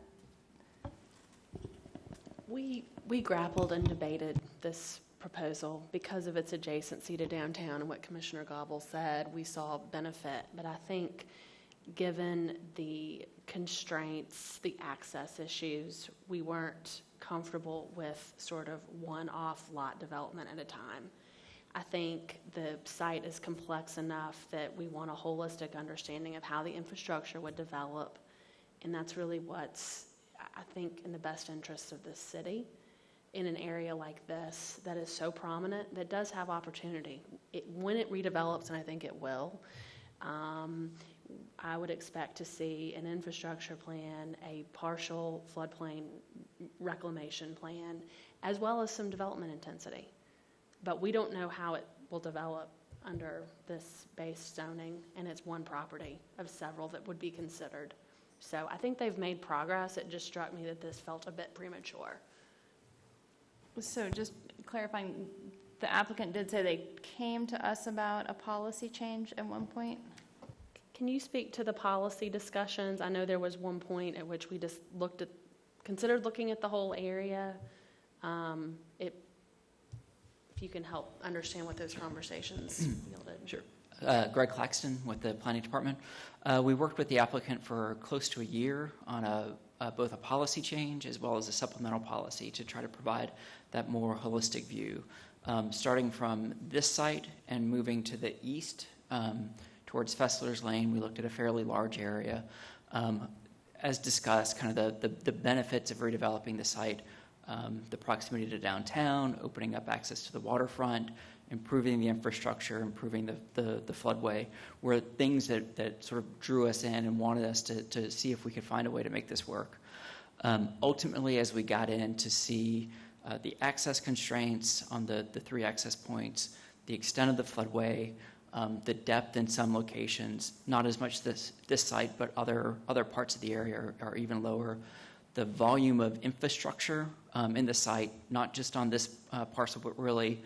We grappled and debated this proposal because of its adjacency to downtown and what Commissioner Gobble said. We saw benefit, but I think given the constraints, the access issues, we weren't comfortable with sort of one-off lot development at a time. I think the site is complex enough that we want a holistic understanding of how the infrastructure would develop, and that's really what's, I think, in the best interest of this city in an area like this that is so prominent, that does have opportunity. When it redevelops, and I think it will, I would expect to see an infrastructure plan, a partial floodplain reclamation plan, as well as some development intensity. But we don't know how it will develop under this base zoning, and it's one property of several that would be considered. So I think they've made progress. It just struck me that this felt a bit premature. So just clarifying, the applicant did say they came to us about a policy change at one point? Can you speak to the policy discussions? I know there was one point at which we just considered looking at the whole area. If you can help understand what those conversations yielded. Sure. Greg Claxton with the Planning Department. We worked with the applicant for close to a year on both a policy change as well as a supplemental policy to try to provide that more holistic view. Starting from this site and moving to the east towards Fessler's Lane, we looked at a fairly large area. As discussed, kind of the benefits of redeveloping the site, the proximity to downtown, opening up access to the waterfront, improving the infrastructure, improving the floodway, were things that sort of drew us in and wanted us to see if we could find a way to make this work. Ultimately, as we got in to see the access constraints on the three access points, the extent of the floodway, the depth in some locations, not as much this site, but other parts of the area are even lower. The volume of infrastructure in the site, not just on this parcel, but really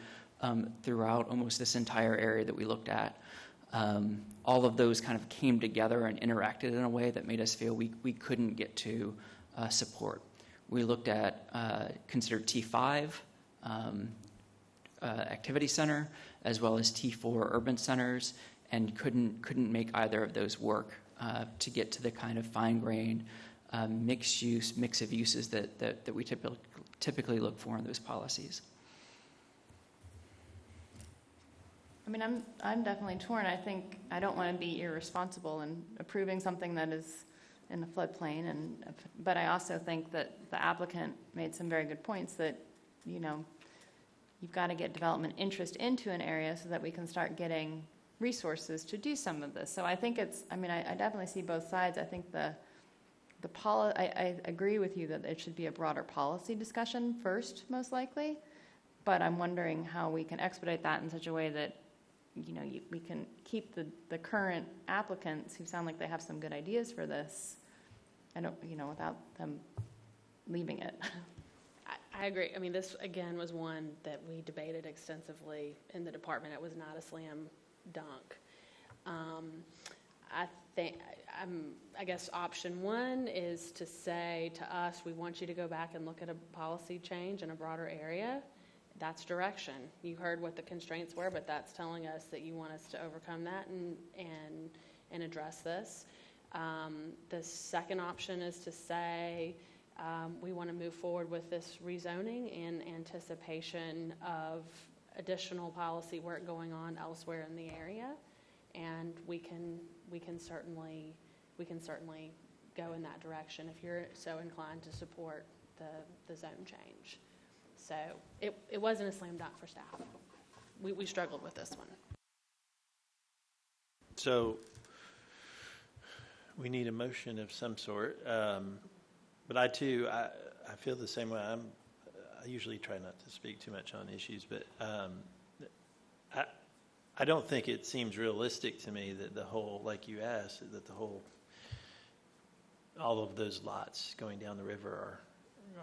throughout almost this entire area that we looked at. All of those kind of came together and interacted in a way that made us feel we couldn't get to support. We looked at, considered T5 activity center, as well as T4 urban centers, and couldn't make either of those work to get to the kind of fine-grained mix of uses that we typically look for in those policies. I mean, I'm definitely torn. I think I don't want to be irresponsible in approving something that is in the floodplain, but I also think that the applicant made some very good points that, you know, you've got to get development interest into an area so that we can start getting resources to do some of this. So I think I definitely see both sides. I think I agree with you that it should be a broader policy discussion first, most likely, but I'm wondering how we can expedite that in such a way that, you know, we can keep the current applicants who sound like they have some good ideas for this, without them leaving it. I agree. I mean, this, again, was one that we debated extensively in the department. It was not a slam dunk. I guess option one is to say to us, we want you to go back and look at a policy change in a broader area. That's direction. You heard what the constraints were, but that's telling us that you want us to overcome that and address this. The second option is to say we want to move forward with this rezoning in anticipation of additional policy work going on elsewhere in the area, and we can certainly go in that direction if you're so inclined to support the zone change. So it wasn't a slam dunk for staff. We struggled with this one. So we need a motion of some sort. But I feel the same way. I usually try not to speak too much on issues, but I don't think it seems realistic to me that the whole, like you asked, that all of those lots going down the river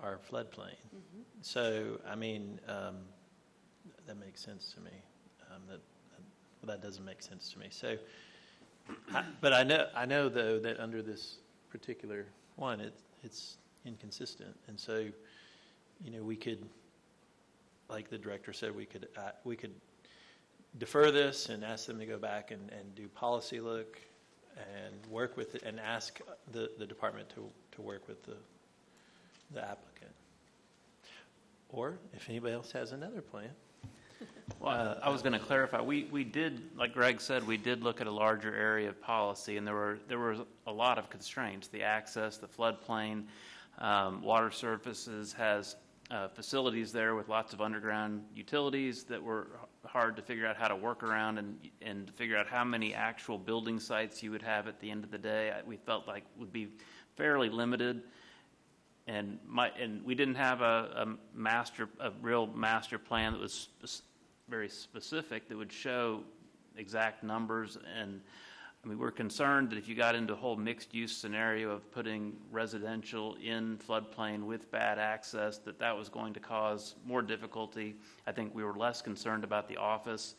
are floodplain. Mm-hmm. So, I mean, that makes sense to me. That doesn't make sense to me. So, but I know though that under this particular one, it's inconsistent, and so, you know, we could, like the director said, we could defer this and ask them to go back and do policy look. and work with it and ask the department to work with the applicant. Or if anybody else has another plan. Well, I was going to clarify. We did, like Greg said, we did look at a larger area of policy, and there were a lot of constraints. The access, the floodplain, water surfaces has facilities there with lots of underground utilities that were hard to figure out how to work around and to figure out how many actual building sites you would have at the end of the day. We felt like would be fairly limited. And we didn't have a real master plan that was very specific that would show exact numbers. And I mean, we're concerned that if you got into a whole mixed-use scenario of putting residential in floodplain with bad access, that was going to cause more difficulty. I think we were less concerned about the office,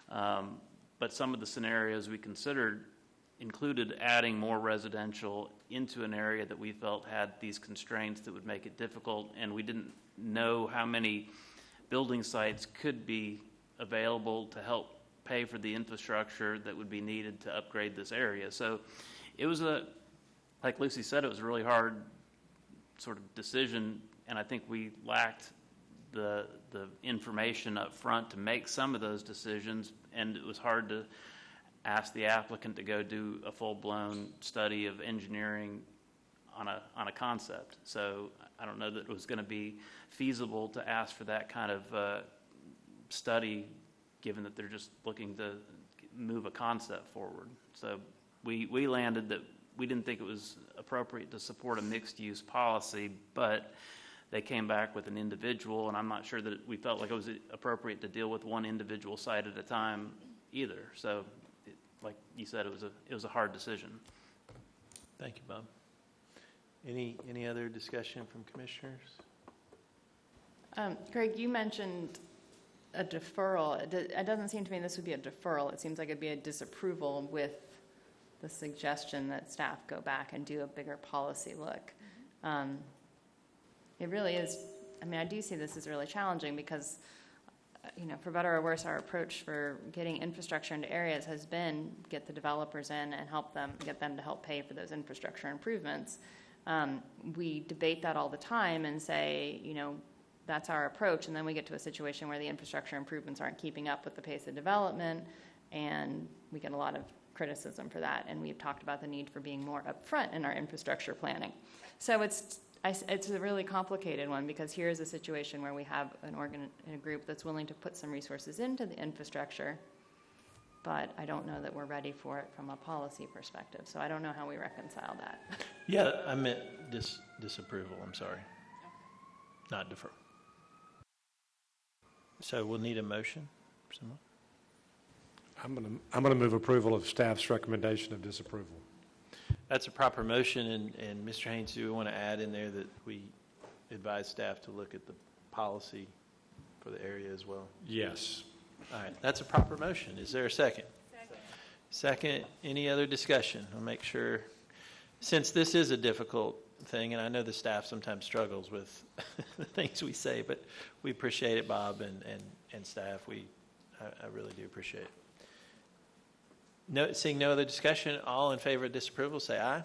but some of the scenarios we considered included adding more residential into an area that we felt had these constraints that would make it difficult, and we didn't know how many building sites could be available to help pay for the infrastructure that would be needed to upgrade this area. So it was like Lucy said, it was a really hard sort of decision, and I think we lacked the information up front to make some of those decisions, and it was hard to ask the applicant to go do a full-blown study of engineering on a concept. So I don't know that it was going to be feasible to ask for that kind of study, given that they're just looking to move a concept forward. So we landed that we didn't think it was appropriate to support a mixed-use policy, but they came back with an individual, and I'm not sure that we felt like it was appropriate to deal with one individual site at a time either. So like you said, it was a hard decision. Thank you, Bob. Any other discussion from commissioners? Greg, you mentioned a deferral. It doesn't seem to me this would be a deferral. It seems like it'd be a disapproval with the suggestion that staff go back and do a bigger policy look. It really is. I mean, I do see this as really challenging because, for better or worse, our approach for getting infrastructure into areas has been get the developers in and get them to help pay for those infrastructure improvements. We debate that all the time and say, that's our approach, and then we get to a situation where the infrastructure improvements aren't keeping up with the pace of development, and we get a lot of criticism for that. And we've talked about the need for being more upfront in our infrastructure planning. So it's a really complicated one, because here's a situation where we have a group that's willing to put some resources into the infrastructure, but I don't know that we're ready for it from a policy perspective. So I don't know how we reconcile that. Yeah, I meant disapproval. I'm sorry. Not defer. So we'll need a motion. Someone? I'm going to move approval of staff's recommendation of disapproval. That's a proper motion, and Mr. Haynes, do we want to add in there that we advise staff to look at the policy for the area as well? Yes. All right, that's a proper motion. Is there a second? Second, any other discussion? I'll make sure, since this is a difficult thing, and I know the staff sometimes struggles with the things we say, but we appreciate it, Bob and staff. I really do appreciate it. Seeing no other discussion, all in favor of disapproval, say aye.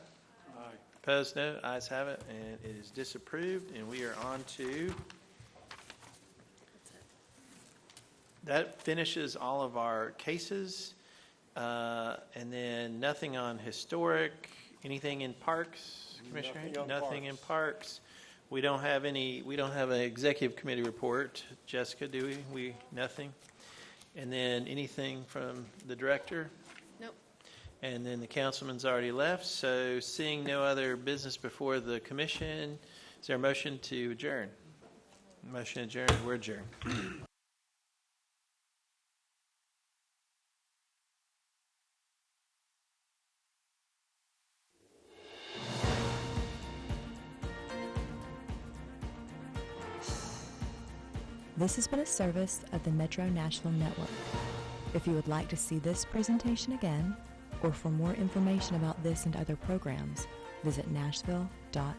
Aye. Opposed, no. Ayes have it, and it is disapproved. And we are on to, that finishes all of our cases. And then nothing on historic, anything in parks, Commissioner? Nothing in parks. We don't have an executive committee report. Jessica, do we? Nothing. And then anything from the director? And then the councilman's already left, so seeing no other business before the commission, is there a motion to adjourn? Motion adjourned. We're adjourned. This has been a service of the Metro Nashville Network. If you would like to see this presentation again, or for more information about this and other programs, visit nashville.gov.